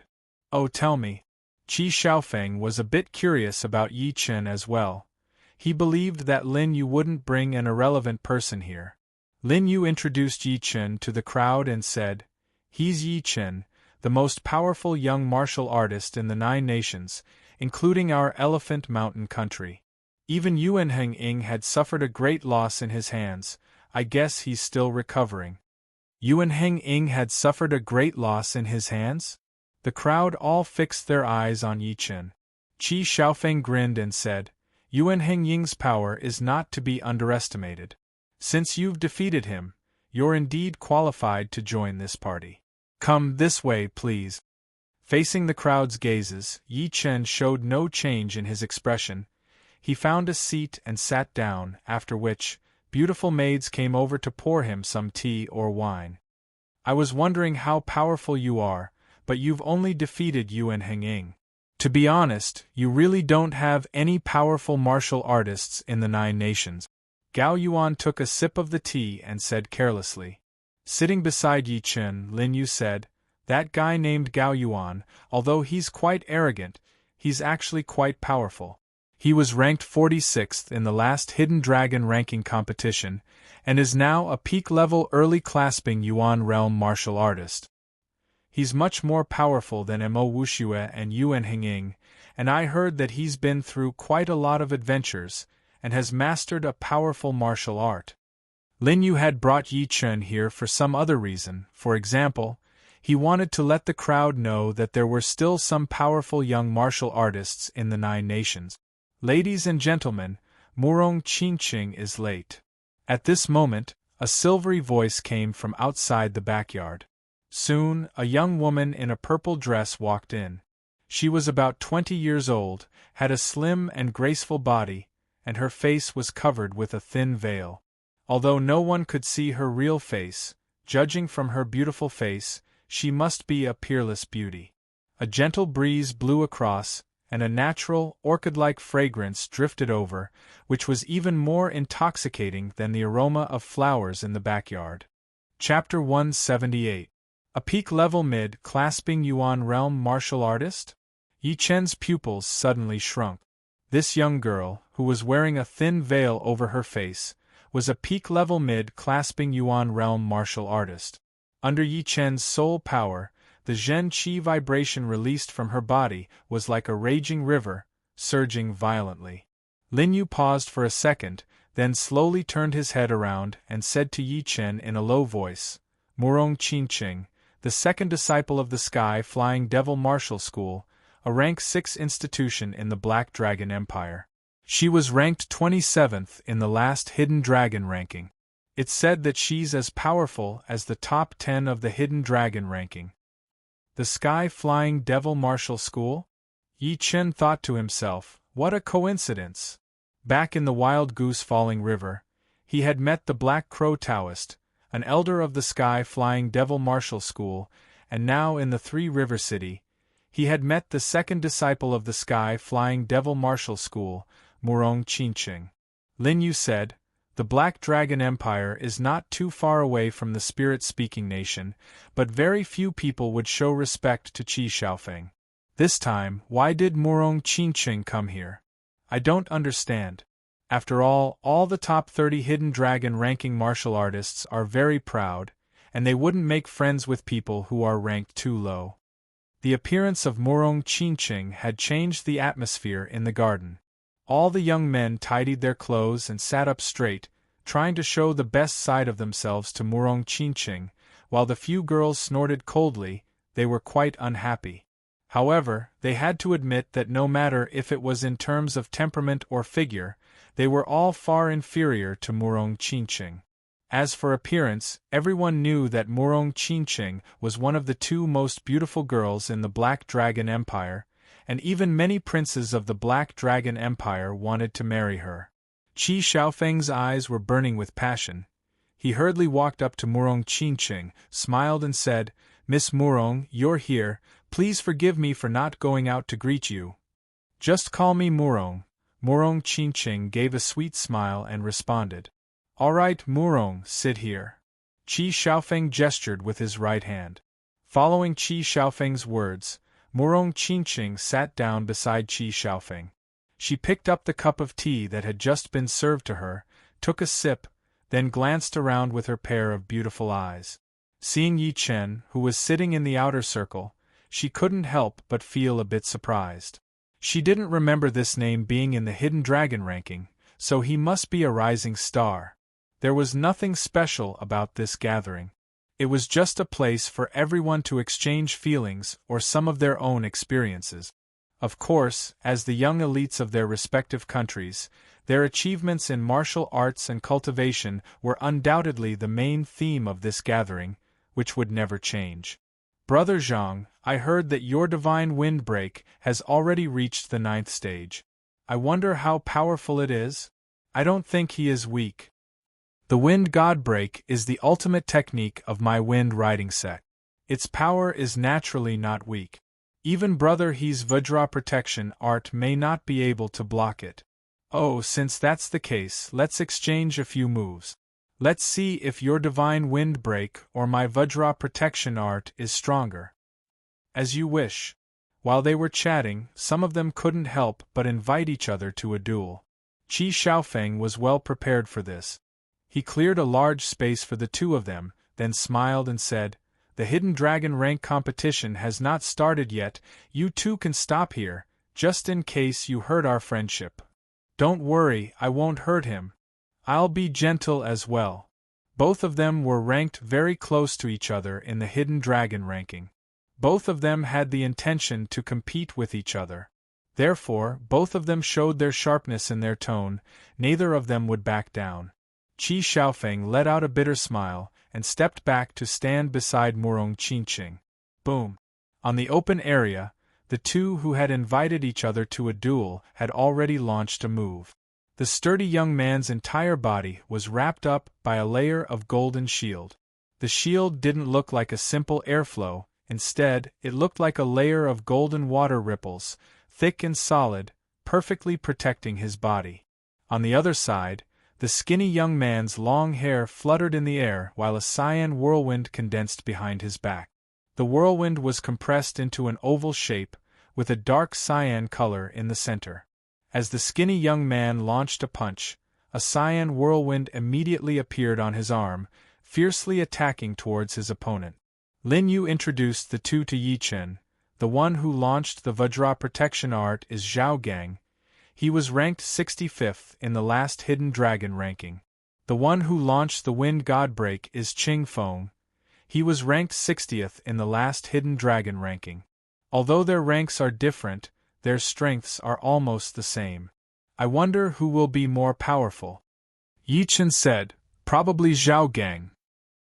Speaker 1: "Oh, tell me." Qi Xiaofeng was a bit curious about Yi Chen as well. He believed that Lin Yu wouldn't bring an irrelevant person here. Lin Yu introduced Yi Chen to the crowd and said, "He's Yi Chen, the most powerful young martial artist in the 9 nations, including our Elephant Mountain country. Even Yuan Heng had suffered a great loss in his hands. I guess he's still recovering." Yuan Heng had suffered a great loss in his hands? The crowd all fixed their eyes on Yi Chen. Qi Xiaofeng grinned and said, "Yuan Heng's power is not to be underestimated. Since you've defeated him, you're indeed qualified to join this party. Come this way, please." Facing the crowd's gazes, Yi Chen showed no change in his expression. He found a seat and sat down, after which, beautiful maids came over to pour him some tea or wine. "I was wondering how powerful you are, but you've only defeated Yuan Heng. To be honest, you really don't have any powerful martial artists in the 9 nations." Gao Yuan took a sip of the tea and said carelessly. Sitting beside Yi Chen, Lin Yu said, "That guy named Gao Yuan, although he's quite arrogant, he's actually quite powerful. He was ranked 46th in the last Hidden Dragon ranking competition, and is now a peak-level early clasping Yuan realm martial artist. He's much more powerful than Mo Wuxue and Yuan Heng, and I heard that he's been through quite a lot of adventures, and has mastered a powerful martial art." Lin Yu had brought Yi Chen here for some other reason. For example, he wanted to let the crowd know that there were still some powerful young martial artists in the 9 nations. "Ladies and gentlemen, Murong Qingqing is late." At this moment, a silvery voice came from outside the backyard. Soon, a young woman in a purple dress walked in. She was about 20 years old, had a slim and graceful body, and her face was covered with a thin veil. Although no one could see her real face, judging from her beautiful face, she must be a peerless beauty. A gentle breeze blew across, and a natural, orchid-like fragrance drifted over, which was even more intoxicating than the aroma of flowers in the backyard. Chapter 178. A peak-level mid-clasping Yuan realm martial artist? Yi Chen's pupils suddenly shrunk. This young girl, who was wearing a thin veil over her face, was a peak-level mid-clasping Yuan realm martial artist. Under Yi Chen's soul power, the Zhen Qi vibration released from her body was like a raging river, surging violently. Lin Yu paused for a second, then slowly turned his head around and said to Yi Chen in a low voice, "Murong Qingqing, the second disciple of the Sky Flying Devil Martial School, a rank 6 institution in the Black Dragon Empire. She was ranked 27th in the last Hidden Dragon ranking. It's said that she's as powerful as the top 10 of the Hidden Dragon ranking." "The Sky Flying Devil Martial School?" Yi Chen thought to himself, what a coincidence! Back in the Wild Goose Falling River, he had met the Black Crow Taoist, an elder of the Sky Flying Devil Martial School, and now in the Three River City, he had met the second disciple of the Sky Flying Devil Martial School, Murong Qinqing. Lin Yu said, the Black Dragon Empire is not too far away from the Spirit-speaking nation, but very few people would show respect to Qi Xiaofeng. This time, why did Murong Qinqing come here? I don't understand. After all the top 30 Hidden Dragon ranking martial artists are very proud, and they wouldn't make friends with people who are ranked too low. The appearance of Murong Qinqing had changed the atmosphere in the garden. All the young men tidied their clothes and sat up straight, trying to show the best side of themselves to Murong Qinqing, while the few girls snorted coldly. They were quite unhappy. However, they had to admit that no matter if it was in terms of temperament or figure, they were all far inferior to Murong Qinqing. As for appearance, everyone knew that Murong Qinqing was one of the two most beautiful girls in the Black Dragon Empire, and even many princes of the Black Dragon Empire wanted to marry her. Qi Xiaofeng's eyes were burning with passion. He hurriedly walked up to Murong Qinqing, smiled and said, Miss Murong, you're here, please forgive me for not going out to greet you. Just call me Murong. Murong Qinqing gave a sweet smile and responded. All right, Murong, sit here. Qi Xiaofeng gestured with his right hand. Following Qi Xiaofeng's words, Murong Qinqing sat down beside Qi Xiaofeng. She picked up the cup of tea that had just been served to her, took a sip, then glanced around with her pair of beautiful eyes. Seeing Yi Chen, who was sitting in the outer circle, she couldn't help but feel a bit surprised. She didn't remember this name being in the Hidden Dragon ranking, so he must be a rising star. There was nothing special about this gathering. It was just a place for everyone to exchange feelings or some of their own experiences. Of course, as the young elites of their respective countries, their achievements in martial arts and cultivation were undoubtedly the main theme of this gathering, which would never change. Brother Zhang, I heard that your divine windbreak has already reached the 9th stage. I wonder how powerful it is? I don't think he is weak. The wind god break is the ultimate technique of my wind riding set. Its power is naturally not weak. Even Brother He's Vajra protection art may not be able to block it. Oh, since that's the case, let's exchange a few moves. Let's see if your divine wind break or my Vajra protection art is stronger. As you wish. While they were chatting, some of them couldn't help but invite each other to a duel. Qi Xiaofeng was well prepared for this. He cleared a large space for the two of them, then smiled and said, The Hidden Dragon rank competition has not started yet, you two can stop here, just in case you hurt our friendship. Don't worry, I won't hurt him. I'll be gentle as well. Both of them were ranked very close to each other in the Hidden Dragon ranking. Both of them had the intention to compete with each other. Therefore, both of them showed their sharpness in their tone, neither of them would back down. Qi Xiaofeng let out a bitter smile, and stepped back to stand beside Murong Qinqing. Boom! On the open area, the two who had invited each other to a duel had already launched a move. The sturdy young man's entire body was wrapped up by a layer of golden shield. The shield didn't look like a simple airflow, instead, it looked like a layer of golden water ripples, thick and solid, perfectly protecting his body. On the other side, the skinny young man's long hair fluttered in the air while a cyan whirlwind condensed behind his back. The whirlwind was compressed into an oval shape, with a dark cyan color in the center. As the skinny young man launched a punch, a cyan whirlwind immediately appeared on his arm, fiercely attacking towards his opponent. Lin Yu introduced the two to Yi Chen. The one who launched the Vajra protection art is Zhao Gang. He was ranked 65th in the last Hidden Dragon ranking. The one who launched the Wind God Break is Qing Feng. He was ranked 60th in the last Hidden Dragon ranking. Although their ranks are different, their strengths are almost the same. I wonder who will be more powerful. Yi Chen said, Probably Zhao Gang.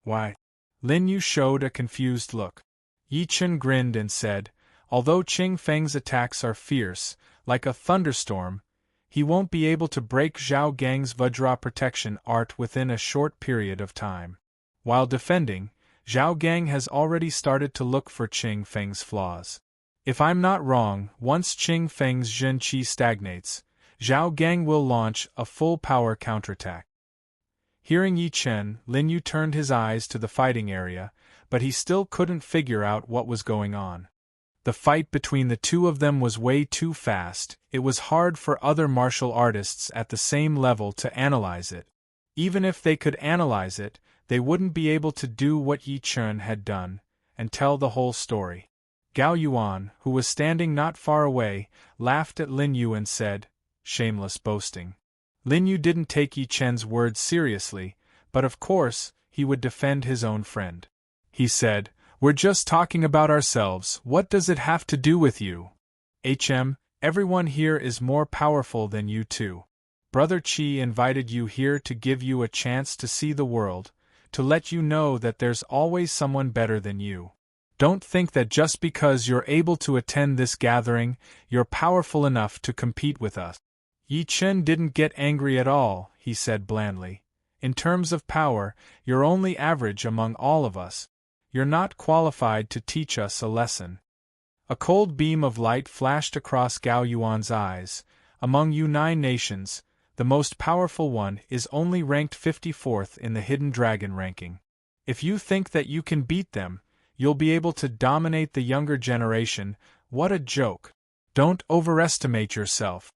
Speaker 1: Why? Lin Yu showed a confused look. Yi Chen grinned and said, Although Qing Feng's attacks are fierce, like a thunderstorm, he won't be able to break Zhao Gang's Vajra protection art within a short period of time. While defending, Zhao Gang has already started to look for Qing Feng's flaws. If I'm not wrong, once Qing Feng's Zhen Qi stagnates, Zhao Gang will launch a full-power counterattack. Hearing Yi Chen, Lin Yu turned his eyes to the fighting area, but he still couldn't figure out what was going on. The fight between the two of them was way too fast. It was hard for other martial artists at the same level to analyze it. Even if they could analyze it, they wouldn't be able to do what Yi Chen had done, and tell the whole story. Gao Yuan, who was standing not far away, laughed at Lin Yu and said, "Shameless boasting." Lin Yu didn't take Yi Chen's words seriously, but of course, he would defend his own friend. He said, "We're just talking about ourselves, what does it have to do with you? Everyone here is more powerful than you two. Brother Qi invited you here to give you a chance to see the world, to let you know that there's always someone better than you. Don't think that just because you're able to attend this gathering, you're powerful enough to compete with us." Yi Chen didn't get angry at all, he said blandly. "In terms of power, you're only average among all of us. You're not qualified to teach us a lesson." A cold beam of light flashed across Gao Yuan's eyes. "Among you 9 nations, the most powerful one is only ranked 54th in the Hidden Dragon ranking. If you think that you can beat them, you'll be able to dominate the younger generation. What a joke. Don't overestimate yourself."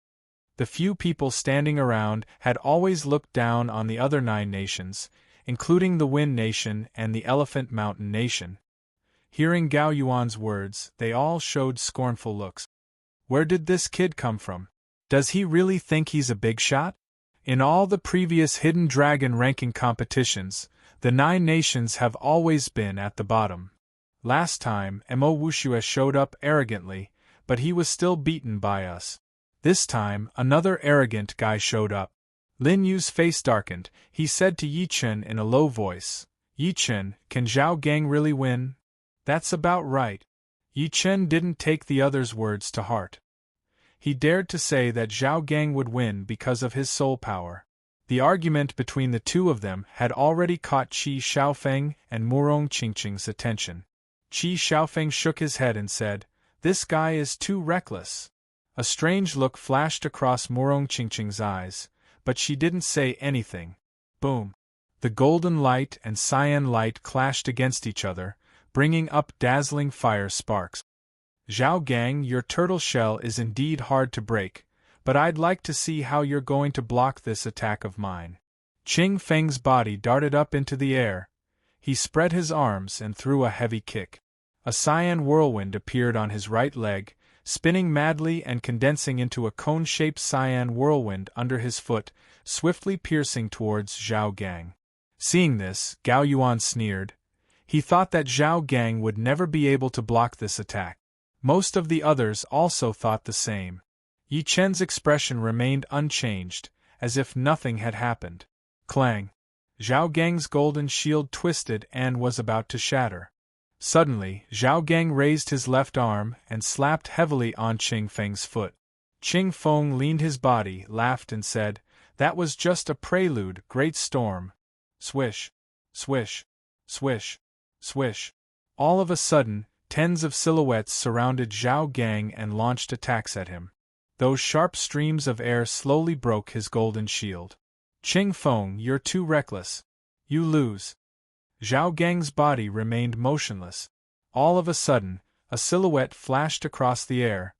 Speaker 1: The few people standing around had always looked down on the other 9 nations, including the Wind Nation and the Elephant Mountain Nation. Hearing Gao Yuan's words, they all showed scornful looks. Where did this kid come from? Does he really think he's a big shot? In all the previous Hidden Dragon ranking competitions, the 9 nations have always been at the bottom. Last time, Mo Wuxue showed up arrogantly, but he was still beaten by us. This time, another arrogant guy showed up. Lin Yu's face darkened. He said to Yi Chen in a low voice, "Yi Chen, can Zhao Gang really win?" "That's about right." Yi Chen didn't take the other's words to heart. He dared to say that Zhao Gang would win because of his soul power. The argument between the two of them had already caught Qi Xiaofeng and Murong Qingqing's attention. Qi Xiaofeng shook his head and said, "This guy is too reckless." A strange look flashed across Murong Qingqing's eyes, but she didn't say anything. Boom! The golden light and cyan light clashed against each other, bringing up dazzling fire sparks. "Zhao Gang, your turtle shell is indeed hard to break, but I'd like to see how you're going to block this attack of mine." Qing Feng's body darted up into the air. He spread his arms and threw a heavy kick. A cyan whirlwind appeared on his right leg, spinning madly and condensing into a cone-shaped cyan whirlwind under his foot, swiftly piercing towards Zhao Gang. Seeing this, Gao Yuan sneered. He thought that Zhao Gang would never be able to block this attack. Most of the others also thought the same. Yi Chen's expression remained unchanged, as if nothing had happened. Clang! Zhao Gang's golden shield twisted and was about to shatter. Suddenly, Zhao Gang raised his left arm and slapped heavily on Qing Feng's foot. Qing Feng leaned his body, laughed and said, "That was just a prelude, great storm." Swish! Swish! Swish! Swish! All of a sudden, tens of silhouettes surrounded Zhao Gang and launched attacks at him. Those sharp streams of air slowly broke his golden shield. "Qing Feng, you're too reckless. You lose." Zhao Gang's body remained motionless. All of a sudden, a silhouette flashed across the air.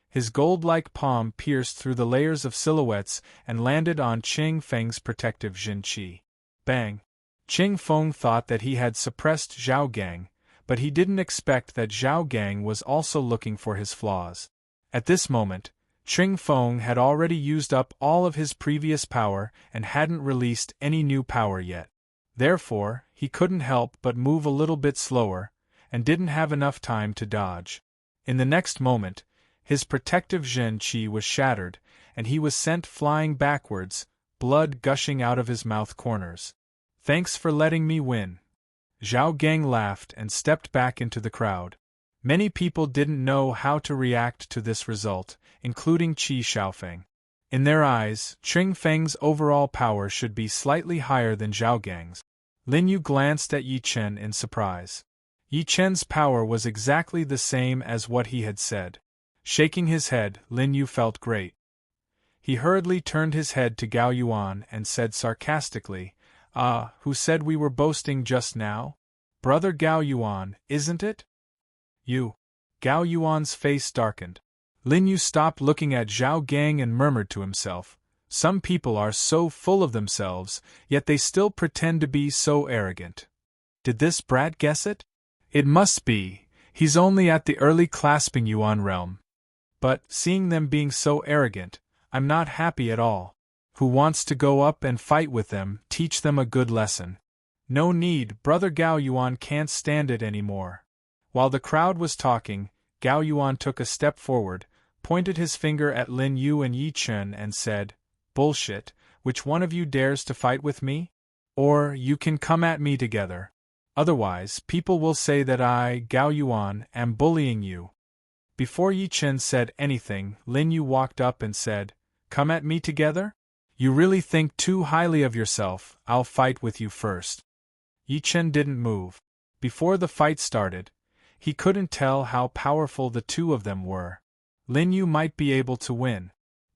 Speaker 1: His gold-like palm pierced through the layers of silhouettes and landed on Qing Feng's protective Zhen Qi. Bang! Qing Feng thought that he had suppressed Zhao Gang, but he didn't expect that Zhao Gang was also looking for his flaws. At this moment, Qing Feng had already used up all of his previous power and hadn't released any new power yet. Therefore, he couldn't help but move a little bit slower, and didn't have enough time to dodge. In the next moment, his protective Zhen Qi was shattered, and he was sent flying backwards, blood gushing out of his mouth corners. "Thanks for letting me win." Zhao Gang laughed and stepped back into the crowd. Many people didn't know how to react to this result, including Qi Xiaofeng. In their eyes, Ching Feng's overall power should be slightly higher than Zhao Gang's. Lin Yu glanced at Yi Chen in surprise. Yi Chen's power was exactly the same as what he had said. Shaking his head, Lin Yu felt great. He hurriedly turned his head to Gao Yuan and said sarcastically, "Ah, who said we were boasting just now? Brother Gao Yuan, isn't it?" "You." Gao Yuan's face darkened. Lin Yu stopped looking at Zhao Gang and murmured to himself, "Some people are so full of themselves, yet they still pretend to be so arrogant. Did this brat guess it? It must be, he's only at the early clasping Yuan realm. But, seeing them being so arrogant, I'm not happy at all. Who wants to go up and fight with them, teach them a good lesson. No need, Brother Gao Yuan can't stand it anymore." While the crowd was talking, Gao Yuan took a step forward, pointed his finger at Lin Yu and Yi Chen and said, "Bullshit, which one of you dares to fight with me? Or, you can come at me together. Otherwise, people will say that I, Gao Yuan, am bullying you." Before Yi Chen said anything, Lin Yu walked up and said, "Come at me together? You really think too highly of yourself, I'll fight with you first." Yi Chen didn't move. Before the fight started, he couldn't tell how powerful the two of them were. Lin Yu might be able to win.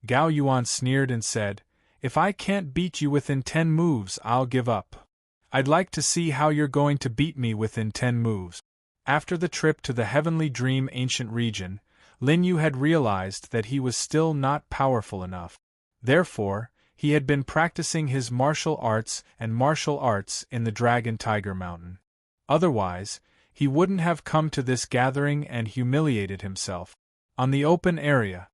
Speaker 1: Gao Yuan sneered and said, "If I can't beat you within 10 moves, I'll give up. I'd like to see how you're going to beat me within 10 moves. After the trip to the Heavenly Dream ancient region, Lin Yu had realized that he was still not powerful enough. Therefore, he had been practicing his martial arts in the Dragon Tiger Mountain. Otherwise, he wouldn't have come to this gathering and humiliated himself. On the open area,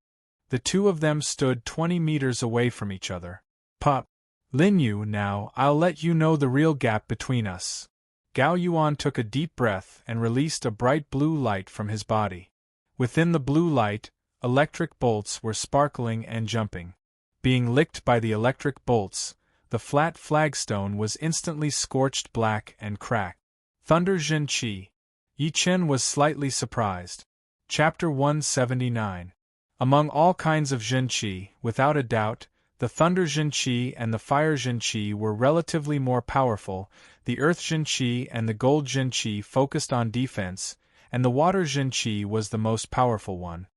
Speaker 1: the two of them stood 20 meters away from each other. "Pup. Lin Yu, now I'll let you know the real gap between us." Gao Yuan took a deep breath and released a bright blue light from his body. Within the blue light, electric bolts were sparkling and jumping. Being licked by the electric bolts, the flat flagstone was instantly scorched black and cracked. Thunder Jin Qi. Yi Chen was slightly surprised. Chapter 179. Among all kinds of Jin Qi, without a doubt, the Thunder Jin Qi and the Fire Jin Qi were relatively more powerful, the Earth Jin Qi and the Gold Jin Qi focused on defense, and the Water Jin Qi was the most powerful one.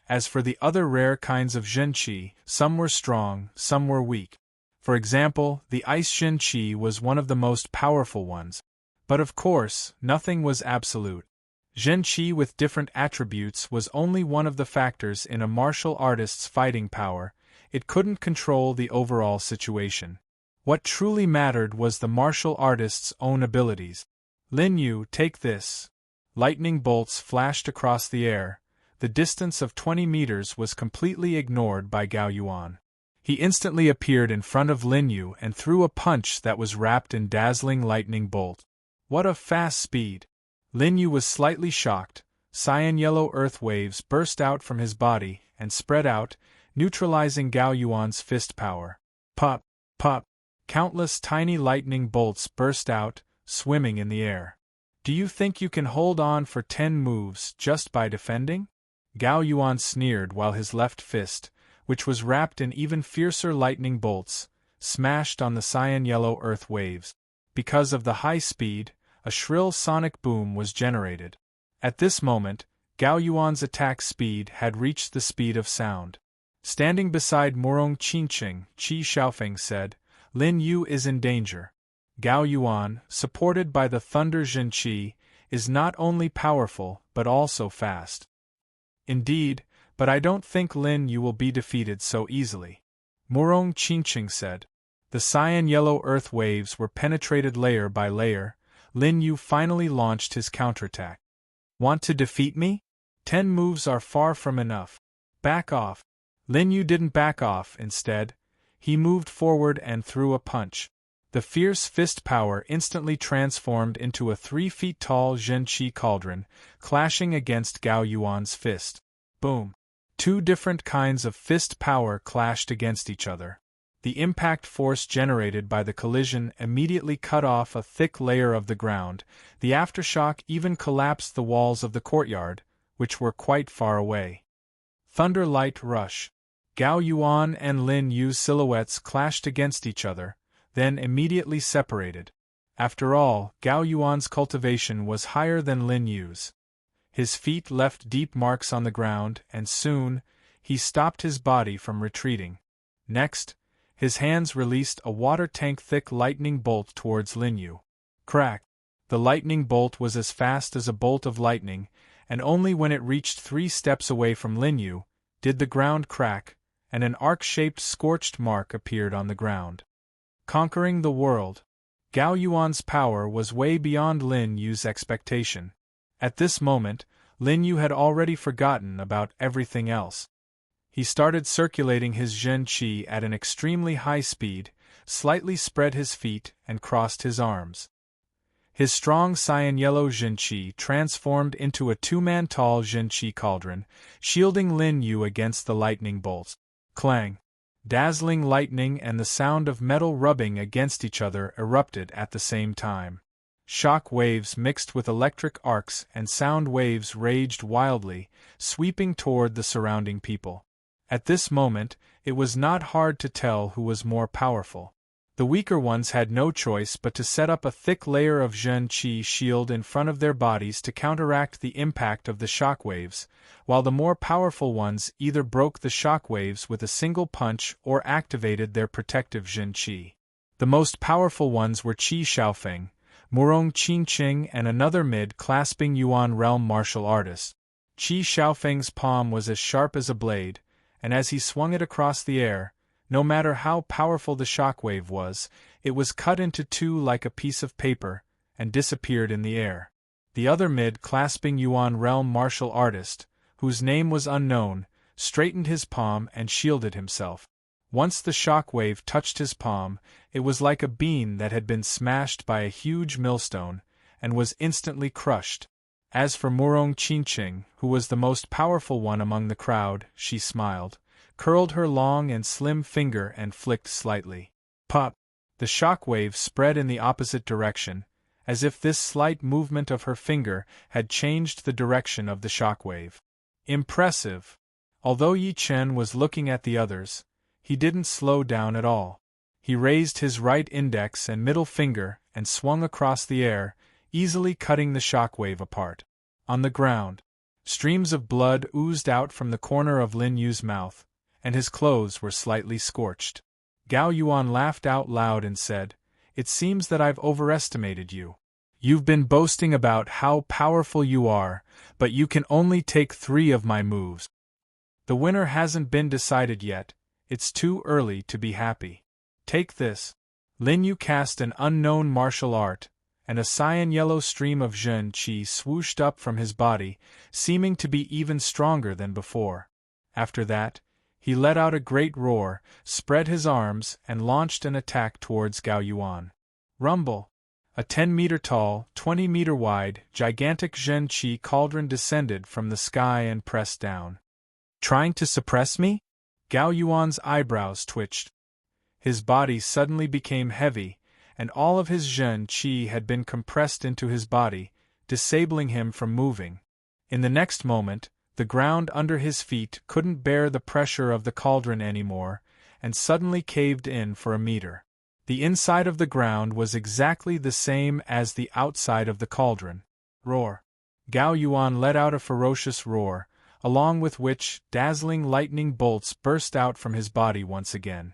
Speaker 1: As for the other rare kinds of Jin Qi, some were strong, some were weak. For example, the Ice Jin Qi was one of the most powerful ones. But of course, nothing was absolute. Jin Qi with different attributes was only one of the factors in a martial artist's fighting power. It couldn't control the overall situation. What truly mattered was the martial artist's own abilities. "Lin Yu, take this." Lightning bolts flashed across the air. The distance of 20 meters was completely ignored by Gao Yuan. He instantly appeared in front of Lin Yu and threw a punch that was wrapped in dazzling lightning bolt. What a fast speed! Lin Yu was slightly shocked. Cyan-yellow earth waves burst out from his body and spread out, neutralizing Gao Yuan's fist power. Pop, pop! Countless tiny lightning bolts burst out, swimming in the air. "Do you think you can hold on for 10 moves just by defending?" Gao Yuan sneered while his left fist, which was wrapped in even fiercer lightning bolts, smashed on the cyan-yellow earth waves. Because of the high speed, a shrill sonic boom was generated. At this moment, Gao Yuan's attack speed had reached the speed of sound. Standing beside Murong Qinqing, Qi Xiaofeng said, "Lin Yu is in danger. Gao Yuan, supported by the Thunder Jin Qi, is not only powerful but also fast." "Indeed, but I don't think Lin Yu will be defeated so easily," Murong Qinqing said. The cyan-yellow earth waves were penetrated layer by layer. Lin Yu finally launched his counterattack. "Want to defeat me? 10 moves are far from enough. Back off." Lin Yu didn't back off, instead, he moved forward and threw a punch. The fierce fist power instantly transformed into a 3 feet tall Jin Qi cauldron, clashing against Gao Yuan's fist. Boom! 2 different kinds of fist power clashed against each other. The impact force generated by the collision immediately cut off a thick layer of the ground. The aftershock even collapsed the walls of the courtyard, which were quite far away. Thunder light rush. Gao Yuan and Lin Yu's silhouettes clashed against each other, then immediately separated. After all, Gao Yuan's cultivation was higher than Lin Yu's. His feet left deep marks on the ground, and soon, he stopped his body from retreating. Next, his hands released a water-tank-thick lightning bolt towards Lin Yu. Crack! The lightning bolt was as fast as a bolt of lightning, and only when it reached 3 steps away from Lin Yu did the ground crack, and an arc-shaped scorched mark appeared on the ground. Conquering the world. Gao Yuan's power was way beyond Lin Yu's expectation. At this moment, Lin Yu had already forgotten about everything else. He started circulating his Zhen Qi at an extremely high speed, slightly spread his feet, and crossed his arms. His strong cyan-yellow Zhen Qi transformed into a 2-man tall Zhen Qi cauldron, shielding Lin Yu against the lightning bolts. Clang! Dazzling lightning and the sound of metal rubbing against each other erupted at the same time. Shock waves mixed with electric arcs and sound waves raged wildly, sweeping toward the surrounding people. At this moment, it was not hard to tell who was more powerful. The weaker ones had no choice but to set up a thick layer of Zhen Qi shield in front of their bodies to counteract the impact of the shock waves, while the more powerful ones either broke the shock waves with a single punch or activated their protective Zhen Qi. The most powerful ones were Qi Xiaofeng, Murong Qingqing, and another mid-clasping Yuan realm martial artist. Qi Xiaofeng's palm was as sharp as a blade, and as he swung it across the air, no matter how powerful the shockwave was, it was cut into 2 like a piece of paper, and disappeared in the air. The other mid-clasping Yuan realm martial artist, whose name was unknown, straightened his palm and shielded himself. Once the shockwave touched his palm, it was like a bean that had been smashed by a huge millstone, and was instantly crushed. As for Murong Qingqing, who was the most powerful one among the crowd, she smiled, curled her long and slim finger and flicked slightly. Pop! The shockwave spread in the opposite direction, as if this slight movement of her finger had changed the direction of the shockwave. Impressive! Although Yi Chen was looking at the others, he didn't slow down at all. He raised his right index and middle finger and swung across the air, easily cutting the shockwave apart. On the ground, streams of blood oozed out from the corner of Lin Yu's mouth, and his clothes were slightly scorched. Gao Yuan laughed out loud and said, "It seems that I've overestimated you. You've been boasting about how powerful you are, but you can only take 3 of my moves. The winner hasn't been decided yet, it's too early to be happy. Take this." Lin Yu cast an unknown martial art, and a cyan-yellow stream of Zhen Qi swooshed up from his body, seeming to be even stronger than before. After that, he let out a great roar, spread his arms, and launched an attack towards Gao Yuan. Rumble! A 10-meter-tall, 20-meter-wide, gigantic Zhen Qi cauldron descended from the sky and pressed down. Trying to suppress me? Gao Yuan's eyebrows twitched. His body suddenly became heavy, and all of his Zhen Qi had been compressed into his body, disabling him from moving. In the next moment, the ground under his feet couldn't bear the pressure of the cauldron anymore, and suddenly caved in for a meter. The inside of the ground was exactly the same as the outside of the cauldron. Roar! Gao Yuan let out a ferocious roar, along with which dazzling lightning bolts burst out from his body once again.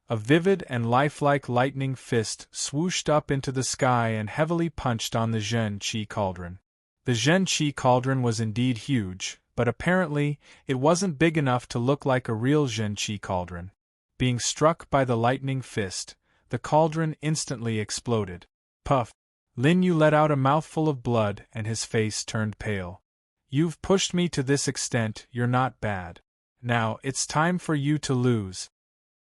Speaker 1: A vivid and lifelike lightning fist swooshed up into the sky and heavily punched on the Zhen Qi cauldron. The Zhen Qi cauldron was indeed huge, but apparently it wasn't big enough to look like a real Zhen Qi cauldron. Being struck by the lightning fist, the cauldron instantly exploded. Puff! Lin Yu let out a mouthful of blood and his face turned pale. "You've pushed me to this extent, you're not bad. Now, it's time for you to lose."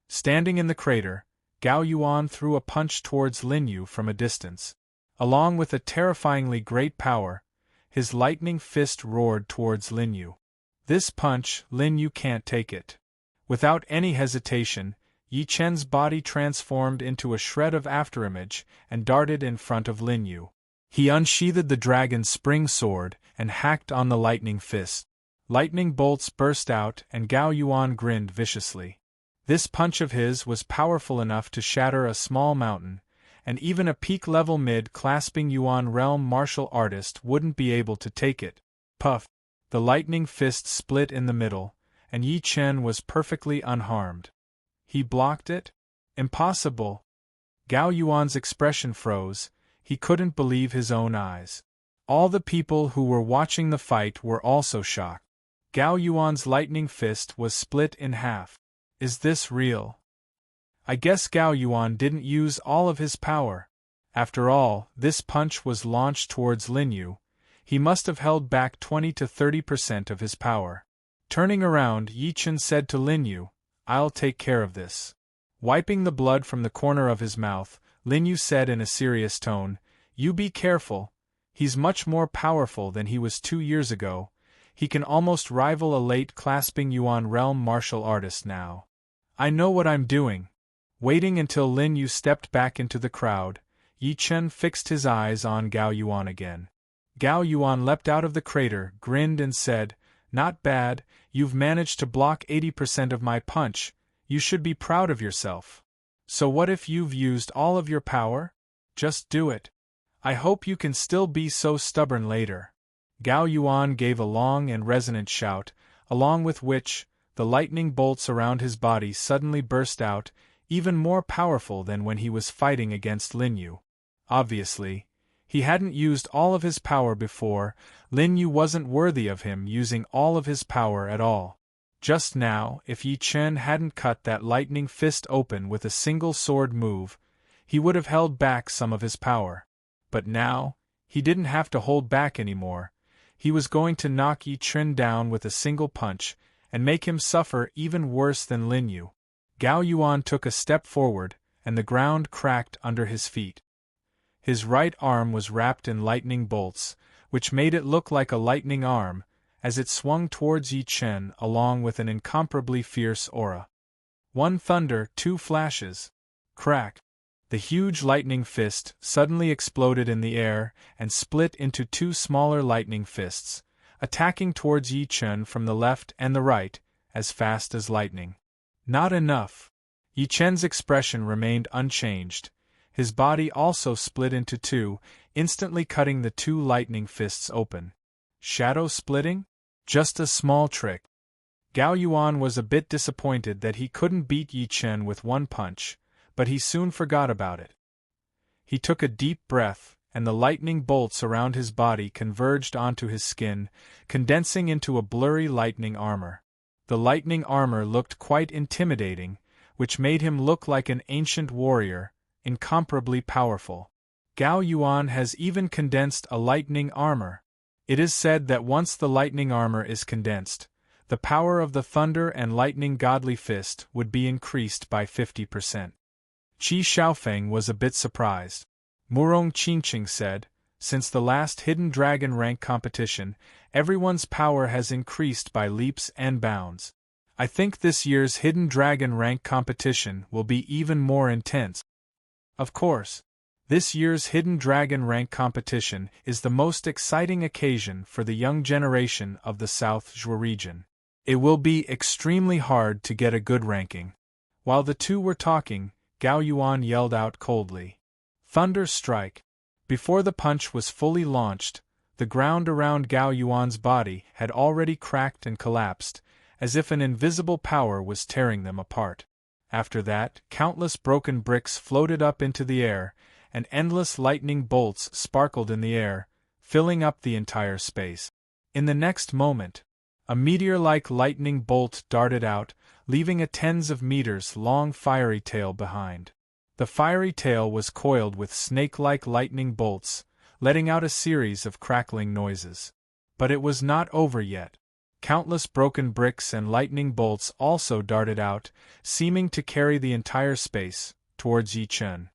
Speaker 1: Standing in the crater, Gao Yuan threw a punch towards Lin Yu from a distance. Along with a terrifyingly great power, his lightning fist roared towards Lin Yu. This punch, Lin Yu can't take it. Without any hesitation, Yi Chen's body transformed into a shred of afterimage and darted in front of Lin Yu. He unsheathed the dragon's spring sword and hacked on the lightning fist. Lightning bolts burst out and Gao Yuan grinned viciously. This punch of his was powerful enough to shatter a small mountain, and even a peak-level mid-clasping Yuan realm martial artist wouldn't be able to take it. Puff! The lightning fist split in the middle, and Yi Chen was perfectly unharmed. He blocked it? Impossible! Gao Yuan's expression froze, he couldn't believe his own eyes. All the people who were watching the fight were also shocked. Gao Yuan's lightning fist was split in half. Is this real? I guess Gao Yuan didn't use all of his power. After all, this punch was launched towards Lin Yu. He must have held back 20 to 30% of his power. Turning around, Yi Chen said to Lin Yu, "I'll take care of this." Wiping the blood from the corner of his mouth, Lin Yu said in a serious tone, "You be careful. He's much more powerful than he was 2 years ago. He can almost rival a late-clasping Yuan realm martial artist now." "I know what I'm doing." Waiting until Lin Yu stepped back into the crowd, Yi Chen fixed his eyes on Gao Yuan again. Gao Yuan leapt out of the crater, grinned and said, "Not bad, you've managed to block 80% of my punch. You should be proud of yourself. So what if you've used all of your power? Just do it. I hope you can still be so stubborn later." Gao Yuan gave a long and resonant shout, along with which, the lightning bolts around his body suddenly burst out, even more powerful than when he was fighting against Lin Yu. Obviously, he hadn't used all of his power before. Lin Yu wasn't worthy of him using all of his power at all. Just now, if Yi Chen hadn't cut that lightning fist open with a single sword move, he would have held back some of his power. But now, he didn't have to hold back anymore. He was going to knock Yi Chen down with a single punch, and make him suffer even worse than Lin Yu. Gao Yuan took a step forward, and the ground cracked under his feet. His right arm was wrapped in lightning bolts, which made it look like a lightning arm, as it swung towards Yi Chen along with an incomparably fierce aura. One thunder, two flashes. Crack! The huge lightning fist suddenly exploded in the air and split into two smaller lightning fists, attacking towards Yi Chen from the left and the right, as fast as lightning. Not enough. Yi Chen's expression remained unchanged. His body also split into two, instantly cutting the two lightning fists open. Shadow splitting? Just a small trick. Gao Yuan was a bit disappointed that he couldn't beat Yi Chen with one punch, but he soon forgot about it. He took a deep breath, and the lightning bolts around his body converged onto his skin, condensing into a blurry lightning armor. The lightning armor looked quite intimidating, which made him look like an ancient warrior, incomparably powerful. Gao Yuan has even condensed a lightning armor. It is said that once the lightning armor is condensed, the power of the thunder and lightning godly fist would be increased by 50%. Qi Xiaofeng was a bit surprised. Murong Qingqing said, "Since the last Hidden Dragon rank competition, everyone's power has increased by leaps and bounds. I think this year's Hidden Dragon rank competition will be even more intense." Of course, this year's Hidden Dragon rank competition is the most exciting occasion for the young generation of the South Zhuo region. It will be extremely hard to get a good ranking. While the two were talking, Gao Yuan yelled out coldly, "Thunder strike!" Before the punch was fully launched, the ground around Gao Yuan's body had already cracked and collapsed, as if an invisible power was tearing them apart. After that, countless broken bricks floated up into the air, and endless lightning bolts sparkled in the air, filling up the entire space. In the next moment, a meteor-like lightning bolt darted out, leaving a tens of meters long fiery tail behind. The fiery tail was coiled with snake-like lightning bolts, letting out a series of crackling noises. But it was not over yet. Countless broken bricks and lightning bolts also darted out, seeming to carry the entire space, towards Yi Chen.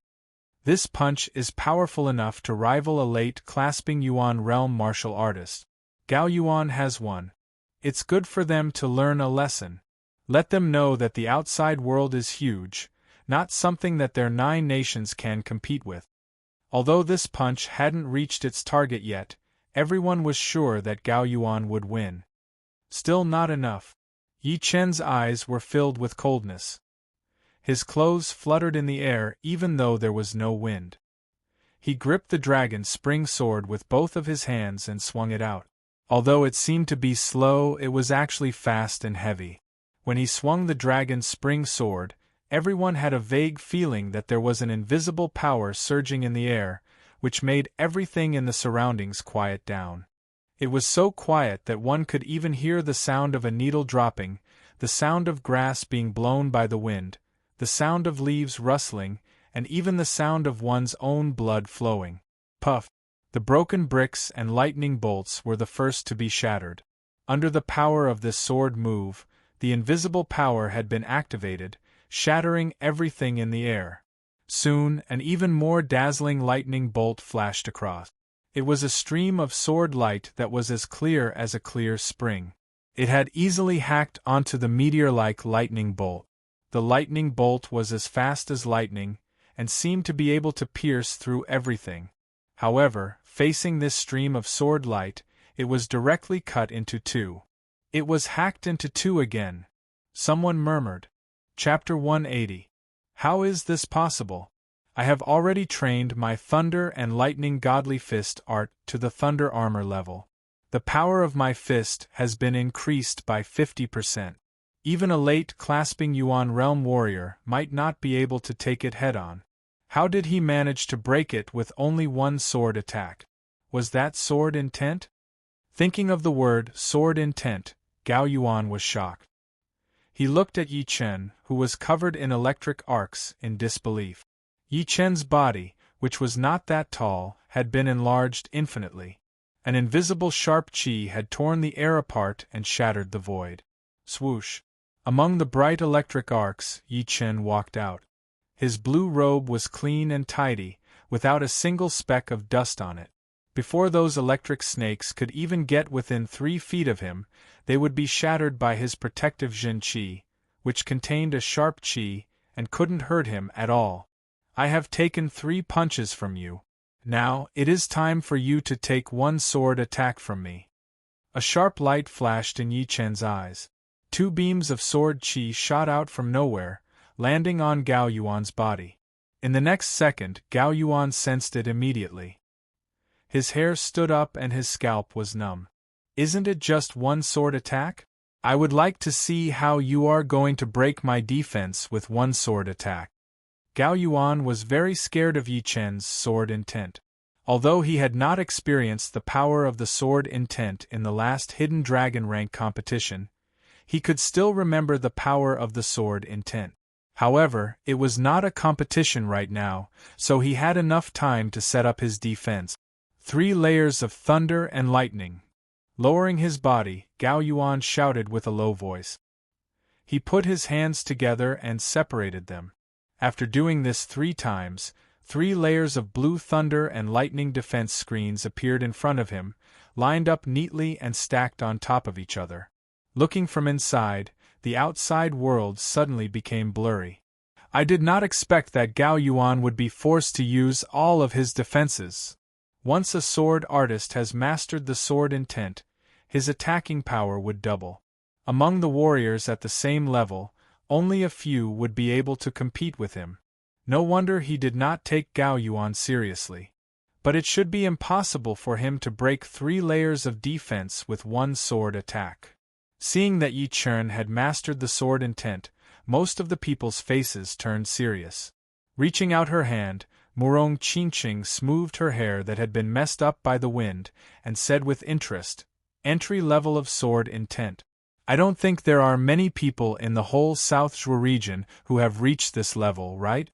Speaker 1: This punch is powerful enough to rival a late-clasping Yuan realm martial artist. Gao Yuan has won. It's good for them to learn a lesson. Let them know that the outside world is huge, not something that their 9 nations can compete with. Although this punch hadn't reached its target yet, everyone was sure that Gao Yuan would win. Still not enough. Yi Chen's eyes were filled with coldness. His clothes fluttered in the air even though there was no wind. He gripped the dragon's spring sword with both of his hands and swung it out. Although it seemed to be slow, it was actually fast and heavy. When he swung the dragon's spring sword, everyone had a vague feeling that there was an invisible power surging in the air, which made everything in the surroundings quiet down. It was so quiet that one could even hear the sound of a needle dropping, the sound of grass being blown by the wind, the sound of leaves rustling, and even the sound of one's own blood flowing. Puff! The broken bricks and lightning bolts were the first to be shattered. Under the power of this sword move, the invisible power had been activated, shattering everything in the air. Soon, an even more dazzling lightning bolt flashed across. It was a stream of sword light that was as clear as a clear spring. It had easily hacked onto the meteor-like lightning bolt. The lightning bolt was as fast as lightning, and seemed to be able to pierce through everything. However, facing this stream of sword light, it was directly cut into two. It was hacked into two again. Someone murmured. Chapter 180. How is this possible? I have already trained my thunder and lightning godly fist art to the thunder armor level. The power of my fist has been increased by 50%. Even a late clasping Yuan realm warrior might not be able to take it head-on. How did he manage to break it with only one sword attack? Was that sword intent? Thinking of the word sword intent, Gao Yuan was shocked. He looked at Yi Chen, who was covered in electric arcs, in disbelief. Yi Chen's body, which was not that tall, had been enlarged infinitely. An invisible sharp chi had torn the air apart and shattered the void. Swoosh! Among the bright electric arcs, Yi Chen walked out. His blue robe was clean and tidy, without a single speck of dust on it. Before those electric snakes could even get within 3 feet of him, they would be shattered by his protective Jin Qi, which contained a sharp Qi, and couldn't hurt him at all. I have taken 3 punches from you. Now, it is time for you to take 1 sword attack from me. A sharp light flashed in Yi Chen's eyes. 2 beams of sword Qi shot out from nowhere, landing on Gao Yuan's body. In the next second, Gao Yuan sensed it immediately. His hair stood up and his scalp was numb. Isn't it just 1 sword attack? I would like to see how you are going to break my defense with 1 sword attack. Gao Yuan was very scared of Yi Chen's sword intent. Although he had not experienced the power of the sword intent in the last Hidden Dragon rank competition, he could still remember the power of the sword intent. However, it was not a competition right now, so he had enough time to set up his defense. 3 layers of thunder and lightning. Lowering his body, Gao Yuan shouted with a low voice. He put his hands together and separated them. After doing this 3 times, 3 layers of blue thunder and lightning defense screens appeared in front of him, lined up neatly and stacked on top of each other. Looking from inside, the outside world suddenly became blurry. I did not expect that Gao Yuan would be forced to use all of his defenses. Once a sword artist has mastered the sword intent, his attacking power would double. Among the warriors at the same level, only a few would be able to compete with him. No wonder he did not take Gao Yuan seriously. But it should be impossible for him to break 3 layers of defense with 1 sword attack. Seeing that Yi Chen had mastered the sword intent, most of the people's faces turned serious. Reaching out her hand, Murong Qingqing smoothed her hair that had been messed up by the wind, and said with interest, "Entry level of sword intent. I don't think there are many people in the whole South Zhuo region who have reached this level, right?"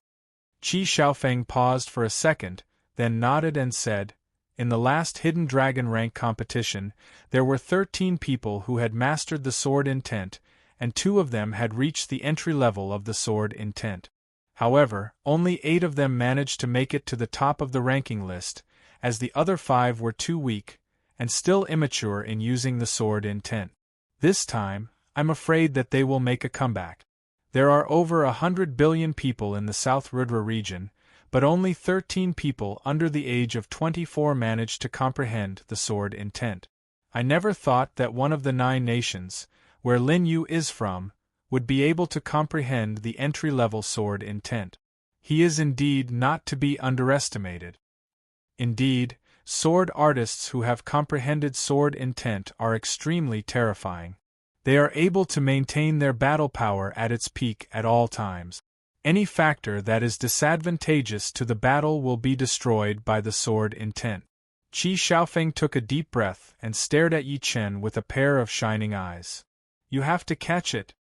Speaker 1: Qi Xiaofeng paused for a second, then nodded and said, "In the last Hidden Dragon rank competition, there were 13 people who had mastered the sword intent, and 2 of them had reached the entry level of the sword intent. However, only 8 of them managed to make it to the top of the ranking list, as the other 5 were too weak, and still immature in using the sword intent. This time, I'm afraid that they will make a comeback. There are over 100 billion people in the South Rudra region, but only 13 people under the age of 24 managed to comprehend the sword intent. I never thought that one of the 9 nations, where Lin Yu is from, would be able to comprehend the entry-level sword intent. He is indeed not to be underestimated. Indeed, sword artists who have comprehended sword intent are extremely terrifying. They are able to maintain their battle power at its peak at all times. Any factor that is disadvantageous to the battle will be destroyed by the sword intent. Qi Xiaofeng took a deep breath and stared at Yi Chen with a pair of shining eyes. You have to catch it.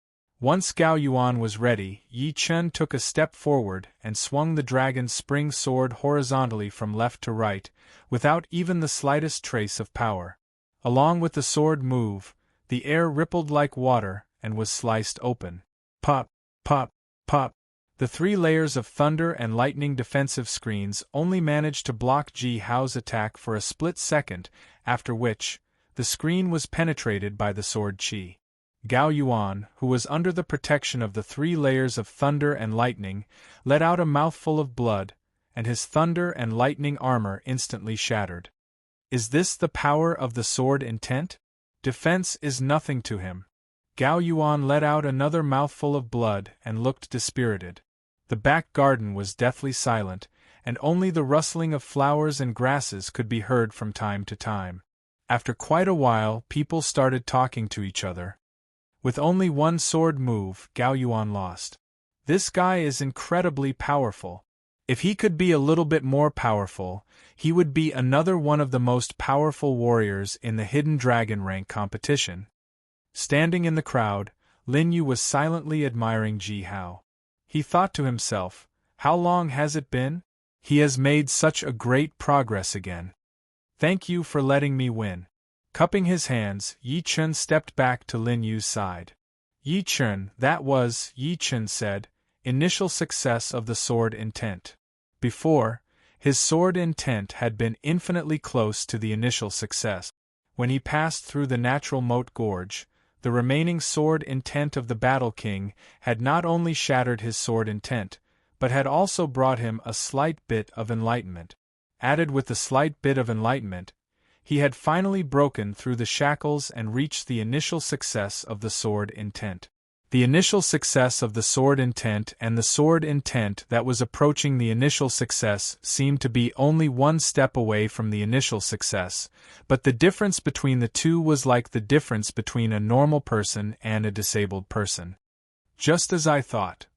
Speaker 1: Once Gao Yuan was ready, Yi Chen took a step forward and swung the dragon's spring sword horizontally from left to right, without even the slightest trace of power. Along with the sword move, the air rippled like water and was sliced open. Pop, pop, pop. The 3 layers of thunder and lightning defensive screens only managed to block Ji Hao's attack for a split second, after which, the screen was penetrated by the sword Qi. Gao Yuan, who was under the protection of the 3 layers of thunder and lightning, let out a mouthful of blood, and his thunder and lightning armor instantly shattered. Is this the power of the sword intent? Defense is nothing to him. Gao Yuan let out another mouthful of blood and looked dispirited. The back garden was deathly silent, and only the rustling of flowers and grasses could be heard from time to time. After quite a while, people started talking to each other. With only one sword move, Gao Yuan lost. This guy is incredibly powerful. If he could be a little bit more powerful, he would be another one of the most powerful warriors in the Hidden Dragon rank competition. Standing in the crowd, Lin Yu was silently admiring Ji Hao. He thought to himself, how long has it been? He has made such a great progress again. Thank you for letting me win. Cupping his hands, Yi Chen stepped back to Lin Yu's side. Yi Chen, that was, Yi Chen said, initial success of the sword intent. Before, his sword intent had been infinitely close to the initial success. When he passed through the natural moat gorge, the remaining sword intent of the Battle King had not only shattered his sword intent, but had also brought him a slight bit of enlightenment. Added with the slight bit of enlightenment, he had finally broken through the shackles and reached the initial success of the sword intent. The initial success of the sword intent and the sword intent that was approaching the initial success seemed to be only one step away from the initial success, but the difference between the two was like the difference between a normal person and a disabled person. Just as I thought.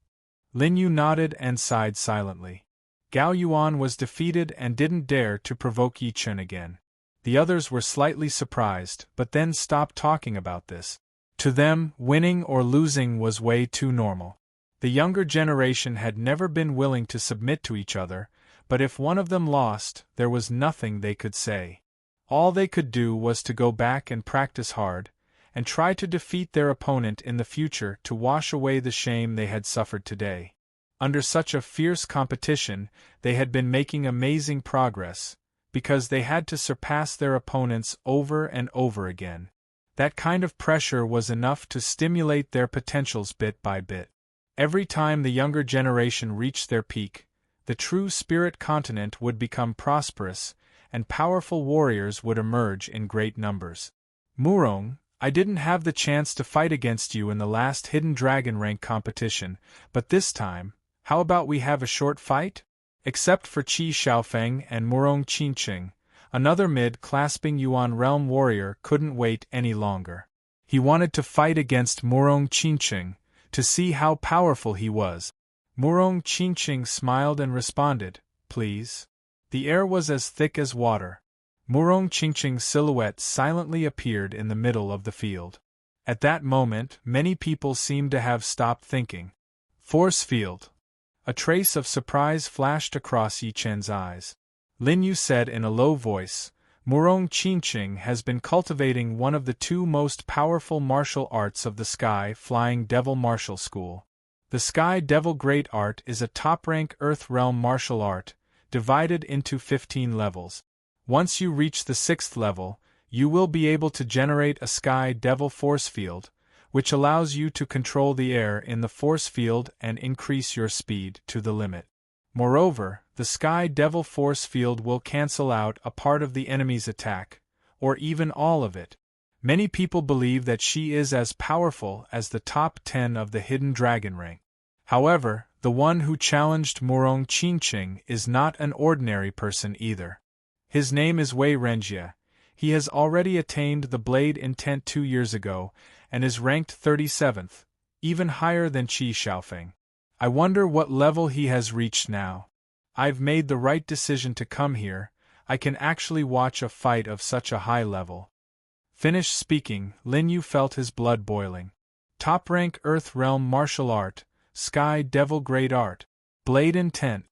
Speaker 1: Lin Yu nodded and sighed silently. Gao Yuan was defeated and didn't dare to provoke Yi Chen again. The others were slightly surprised, but then stopped talking about this. To them, winning or losing was way too normal. The younger generation had never been willing to submit to each other, but if one of them lost, there was nothing they could say. All they could do was to go back and practice hard, and try to defeat their opponent in the future to wash away the shame they had suffered today. Under such a fierce competition, they had been making amazing progress, because they had to surpass their opponents over and over again. That kind of pressure was enough to stimulate their potentials bit by bit. Every time the younger generation reached their peak, the true spirit continent would become prosperous, and powerful warriors would emerge in great numbers. Murong, I didn't have the chance to fight against you in the last Hidden Dragon rank competition, but this time, how about we have a short fight? Except for Qi Xiaofeng and Murong Qinqing, another mid-clasping Yuan realm warrior couldn't wait any longer. He wanted to fight against Murong Qinqing, to see how powerful he was. Murong Qinqing smiled and responded, please. The air was as thick as water. Murong Qinqing's silhouette silently appeared in the middle of the field. At that moment, many people seemed to have stopped thinking. Force field. A trace of surprise flashed across Yi Chen's eyes. Lin Yu said in a low voice, Murong Qinqing has been cultivating one of the two most powerful martial arts of the Sky Flying Devil Martial School. The Sky Devil Great Art is a top-rank Earth Realm martial art, divided into 15 levels. Once you reach the 6th level, you will be able to generate a Sky Devil force field, which allows you to control the air in the force field and increase your speed to the limit. Moreover, the Sky Devil force field will cancel out a part of the enemy's attack, or even all of it, Many people believe that she is as powerful as the top 10 of the hidden dragon rank. However, the one who challenged Murong Qingqing is not an ordinary person either. His name is Wei Renjie. He has already attained the blade intent 2 years ago, and is ranked 37th, even higher than Qi Xiaofeng. I wonder what level he has reached now. I've made the right decision to come here. I can actually watch a fight of such a high level. Finished speaking, Lin Yu felt his blood boiling. Top rank Earth Realm Martial Art, Sky Devil Great Art, Blade Intent.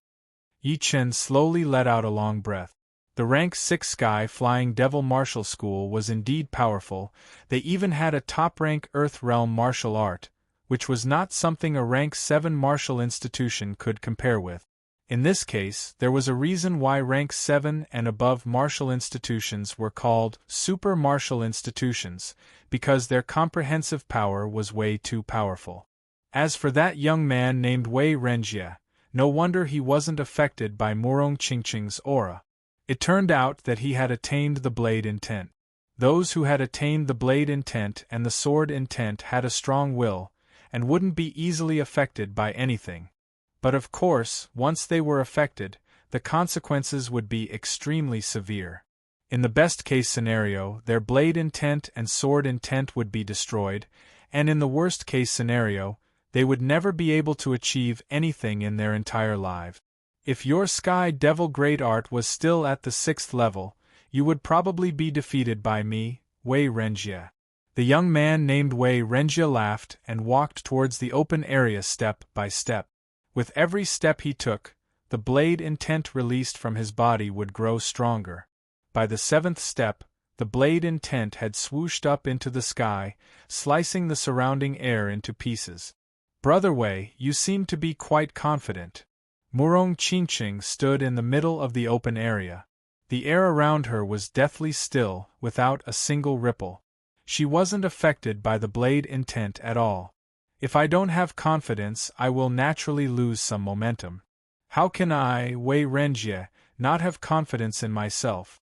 Speaker 1: Yi Chen slowly let out a long breath. The rank 6 Sky Flying Devil Martial School was indeed powerful. They even had a top-rank Earth Realm Martial Art, which was not something a rank 7 martial institution could compare with. In this case, there was a reason why rank 7 and above martial institutions were called super martial institutions, because their comprehensive power was way too powerful. As for that young man named Wei Renjie, no wonder he wasn't affected by Murong Qingqing's aura. It turned out that he had attained the blade intent. Those who had attained the blade intent and the sword intent had a strong will, and wouldn't be easily affected by anything. But of course, once they were affected, the consequences would be extremely severe. In the best-case scenario, their blade intent and sword intent would be destroyed, and in the worst-case scenario, they would never be able to achieve anything in their entire life. If your Sky Devil Great Art was still at the 6th level, you would probably be defeated by me, Wei Renjie. The young man named Wei Renjie laughed and walked towards the open area step by step. With every step he took, the blade intent released from his body would grow stronger. By the 7th step, the blade intent had swooshed up into the sky, slicing the surrounding air into pieces. Brother Wei, you seem to be quite confident. Murong Qingqing stood in the middle of the open area. The air around her was deathly still, without a single ripple. She wasn't affected by the blade intent at all. If I don't have confidence, I will naturally lose some momentum. How can I, Wei Renjie, not have confidence in myself?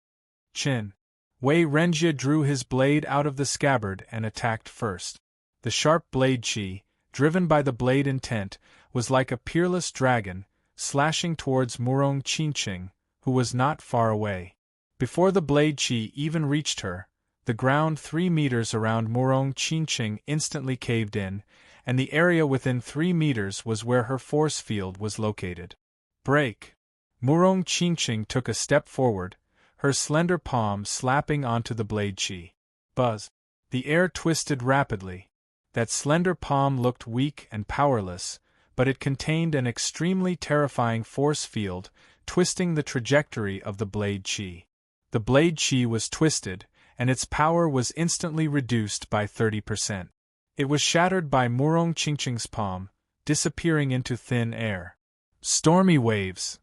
Speaker 1: Chin. Wei Renjie drew his blade out of the scabbard and attacked first. The sharp blade qi, driven by the blade intent, was like a peerless dragon, slashing towards Murong Qingqing, who was not far away. Before the blade qi even reached her, the ground 3 meters around Murong Qingqing instantly caved in, and the area within 3 meters was where her force field was located. Break! Murong Qingqing took a step forward, her slender palm slapping onto the blade qi. Buzz! The air twisted rapidly. That slender palm looked weak and powerless, but it contained an extremely terrifying force field, twisting the trajectory of the blade qi. The blade qi was twisted, and its power was instantly reduced by 30%. It was shattered by Murong Qingqing's palm, disappearing into thin air. Stormy waves!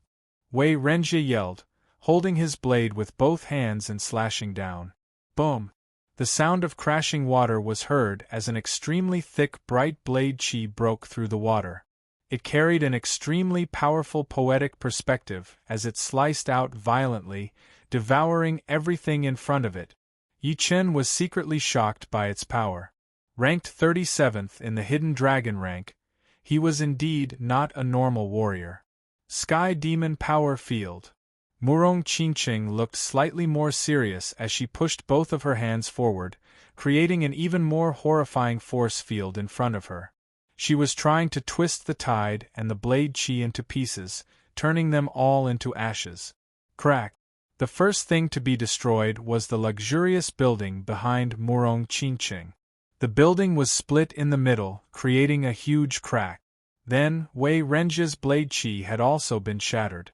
Speaker 1: Wei Renjie yelled, holding his blade with both hands and slashing down. Boom! The sound of crashing water was heard as an extremely thick bright blade qi broke through the water. It carried an extremely powerful poetic perspective as it sliced out violently, devouring everything in front of it. Yi Chen was secretly shocked by its power. Ranked 37th in the hidden dragon rank, he was indeed not a normal warrior. Sky Demon Power Field. Murong Qingqing looked slightly more serious as she pushed both of her hands forward, creating an even more horrifying force field in front of her. She was trying to twist the tide and the blade qi into pieces, turning them all into ashes. Crack! The first thing to be destroyed was the luxurious building behind Murong Qingqing. The building was split in the middle, creating a huge crack. Then, Wei Renjie's blade qi had also been shattered.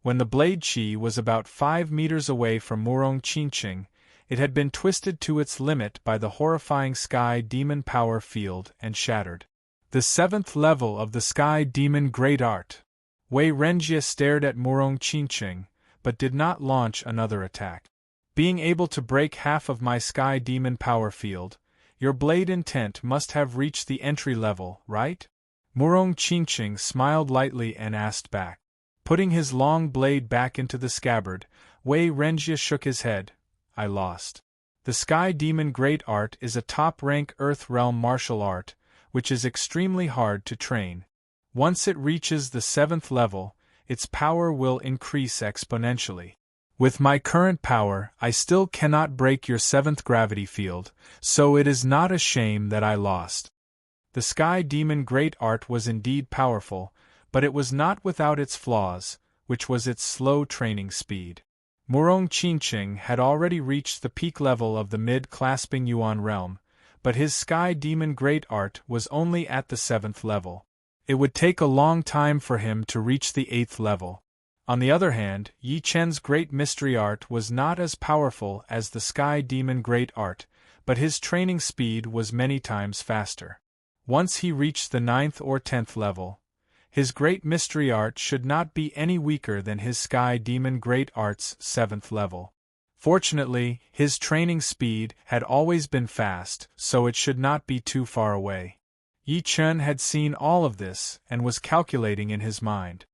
Speaker 1: When the blade qi was about 5 meters away from Murong Qingqing, it had been twisted to its limit by the horrifying Sky Demon Power Field and shattered. The 7th level of the Sky Demon Great Art. Wei Renjie stared at Murong Qingqing, but did not launch another attack. Being able to break half of my Sky Demon Power Field, your blade intent must have reached the entry level, right? Murong Qingqing smiled lightly and asked back. Putting his long blade back into the scabbard, Wei Renjie shook his head. I lost. The Sky Demon Great Art is a top-rank Earth Realm martial art, which is extremely hard to train. Once it reaches the 7th level, its power will increase exponentially. With my current power, I still cannot break your 7th gravity field, so it is not a shame that I lost. The Sky Demon Great Art was indeed powerful, but it was not without its flaws, which was its slow training speed. Murong Qingqing had already reached the peak level of the mid-clasping Yuan realm, but his Sky Demon Great Art was only at the 7th level. It would take a long time for him to reach the 8th level. On the other hand, Yi Chen's Great Mystery Art was not as powerful as the Sky Demon Great Art, but his training speed was many times faster. Once he reached the 9th or 10th level, his Great Mystery Art should not be any weaker than his Sky Demon Great Art's 7th level. Fortunately, his training speed had always been fast, so it should not be too far away. Yi Chen had seen all of this and was calculating in his mind.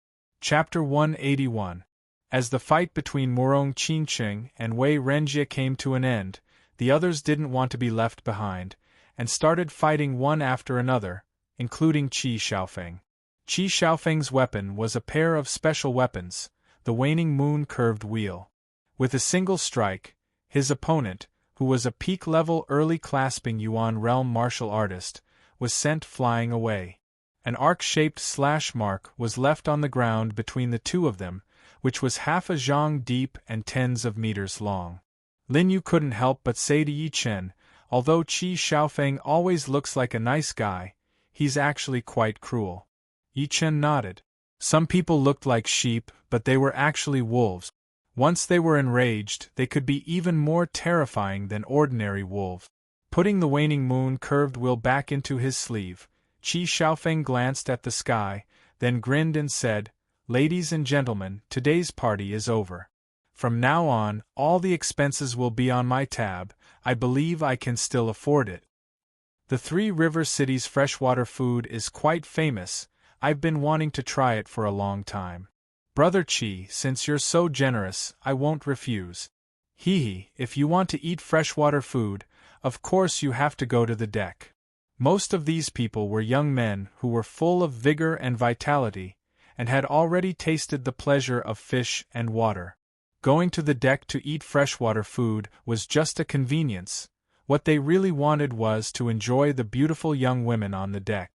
Speaker 1: Chapter 181. As the fight between Murong Qingqing and Wei Renjie came to an end, the others didn't want to be left behind, and started fighting one after another, including Qi Xiaofeng. Qi Xiaofeng's weapon was a pair of special weapons, the waning moon curved wheel. With a single strike, his opponent, who was a peak-level early clasping Yuan realm martial artist, was sent flying away. An arc-shaped slash mark was left on the ground between the two of them, which was half a zhang deep and tens of meters long. Lin Yu couldn't help but say to Yi Chen, although Qi Xiaofeng always looks like a nice guy, he's actually quite cruel. Yi Chen nodded. Some people looked like sheep, but they were actually wolves. Once they were enraged, they could be even more terrifying than ordinary wolves. Putting the waning moon curved wheel back into his sleeve, Qi Xiaofeng glanced at the sky, then grinned and said, "Ladies and gentlemen, today's party is over. From now on, all the expenses will be on my tab. I believe I can still afford it. The Three River City's freshwater food is quite famous. I've been wanting to try it for a long time. Brother Qi, since you're so generous, I won't refuse. Hee, if you want to eat freshwater food, of course you have to go to the deck." Most of these people were young men who were full of vigor and vitality, and had already tasted the pleasure of fish and water. Going to the deck to eat freshwater food was just a convenience. What they really wanted was to enjoy the beautiful young women on the deck.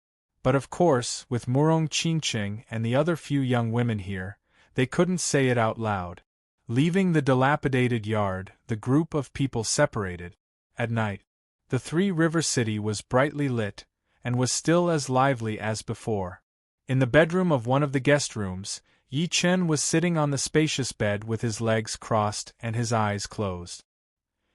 Speaker 1: But of course, with Murong Qingqing and the other few young women here, they couldn't say it out loud. Leaving the dilapidated yard, the group of people separated. At night, the Three River City was brightly lit, and was still as lively as before. In the bedroom of one of the guest rooms, Yi Chen was sitting on the spacious bed with his legs crossed and his eyes closed.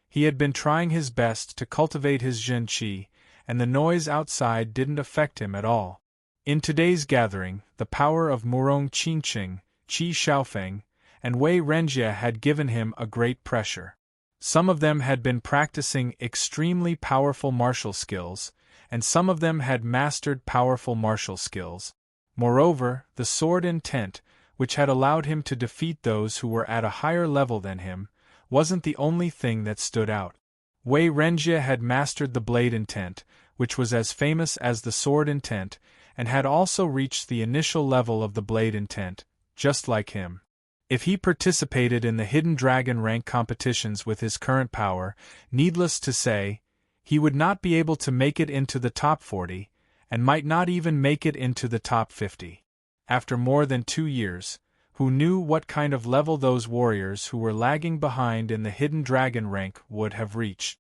Speaker 1: He had been trying his best to cultivate his Zhen Qi, and the noise outside didn't affect him at all. In today's gathering, the power of Murong Qingqing, Qi Xiaofeng, and Wei Renjie had given him a great pressure. Some of them had been practicing extremely powerful martial skills, and some of them had mastered powerful martial skills. Moreover, the sword intent, which had allowed him to defeat those who were at a higher level than him, wasn't the only thing that stood out. Wei Renjie had mastered the blade intent, which was as famous as the sword intent, and had also reached the initial level of the blade intent, just like him. If he participated in the Hidden Dragon rank competitions with his current power, needless to say, he would not be able to make it into the top 40, and might not even make it into the top 50. After more than 2 years, who knew what kind of level those warriors who were lagging behind in the Hidden Dragon rank would have reached?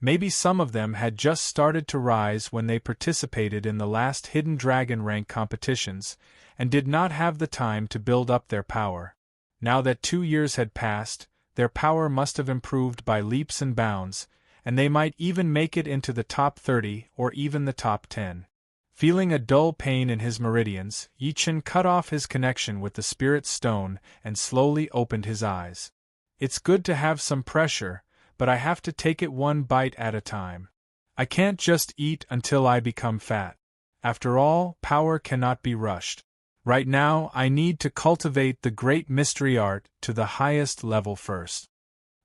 Speaker 1: Maybe some of them had just started to rise when they participated in the last Hidden Dragon rank competitions, and did not have the time to build up their power. Now that 2 years had passed, their power must have improved by leaps and bounds, and they might even make it into the top 30 or even the top 10. Feeling a dull pain in his meridians, Yi Chen cut off his connection with the spirit stone and slowly opened his eyes. It's good to have some pressure, but I have to take it one bite at a time. I can't just eat until I become fat. After all, power cannot be rushed. Right now, I need to cultivate the great mystery art to the highest level first.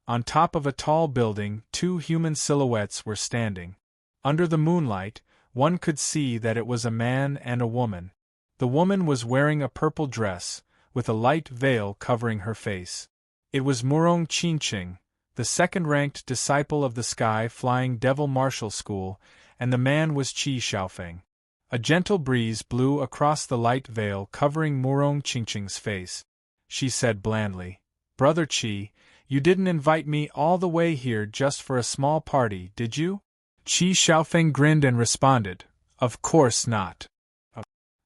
Speaker 1: On top of a tall building, two human silhouettes were standing. Under the moonlight, one could see that it was a man and a woman. The woman was wearing a purple dress, with a light veil covering her face. It was Murong Qingqing, the second-ranked disciple of the Sky-Flying Devil Martial School, and the man was Qi Xiaofeng. A gentle breeze blew across the light veil covering Murong Qingqing's face. She said blandly, "Brother Qi, you didn't invite me all the way here just for a small party, did you?" Qi Xiaofeng grinned and responded, "Of course not.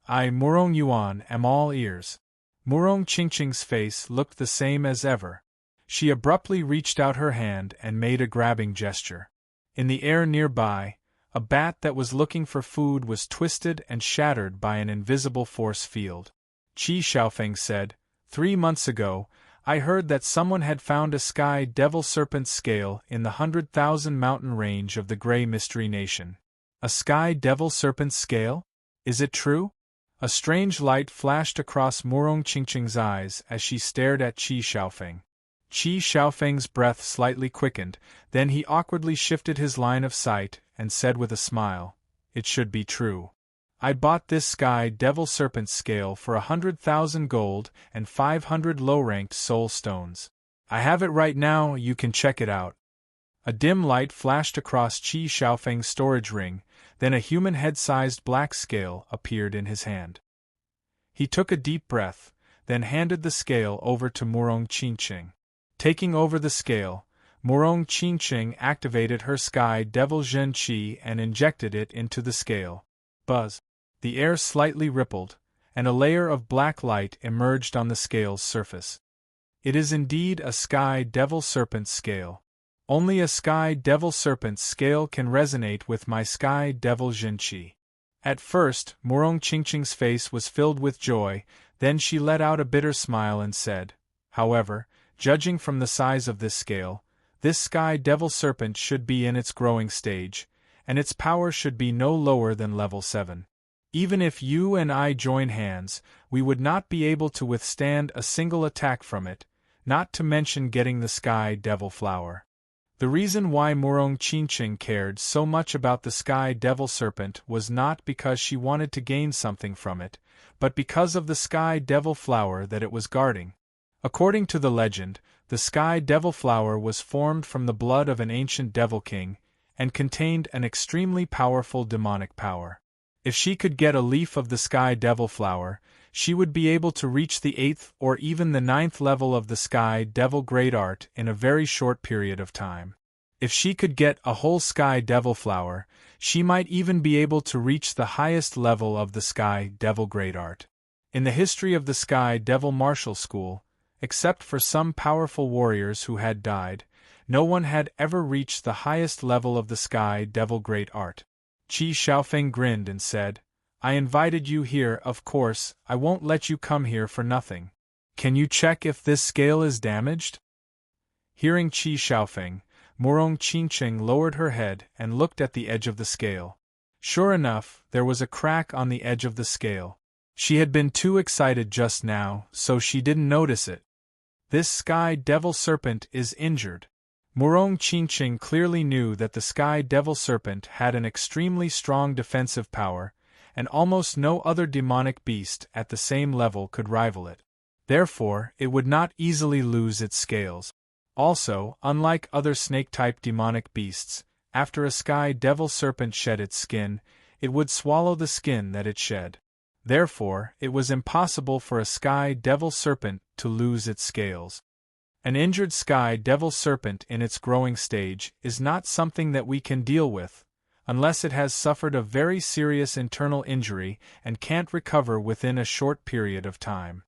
Speaker 1: I, Murong Yuan, am all ears." Murong Qingqing's face looked the same as ever. She abruptly reached out her hand and made a grabbing gesture. In the air nearby, a bat that was looking for food was twisted and shattered by an invisible force field. Qi Xiaofeng said, "3 months ago, I heard that someone had found a sky devil serpent scale in the 100,000 mountain range of the Grey Mystery Nation." "A sky devil serpent scale? Is it true?" A strange light flashed across Murong Qingqing's eyes as she stared at Qi Xiaofeng. Qi Xiaofeng's breath slightly quickened, then he awkwardly shifted his line of sight and said with a smile, "It should be true. I bought this sky devil serpent scale for 100,000 gold and 500 low-ranked soul stones. I have it right now, you can check it out." A dim light flashed across Qi Xiaofeng's storage ring, then a human head-sized black scale appeared in his hand. He took a deep breath, then handed the scale over to Murong Qingqing. Taking over the scale, Murong Qingqing activated her sky devil Zhen Qi and injected it into the scale. Buzz! The air slightly rippled, and a layer of black light emerged on the scale's surface. It is indeed a sky devil serpent scale. Only a sky devil serpent scale can resonate with my sky devil Zhen Qi. At first, Murong Qingqing's face was filled with joy, then she let out a bitter smile and said, "However, judging from the size of this scale, this sky devil serpent should be in its growing stage, and its power should be no lower than level 7. Even if you and I join hands, we would not be able to withstand a single attack from it, not to mention getting the sky devil flower." The reason why Murong Qingqing cared so much about the sky devil serpent was not because she wanted to gain something from it, but because of the sky devil flower that it was guarding. According to the legend, the sky devil flower was formed from the blood of an ancient devil king, and contained an extremely powerful demonic power. If she could get a leaf of the sky devil flower, she would be able to reach the 8th or even the 9th level of the sky devil great art in a very short period of time. If she could get a whole sky devil flower, she might even be able to reach the highest level of the sky devil great art. In the history of the Sky Devil Martial School, except for some powerful warriors who had died, no one had ever reached the highest level of the sky devil great art. Qi Xiaofeng grinned and said, "I invited you here, of course, I won't let you come here for nothing. Can you check if this scale is damaged?" Hearing Qi Xiaofeng, Murong Qingqing lowered her head and looked at the edge of the scale. Sure enough, there was a crack on the edge of the scale. She had been too excited just now, so she didn't notice it. "This sky devil serpent is injured." Murong Qingqing clearly knew that the sky devil serpent had an extremely strong defensive power, and almost no other demonic beast at the same level could rival it. Therefore, it would not easily lose its scales. Also, unlike other snake-type demonic beasts, after a sky devil serpent shed its skin, it would swallow the skin that it shed. Therefore, it was impossible for a sky devil serpent to lose its scales. An injured sky devil serpent in its growing stage is not something that we can deal with, unless it has suffered a very serious internal injury and can't recover within a short period of time.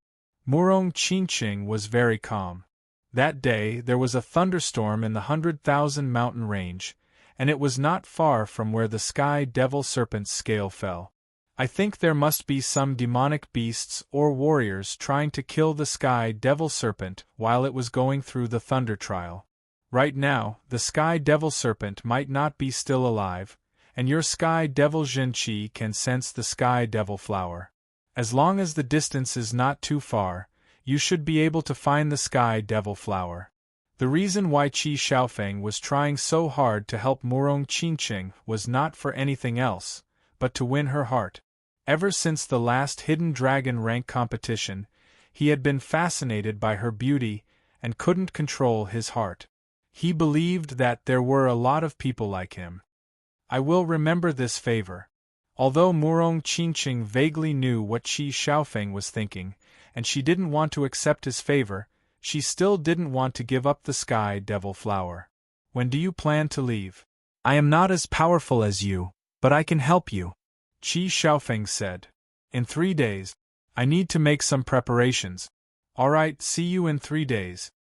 Speaker 1: Murong Qingqing was very calm. That day there was a thunderstorm in the 100,000 mountain range, and it was not far from where the sky devil serpent's scale fell. I think there must be some demonic beasts or warriors trying to kill the sky devil serpent while it was going through the thunder trial. Right now, the sky devil serpent might not be still alive, and your sky devil Zhen Qi can sense the sky devil flower. As long as the distance is not too far, you should be able to find the sky devil flower. The reason why Qi Xiaofeng was trying so hard to help Murong Qingqing was not for anything else, but to win her heart. Ever since the last Hidden Dragon rank competition, he had been fascinated by her beauty and couldn't control his heart. He believed that there were a lot of people like him. I will remember this favor. Although Murong Qingqing vaguely knew what Qi Xiaofeng was thinking, and she didn't want to accept his favor, she still didn't want to give up the Sky Devil Flower. When do you plan to leave? I am not as powerful as you, but I can help you, Qi Xiaofeng said. In 3 days. I need to make some preparations. Alright, see you in 3 days.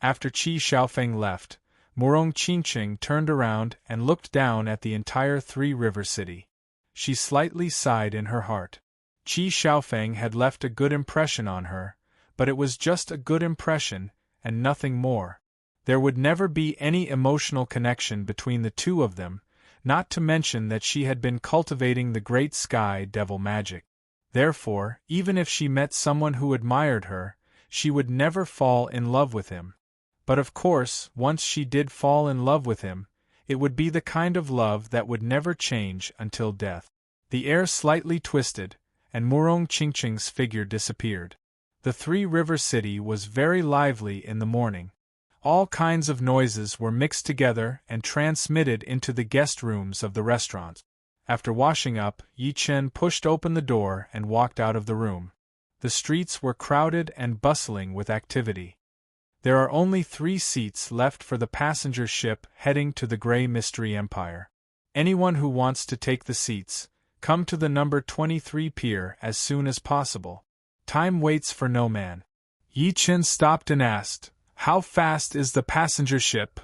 Speaker 1: After Qi Xiaofeng left, Murong Qingqing turned around and looked down at the entire Three-River City. She slightly sighed in her heart. Qi Xiaofeng had left a good impression on her, but it was just a good impression, and nothing more. There would never be any emotional connection between the two of them, not to mention that she had been cultivating the great Sky Devil magic. Therefore, even if she met someone who admired her, she would never fall in love with him. But of course, once she did fall in love with him, it would be the kind of love that would never change until death. The air slightly twisted, and Murong Qingqing's figure disappeared. The Three-River City was very lively in the morning. All kinds of noises were mixed together and transmitted into the guest rooms of the restaurant. After washing up, Yi Chen pushed open the door and walked out of the room. The streets were crowded and bustling with activity. There are only 3 seats left for the passenger ship heading to the Grey Mystery Empire. Anyone who wants to take the seats, come to the number 23 pier as soon as possible. Time waits for no man. Yi Chen stopped and asked, "How fast is the passenger ship?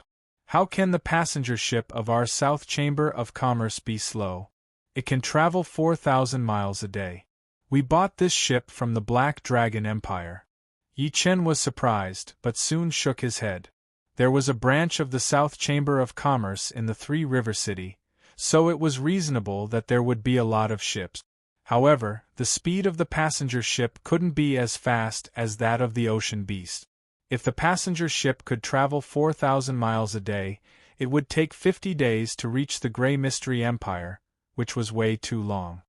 Speaker 1: How can the passenger ship of our South Chamber of Commerce be slow? It can travel 4,000 miles a day. We bought this ship from the Black Dragon Empire." Yi Chen was surprised, but soon shook his head. There was a branch of the South Chamber of Commerce in the Three-River City, so it was reasonable that there would be a lot of ships. However, the speed of the passenger ship couldn't be as fast as that of the ocean beast. If the passenger ship could travel 4,000 miles a day, it would take 50 days to reach the Grey Mystery Empire, which was way too long.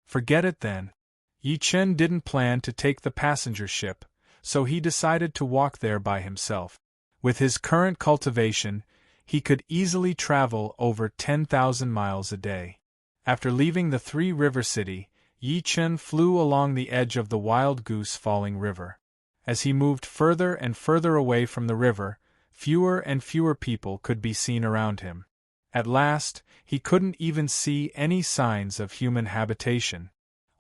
Speaker 1: Forget it then. Yi Chen didn't plan to take the passenger ship, so he decided to walk there by himself. With his current cultivation, he could easily travel over 10,000 miles a day. After leaving the Three-River City, Yi Chen flew along the edge of the Wild Goose Falling River. As he moved further and further away from the river, fewer and fewer people could be seen around him. At last, he couldn't even see any signs of human habitation.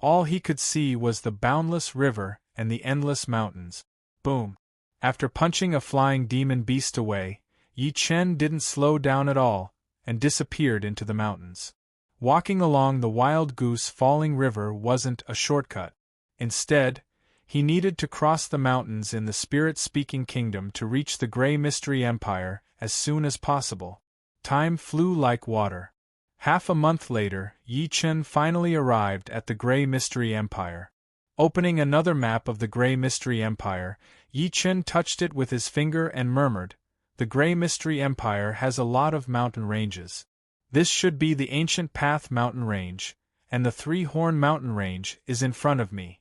Speaker 1: All he could see was the boundless river and the endless mountains. Boom! After punching a flying demon beast away, Yi Chen didn't slow down at all, and disappeared into the mountains. Walking along the Wild Goose Falling River wasn't a shortcut. Instead, he needed to cross the mountains in the Spirit-Speaking Kingdom to reach the Grey Mystery Empire as soon as possible. Time flew like water. Half a month later, Yi Chen finally arrived at the Grey Mystery Empire. Opening another map of the Grey Mystery Empire, Yi Chen touched it with his finger and murmured, "The Grey Mystery Empire has a lot of mountain ranges. This should be the Ancient Path Mountain Range, and the Three-Horn Mountain Range is in front of me.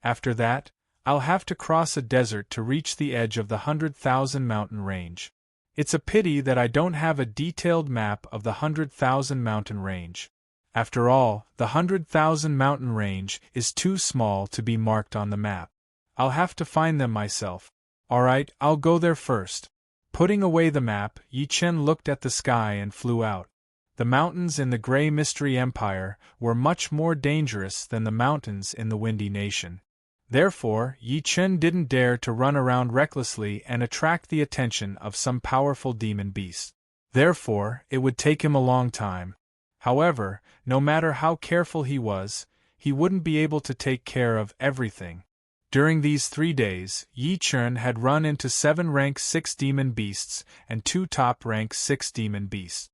Speaker 1: After that, I'll have to cross a desert to reach the edge of the 100,000 Mountain Range. It's a pity that I don't have a detailed map of the 100,000 Mountain Range. After all, the 100,000 Mountain Range is too small to be marked on the map. I'll have to find them myself. Alright, I'll go there first." Putting away the map, Yi Chen looked at the sky and flew out. The mountains in the Grey Mystery Empire were much more dangerous than the mountains in the Windy Nation. Therefore, Yi Chen didn't dare to run around recklessly and attract the attention of some powerful demon beast. Therefore, it would take him a long time. However, no matter how careful he was, he wouldn't be able to take care of everything. During these 3 days, Yi Chen had run into 7 rank 6 demon beasts and 2 top rank 6 demon beasts.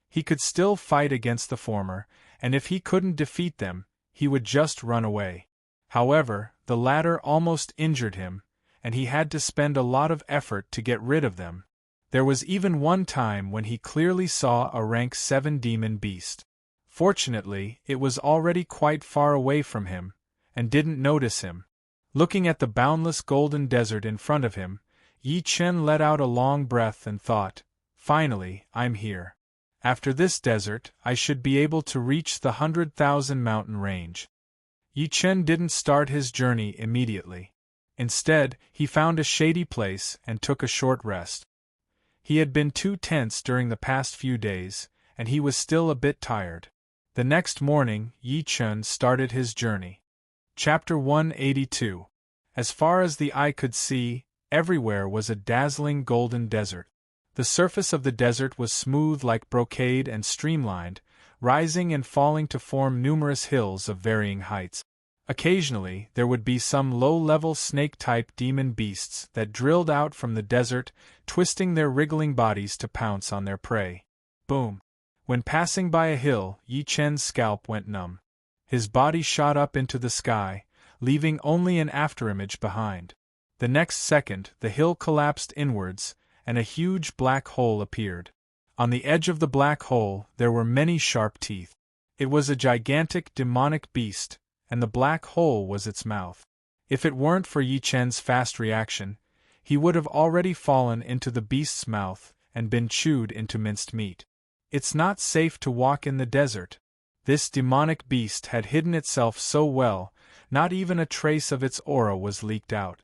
Speaker 1: He could still fight against the former, and if he couldn't defeat them, he would just run away. However, the latter almost injured him, and he had to spend a lot of effort to get rid of them. There was even one time when he clearly saw a rank 7 demon beast. Fortunately, it was already quite far away from him, and didn't notice him. Looking at the boundless golden desert in front of him, Yi Chen let out a long breath and thought, "Finally, I'm here. After this desert, I should be able to reach the 100,000 mountain range." Yi Chen didn't start his journey immediately. Instead, he found a shady place and took a short rest. He had been too tense during the past few days, and he was still a bit tired. The next morning, Yi Chen started his journey. Chapter 182. As far as the eye could see, everywhere was a dazzling golden desert. The surface of the desert was smooth like brocade and streamlined, rising and falling to form numerous hills of varying heights. Occasionally, there would be some low-level snake-type demon beasts that drilled out from the desert, twisting their wriggling bodies to pounce on their prey. Boom! When passing by a hill, Yi Chen's scalp went numb. His body shot up into the sky, leaving only an afterimage behind. The next second, the hill collapsed inwards, and a huge black hole appeared. On the edge of the black hole, there were many sharp teeth. It was a gigantic demonic beast, and the black hole was its mouth. If it weren't for Yi Chen's fast reaction, he would have already fallen into the beast's mouth and been chewed into minced meat. It's not safe to walk in the desert. This demonic beast had hidden itself so well, not even a trace of its aura was leaked out.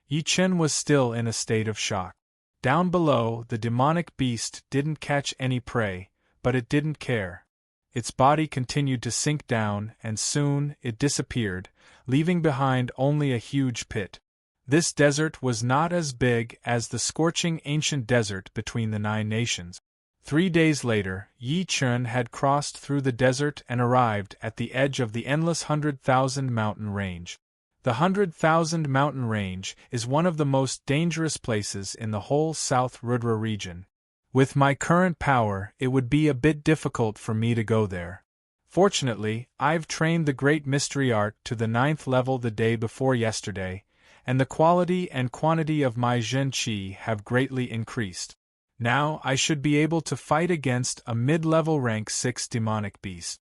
Speaker 1: Yi Chen was still in a state of shock. Down below, the demonic beast didn't catch any prey, but it didn't care. Its body continued to sink down, and soon it disappeared, leaving behind only a huge pit. This desert was not as big as the scorching ancient desert between the 9 nations. 3 days later, Yi Chen had crossed through the desert and arrived at the edge of the endless 100,000 mountain range. The 100,000 mountain range is one of the most dangerous places in the whole South Rudra region. With my current power, it would be a bit difficult for me to go there. Fortunately, I've trained the Great Mystery Art to the 9th level the day before yesterday, and the quality and quantity of my Zhen Qi have greatly increased. Now I should be able to fight against a mid-level rank 6 demonic beast.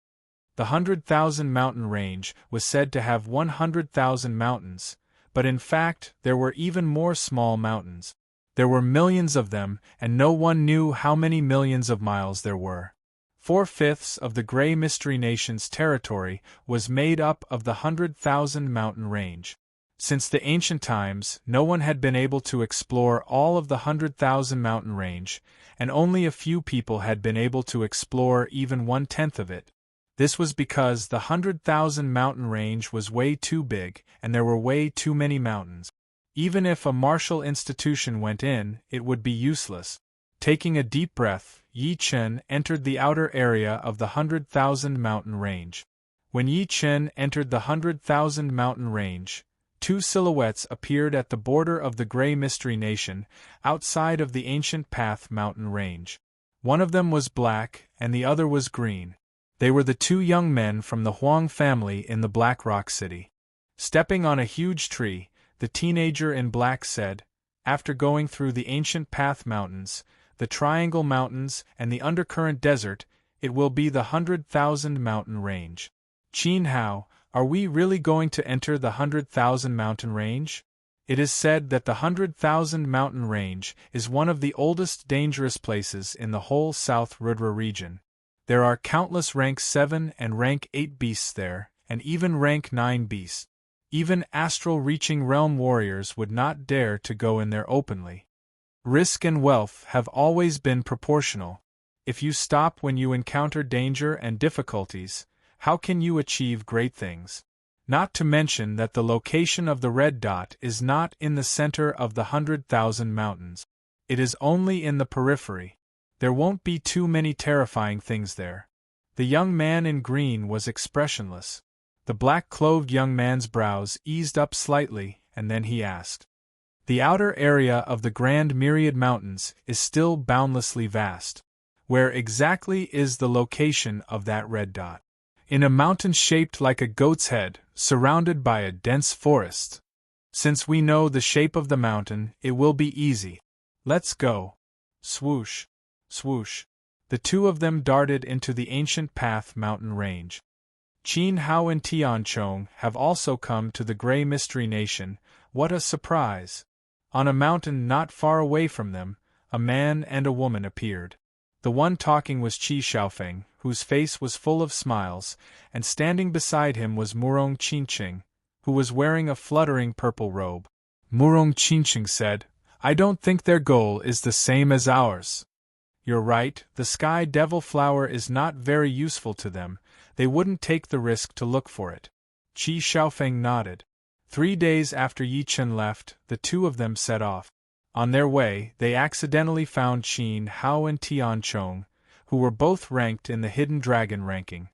Speaker 1: The 100,000 mountain range was said to have 100,000 mountains, but in fact there were even more small mountains. There were millions of them, and no one knew how many millions of miles there were. 4/5 of the Grey Mystery Nation's territory was made up of the 100,000 mountain range. Since the ancient times, no one had been able to explore all of the 100,000 mountain range, and only a few people had been able to explore even 1/10 of it. This was because the 100,000 mountain range was way too big, and there were way too many mountains. Even if a martial institution went in, it would be useless. Taking a deep breath, Yi Chen entered the outer area of the 100,000 mountain range. When Yi Chen entered the 100,000 mountain range, 2 silhouettes appeared at the border of the Grey Mystery Nation, outside of the Ancient Path mountain range. One of them was black, and the other was green. They were the 2 young men from the Huang family in the Black Rock City. Stepping on a huge tree, the teenager in black said, "After going through the Ancient Path Mountains, the Triangle Mountains, and the Undercurrent Desert, it will be the 100,000 mountain range. Qin Hao, are we really going to enter the 100,000 mountain range? It is said that the 100,000 mountain range is one of the oldest dangerous places in the whole South Rudra region. There are countless rank 7 and rank 8 beasts there, and even rank 9 beasts. Even astral-reaching realm warriors would not dare to go in there openly. Risk and wealth have always been proportional. If you stop when you encounter danger and difficulties, how can you achieve great things? Not to mention that the location of the red dot is not in the center of the 100,000 mountains. It is only in the periphery. There won't be too many terrifying things there." The young man in green was expressionless. The black-clothed young man's brows eased up slightly, and then he asked, "The outer area of the Grand Myriad Mountains is still boundlessly vast. Where exactly is the location of that red dot?" "In a mountain shaped like a goat's head, surrounded by a dense forest. Since we know the shape of the mountain, it will be easy. Let's go." Swoosh, swoosh. The two of them darted into the ancient path mountain range. Qin Hao and Tianchong have also come to the Grey Mystery Nation. What a surprise! On a mountain not far away from them, a man and a woman appeared. The one talking was Qi Xiaofeng, whose face was full of smiles, and standing beside him was Murong Qinqing, who was wearing a fluttering purple robe. Murong Qinqing said, "I don't think their goal is the same as ours." "You're right, the sky devil flower is not very useful to them, they wouldn't take the risk to look for it." Qi Xiaofeng nodded. 3 days after Yi Chen left, the two of them set off. On their way, they accidentally found Qin Hao and Tianchong, who were both ranked in the Hidden Dragon ranking.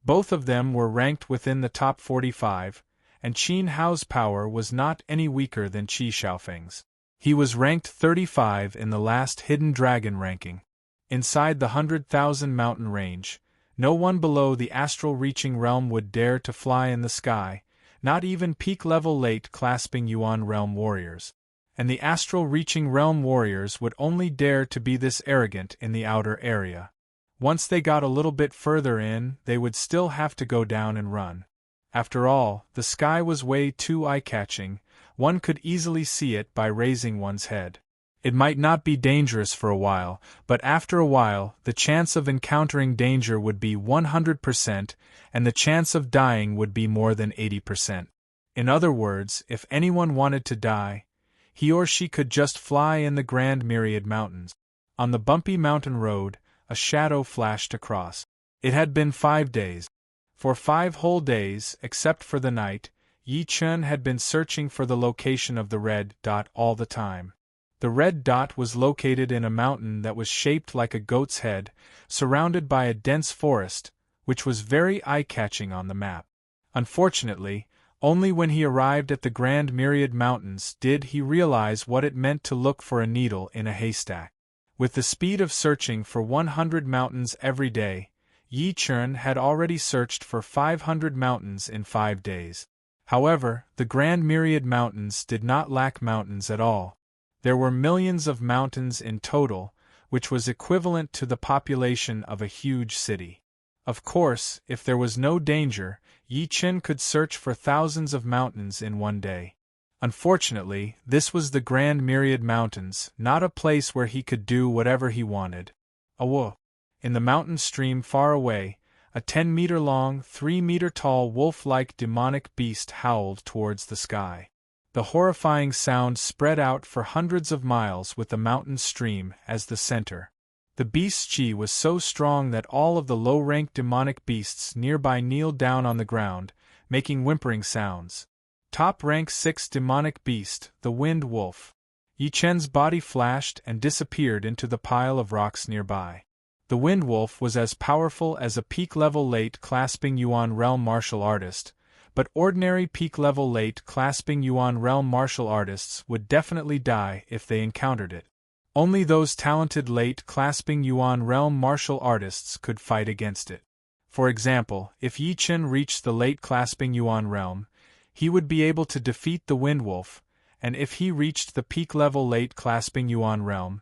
Speaker 1: Both of them were ranked within the top 45, and Qin Hao's power was not any weaker than Qi Xiaofeng's. He was ranked 35 in the last Hidden Dragon ranking. Inside the 100,000 mountain range, no one below the astral reaching realm would dare to fly in the sky, not even peak-level late clasping Yuan realm warriors. And the astral reaching realm warriors would only dare to be this arrogant in the outer area. Once they got a little bit further in, they would still have to go down and run. After all, the sky was way too eye-catching, one could easily see it by raising one's head. It might not be dangerous for a while, but after a while, the chance of encountering danger would be 100%, and the chance of dying would be more than 80%. In other words, if anyone wanted to die, he or she could just fly in the Grand Myriad Mountains. On the bumpy mountain road, a shadow flashed across. It had been 5 days. For 5 whole days, except for the night, Yi Chen had been searching for the location of the red dot all the time. The red dot was located in a mountain that was shaped like a goat's head, surrounded by a dense forest, which was very eye-catching on the map. Unfortunately, only when he arrived at the Grand Myriad Mountains did he realize what it meant to look for a needle in a haystack. With the speed of searching for 100 mountains every day, Yi Chen had already searched for 500 mountains in 5 days. However, the Grand Myriad Mountains did not lack mountains at all. There were millions of mountains in total, which was equivalent to the population of a huge city. Of course, if there was no danger, Yi Chen could search for thousands of mountains in one day. Unfortunately, this was the Grand Myriad Mountains, not a place where he could do whatever he wanted. Awo! In the mountain stream far away, a 10-meter-long, 3-meter-tall wolf-like demonic beast howled towards the sky. The horrifying sound spread out for hundreds of miles with the mountain stream as the center. The beast's chi was so strong that all of the low-ranked demonic beasts nearby kneeled down on the ground, making whimpering sounds. Top rank 6 demonic beast, the Wind Wolf. Yi Chen's body flashed and disappeared into the pile of rocks nearby. The Wind Wolf was as powerful as a peak-level late clasping Yuan realm martial artist, but ordinary peak-level late clasping Yuan realm martial artists would definitely die if they encountered it. Only those talented late clasping Yuan realm martial artists could fight against it. For example, if Yi Chen reached the late clasping Yuan realm, he would be able to defeat the Wind Wolf, and if he reached the peak-level late clasping Yuan realm,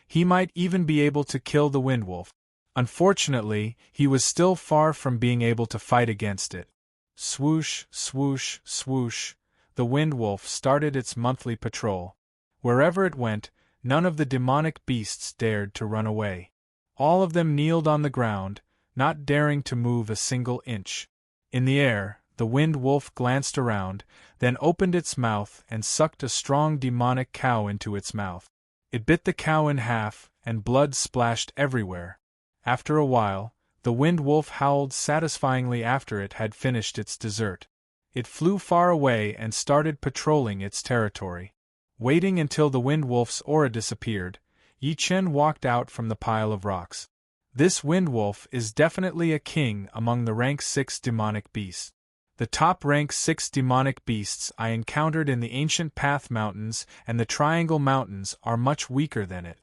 Speaker 1: he might even be able to kill the Wind Wolf. Unfortunately, he was still far from being able to fight against it. Swoosh, swoosh, swoosh, the Wind Wolf started its monthly patrol. Wherever it went, none of the demonic beasts dared to run away. All of them kneeled on the ground, not daring to move a single inch. In the air, the Wind Wolf glanced around, then opened its mouth and sucked a strong demonic cow into its mouth. It bit the cow in half, and blood splashed everywhere. After a while, the Wind Wolf howled satisfyingly after it had finished its dessert. It flew far away and started patrolling its territory. Waiting until the Wind Wolf's aura disappeared, Yi Chen walked out from the pile of rocks. This Wind Wolf is definitely a king among the rank 6 demonic beasts. The top rank 6 demonic beasts I encountered in the Ancient Path Mountains and the Triangle Mountains are much weaker than it.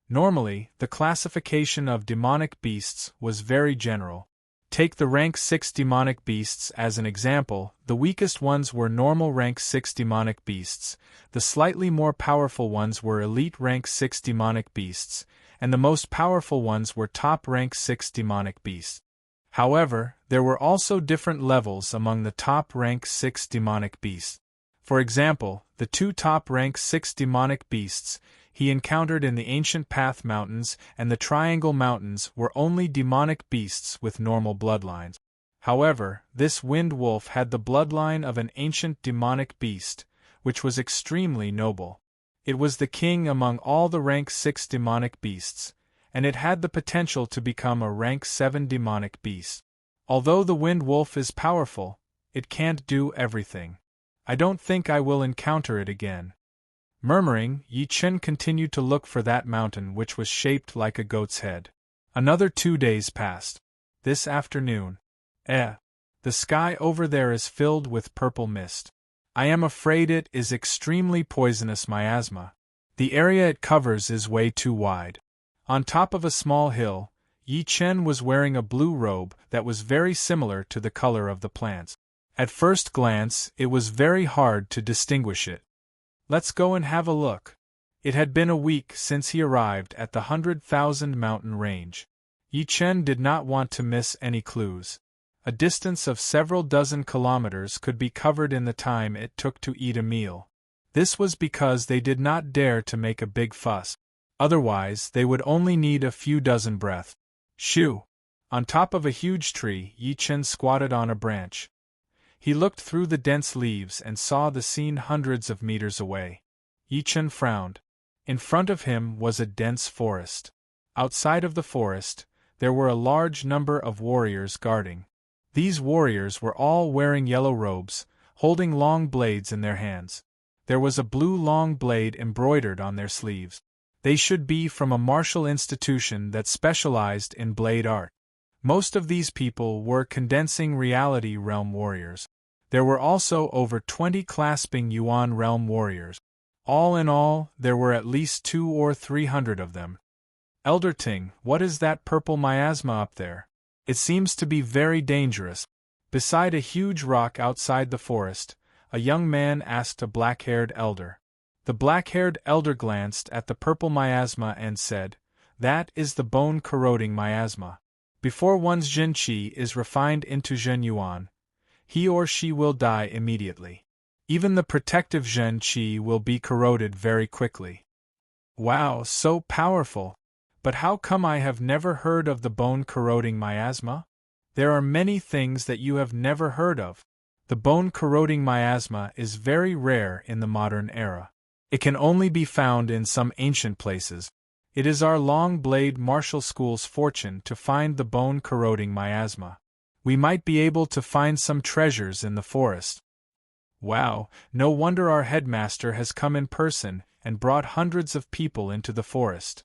Speaker 1: Normally, the classification of demonic beasts was very general. Take the rank 6 demonic beasts as an example. The weakest ones were normal rank 6 demonic beasts, the slightly more powerful ones were elite rank 6 demonic beasts, and the most powerful ones were top rank 6 demonic beasts. However, there were also different levels among the top rank 6 demonic beasts. For example, the 2 top rank 6 demonic beasts he encountered in the Ancient Path Mountains and the Triangle Mountains were only demonic beasts with normal bloodlines. However, this Wind Wolf had the bloodline of an ancient demonic beast, which was extremely noble. It was the king among all the rank 6 demonic beasts, and it had the potential to become a rank 7 demonic beast. Although the Wind Wolf is powerful, it can't do everything. I don't think I will encounter it again. Murmuring, Yi Chen continued to look for that mountain which was shaped like a goat's head. Another 2 days passed. This afternoon. The sky over there is filled with purple mist. I am afraid it is extremely poisonous miasma. The area it covers is way too wide. On top of a small hill, Yi Chen was wearing a blue robe that was very similar to the color of the plants. At first glance, it was very hard to distinguish it. Let's go and have a look. It had been a week since he arrived at the 100,000 mountain range. Yi Chen did not want to miss any clues. A distance of several dozen kilometers could be covered in the time it took to eat a meal. This was because they did not dare to make a big fuss. Otherwise, they would only need a few dozen breaths. Shoo! On top of a huge tree, Yi Chen squatted on a branch. He looked through the dense leaves and saw the scene hundreds of meters away. Yi Chen frowned. In front of him was a dense forest. Outside of the forest, there were a large number of warriors guarding. These warriors were all wearing yellow robes, holding long blades in their hands. There was a blue long blade embroidered on their sleeves. They should be from a martial institution that specialized in blade art. Most of these people were condensing reality realm warriors. There were also over 20 clasping Yuan realm warriors. All in all, there were at least 200 or 300 of them. Elder Ting, what is that purple miasma up there? It seems to be very dangerous. Beside a huge rock outside the forest, a young man asked a black-haired elder. The black-haired elder glanced at the purple miasma and said, "That is the bone-corroding miasma. Before one's Zhen Qi is refined into Zhen Yuan, he or she will die immediately. Even the protective Zhen Qi will be corroded very quickly." Wow, so powerful! But how come I have never heard of the bone-corroding miasma? There are many things that you have never heard of. The bone-corroding miasma is very rare in the modern era. It can only be found in some ancient places. It is our Long Blade Martial School's fortune to find the bone-corroding miasma. We might be able to find some treasures in the forest. Wow, no wonder our headmaster has come in person and brought hundreds of people into the forest.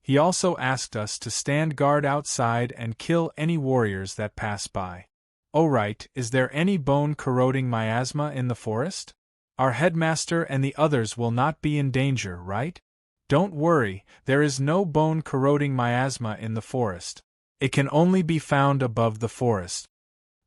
Speaker 1: He also asked us to stand guard outside and kill any warriors that pass by. Oh right, is there any bone-corroding miasma in the forest? Our headmaster and the others will not be in danger, right? Don't worry, there is no bone-corroding miasma in the forest. It can only be found above the forest.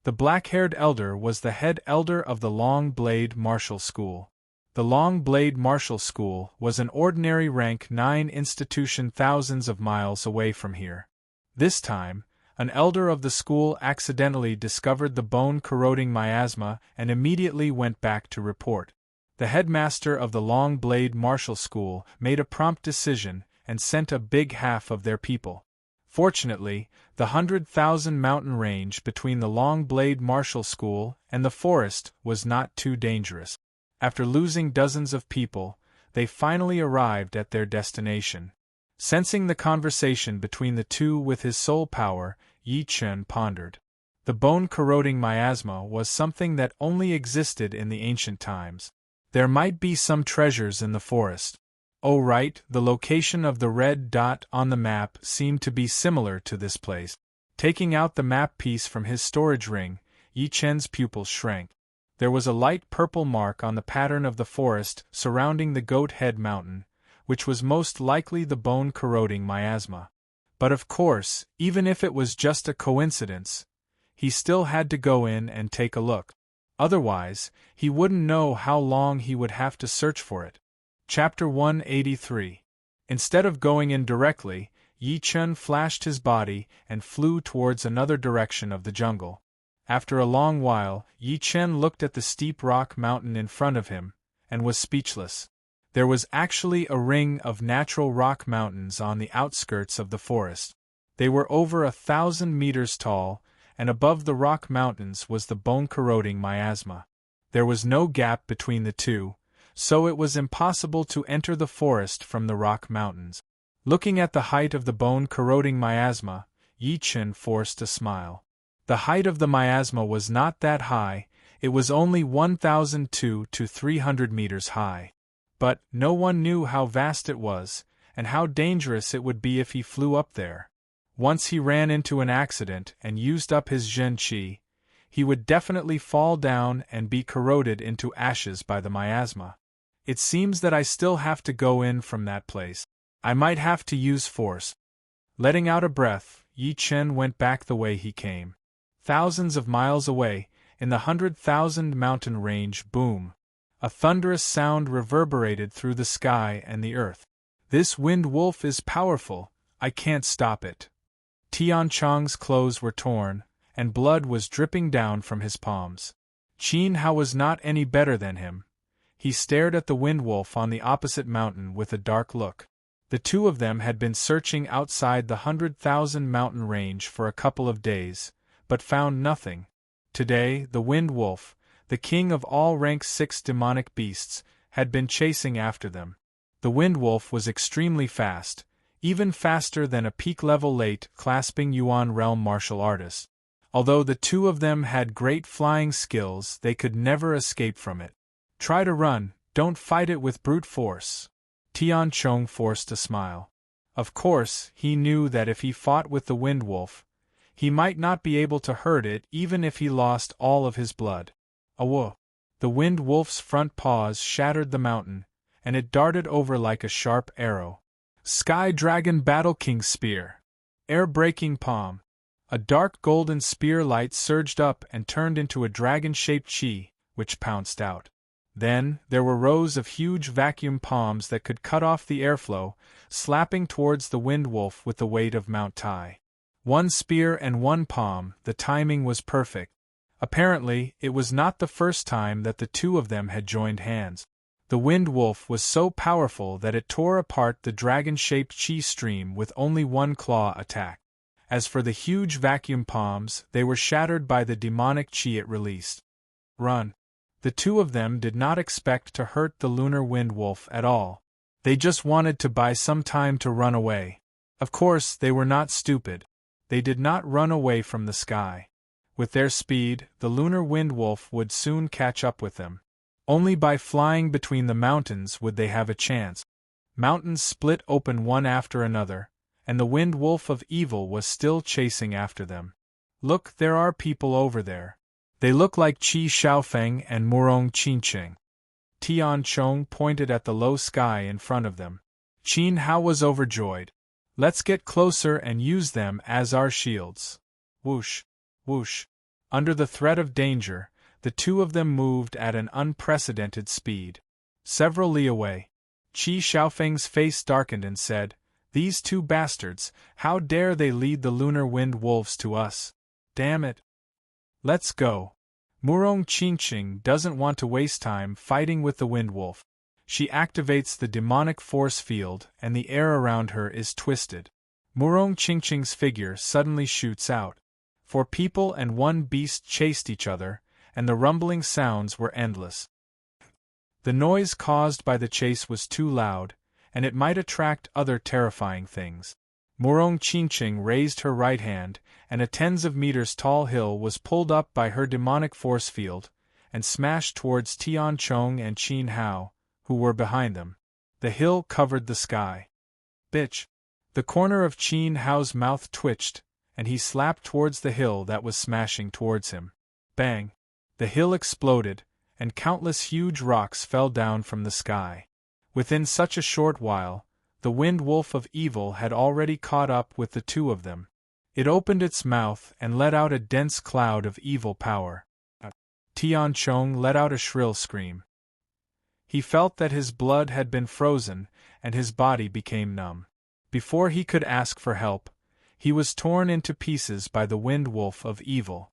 Speaker 1: The black-haired elder was the head elder of the Long Blade Martial School. The Long Blade Martial School was an ordinary rank 9 institution thousands of miles away from here. This time, an elder of the school accidentally discovered the bone-corroding miasma and immediately went back to report. The headmaster of the Long Blade Martial School made a prompt decision and sent a big half of their people. Fortunately, the 100,000 mountain range between the Long Blade Martial School and the forest was not too dangerous. After losing dozens of people, they finally arrived at their destination. Sensing the conversation between the two with his soul power, Yi Chen pondered. The bone-corroding miasma was something that only existed in the ancient times. There might be some treasures in the forest. Oh right, the location of the red dot on the map seemed to be similar to this place. Taking out the map piece from his storage ring, Yi Chen's pupils shrank. There was a light purple mark on the pattern of the forest surrounding the Goat Head Mountain, which was most likely the bone-corroding miasma. But of course, even if it was just a coincidence, he still had to go in and take a look. Otherwise, he wouldn't know how long he would have to search for it. Chapter 183. Instead of going in directly, Yi Chen flashed his body and flew towards another direction of the jungle. After a long while, Yi Chen looked at the steep rock mountain in front of him, and was speechless. There was actually a ring of natural rock mountains on the outskirts of the forest. They were over 1,000 meters tall, and above the rock mountains was the bone-corroding miasma. There was no gap between the two, so it was impossible to enter the forest from the rock mountains. Looking at the height of the bone-corroding miasma, Yi Chen forced a smile. The height of the miasma was not that high, it was only 1,002 to 300 meters high. But no one knew how vast it was, and how dangerous it would be if he flew up there. Once he ran into an accident and used up his Zhen Qi, he would definitely fall down and be corroded into ashes by the miasma. It seems that I still have to go in from that place. I might have to use force. Letting out a breath, Yi Chen went back the way he came. Thousands of miles away, in the 100,000 mountain range, boom! A thunderous sound reverberated through the sky and the earth. This wind wolf is powerful, I can't stop it. Tian Chang's clothes were torn, and blood was dripping down from his palms. Qin Hao was not any better than him. He stared at the wind wolf on the opposite mountain with a dark look. The two of them had been searching outside the 100,000 mountain range for a couple of days, but found nothing. Today, the wind wolf, the king of all rank 6 demonic beasts, had been chasing after them. The wind wolf was extremely fast, even faster than a peak-level late clasping Yuan realm martial artist. Although the two of them had great flying skills, they could never escape from it. Try to run, don't fight it with brute force. Tian Chong forced a smile. Of course, he knew that if he fought with the wind wolf, he might not be able to hurt it even if he lost all of his blood. Awo! The wind wolf's front paws shattered the mountain, and it darted over like a sharp arrow. Sky Dragon Battle King's Spear. Air-breaking palm. A dark golden spear light surged up and turned into a dragon-shaped chi, which pounced out. Then, there were rows of huge vacuum palms that could cut off the airflow, slapping towards the wind wolf with the weight of Mount Tai. One spear and one palm, the timing was perfect. Apparently, it was not the first time that the two of them had joined hands. The wind wolf was so powerful that it tore apart the dragon-shaped chi stream with only one claw attack. As for the huge vacuum palms, they were shattered by the demonic chi it released. Run! The two of them did not expect to hurt the lunar wind wolf at all. They just wanted to buy some time to run away. Of course, they were not stupid. They did not run away from the sky. With their speed, the lunar wind wolf would soon catch up with them. Only by flying between the mountains would they have a chance. Mountains split open one after another, and the wind wolf of evil was still chasing after them. Look, there are people over there. They look like Qi Xiaofeng and Murong Qinqing. Tian Chong pointed at the low sky in front of them. Qin Hao was overjoyed. Let's get closer and use them as our shields. Whoosh, whoosh. Under the threat of danger, the two of them moved at an unprecedented speed. Several li away, Qi Xiaofeng's face darkened and said, "These two bastards, how dare they lead the lunar wind wolves to us? Damn it! Let's go." Murong Qinqing doesn't want to waste time fighting with the wind wolf. She activates the demonic force field and the air around her is twisted. Murong Qinqing's figure suddenly shoots out. 4 people and 1 beast chased each other, and the rumbling sounds were endless. The noise caused by the chase was too loud, and it might attract other terrifying things. Murong Qinqing raised her right hand, and a tens of meters tall hill was pulled up by her demonic force field, and smashed towards Tian Chong and Qin Hao, who were behind them. The hill covered the sky. Bitch! The corner of Qin Hao's mouth twitched, and he slapped towards the hill that was smashing towards him. Bang! The hill exploded, and countless huge rocks fell down from the sky. Within such a short while, the wind wolf of evil had already caught up with the two of them. It opened its mouth and let out a dense cloud of evil power. Tian Chong let out a shrill scream. He felt that his blood had been frozen, and his body became numb. Before he could ask for help, he was torn into pieces by the wind wolf of evil.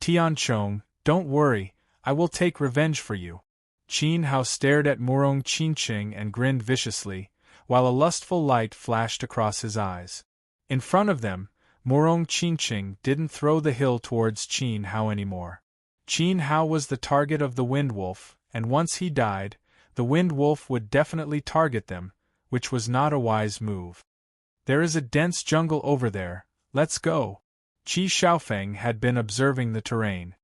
Speaker 1: Tian Chong, don't worry, I will take revenge for you. Qin Hao stared at Murong Qinqing and grinned viciously, while a lustful light flashed across his eyes. In front of them, Murong Qinqing didn't throw the hill towards Qin Hao anymore. Qin Hao was the target of the wind wolf, and once he died, the wind wolf would definitely target them, which was not a wise move. There is a dense jungle over there, let's go. Qi Xiaofeng had been observing the terrain.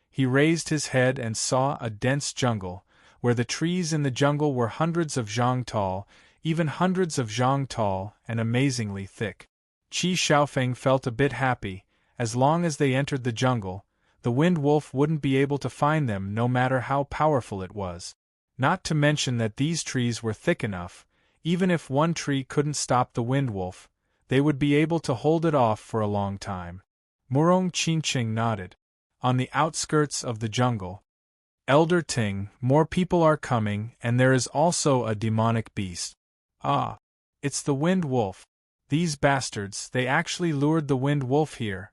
Speaker 1: He raised his head and saw a dense jungle, where the trees in the jungle were hundreds of zhang tall, even hundreds of zhang tall, and amazingly thick. Qi Xiaofeng felt a bit happy. As long as they entered the jungle, the wind wolf wouldn't be able to find them no matter how powerful it was. Not to mention that these trees were thick enough, even if one tree couldn't stop the wind wolf, they would be able to hold it off for a long time. Murong Qinqing nodded. On the outskirts of the jungle. Elder Ting, more people are coming, and there is also a demonic beast. Ah! It's the wind wolf. These bastards, they actually lured the wind wolf here.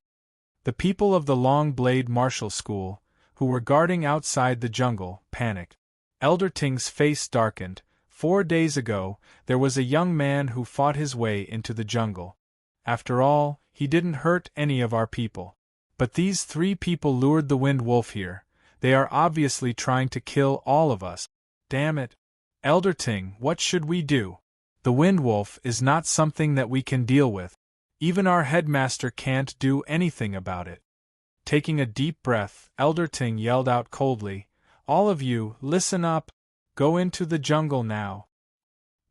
Speaker 1: The people of the Long Blade Martial School, who were guarding outside the jungle, panicked. Elder Ting's face darkened. 4 days ago, there was a young man who fought his way into the jungle. After all, he didn't hurt any of our people. But these 3 people lured the wind wolf here. They are obviously trying to kill all of us. Damn it. Elder Ting, what should we do? The wind wolf is not something that we can deal with. Even our headmaster can't do anything about it. Taking a deep breath, Elder Ting yelled out coldly, all of you, listen up. Go into the jungle now.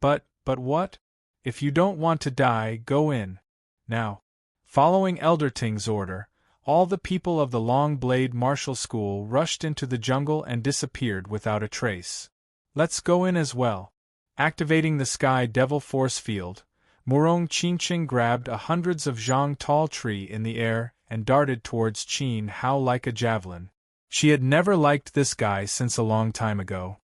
Speaker 1: But what? If you don't want to die, go in. Now. Following Elder Ting's order, all the people of the Long Blade Martial School rushed into the jungle and disappeared without a trace. Let's go in as well. Activating the Sky Devil Force Field, Murong Qinqing grabbed a hundreds of zhang tall tree in the air and darted towards Qin Hao like a javelin. She had never liked this guy since a long time ago.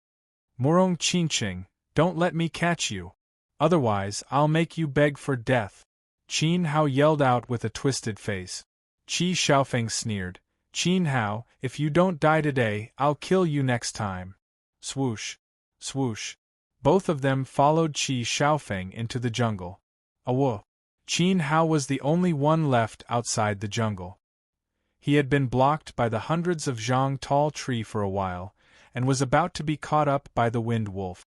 Speaker 1: Murong Qinqing, don't let me catch you. Otherwise, I'll make you beg for death. Qin Hao yelled out with a twisted face. Qi Xiaofeng sneered. Qin Hao, if you don't die today, I'll kill you next time. Swoosh. Swoosh. Both of them followed Qi Xiaofeng into the jungle. Awoof. Qin Hao was the only one left outside the jungle. He had been blocked by the hundreds of zhang tall tree for a while, and was about to be caught up by the wind wolf.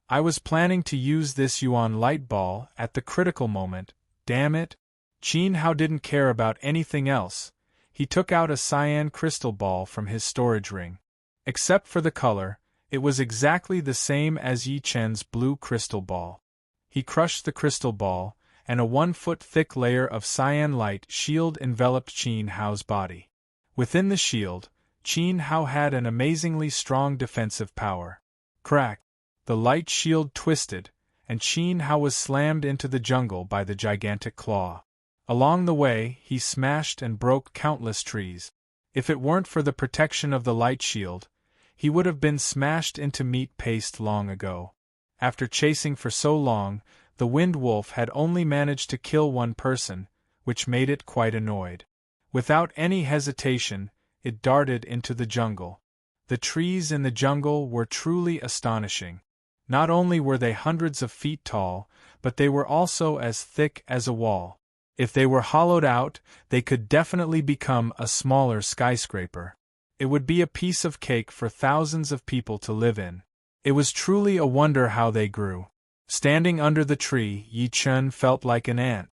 Speaker 1: I was planning to use this Yuan light ball at the critical moment, damn it. Qin Hao didn't care about anything else. He took out a cyan crystal ball from his storage ring. Except for the color, it was exactly the same as Yi Chen's blue crystal ball. He crushed the crystal ball, and a 1-foot-thick layer of cyan light shield enveloped Qin Hao's body. Within the shield, Qin Hao had an amazingly strong defensive power. Crack! The light shield twisted, and Qin Hao was slammed into the jungle by the gigantic claw. Along the way, he smashed and broke countless trees. If it weren't for the protection of the light shield, he would have been smashed into meat paste long ago. After chasing for so long, the wind wolf had only managed to kill one person, which made it quite annoyed. Without any hesitation, it darted into the jungle. The trees in the jungle were truly astonishing. Not only were they hundreds of feet tall, but they were also as thick as a wall. If they were hollowed out, they could definitely become a smaller skyscraper. It would be a piece of cake for thousands of people to live in. It was truly a wonder how they grew. Standing under the tree, Yi Chen felt like an ant.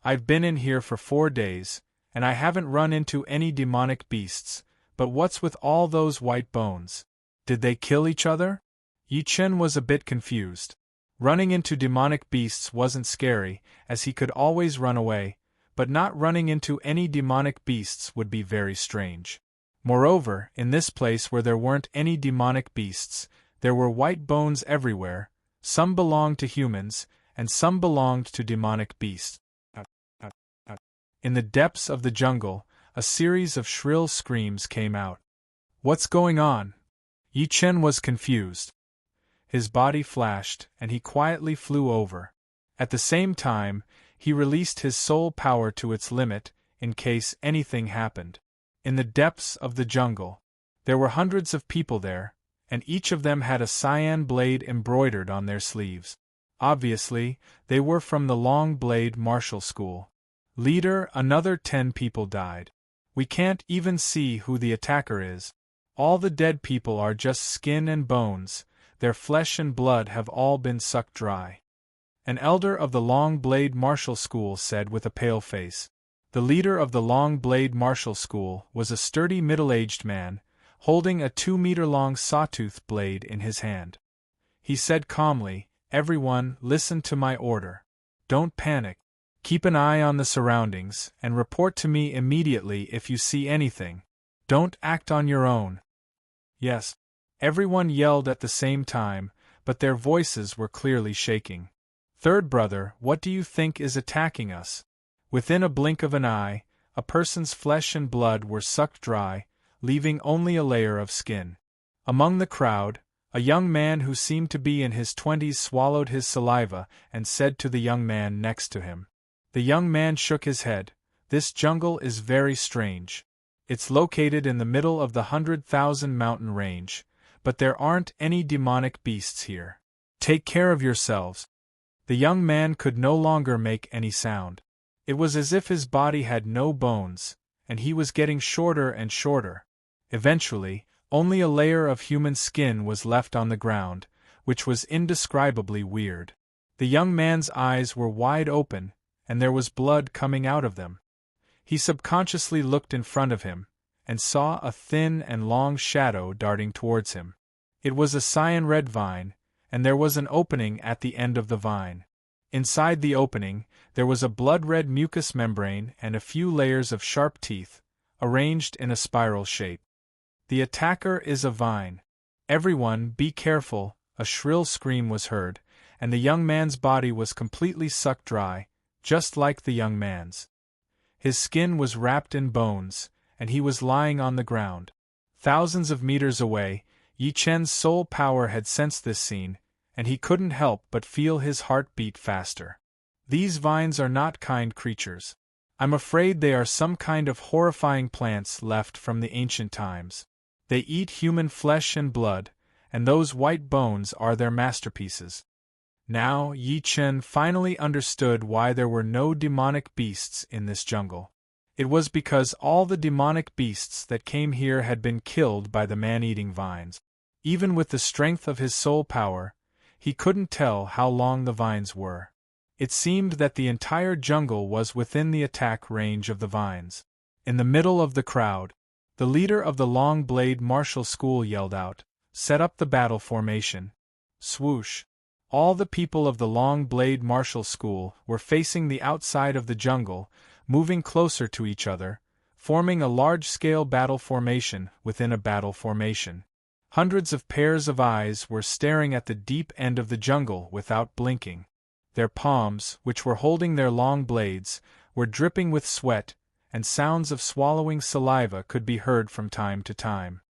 Speaker 1: I've been in here for 4 days, and I haven't run into any demonic beasts, but what's with all those white bones? Did they kill each other? Yi Chen was a bit confused. Running into demonic beasts wasn't scary, as he could always run away, but not running into any demonic beasts would be very strange. Moreover, in this place where there weren't any demonic beasts, there were white bones everywhere. Some belonged to humans, and some belonged to demonic beasts. In the depths of the jungle, a series of shrill screams came out. What's going on? Yi Chen was confused. His body flashed, and he quietly flew over. At the same time, he released his soul power to its limit, in case anything happened. In the depths of the jungle, there were hundreds of people there, and each of them had a cyan blade embroidered on their sleeves. Obviously, they were from the Long Blade Martial School. Leader, another 10 people died. We can't even see who the attacker is. All the dead people are just skin and bones, their flesh and blood have all been sucked dry. An elder of the Long Blade Martial School said with a pale face. The leader of the Long Blade Martial School was a sturdy middle-aged man, holding a 2-meter-long sawtooth blade in his hand. He said calmly, "Everyone, listen to my order. Don't panic. Keep an eye on the surroundings, and report to me immediately if you see anything. Don't act on your own." Yes. Everyone yelled at the same time, but their voices were clearly shaking. "Third brother, what do you think is attacking us?" Within a blink of an eye, a person's flesh and blood were sucked dry, leaving only a layer of skin. Among the crowd, a young man who seemed to be in his 20s swallowed his saliva and said to the young man next to him. The young man shook his head. "This jungle is very strange. It's located in the middle of the 100,000 mountain range, but there aren't any demonic beasts here. Take care of yourselves." The young man could no longer make any sound. It was as if his body had no bones, and he was getting shorter and shorter. Eventually, only a layer of human skin was left on the ground, which was indescribably weird. The young man's eyes were wide open, and there was blood coming out of them. He subconsciously looked in front of him, and saw a thin and long shadow darting towards him. It was a cyan-red vine, and there was an opening at the end of the vine. Inside the opening, there was a blood-red mucous membrane and a few layers of sharp teeth, arranged in a spiral shape. The attacker is a vine. "Everyone, be careful," a shrill scream was heard, and the young man's body was completely sucked dry, just like the young man's. His skin was wrapped in bones, and he was lying on the ground. Thousands of meters away, Yi Chen's soul power had sensed this scene, and he couldn't help but feel his heart beat faster. These vines are not kind creatures. I'm afraid they are some kind of horrifying plants left from the ancient times. They eat human flesh and blood, and those white bones are their masterpieces. Now Yi Chen finally understood why there were no demonic beasts in this jungle. It was because all the demonic beasts that came here had been killed by the man-eating vines. Even with the strength of his soul power, he couldn't tell how long the vines were. It seemed that the entire jungle was within the attack range of the vines. In the middle of the crowd, the leader of the Long Blade Martial School yelled out, "Set up the battle formation." Swoosh! All the people of the Long Blade Martial School were facing the outside of the jungle, moving closer to each other, forming a large-scale battle formation within a battle formation. Hundreds of pairs of eyes were staring at the deep end of the jungle without blinking. Their palms, which were holding their long blades, were dripping with sweat, and sounds of swallowing saliva could be heard from time to time.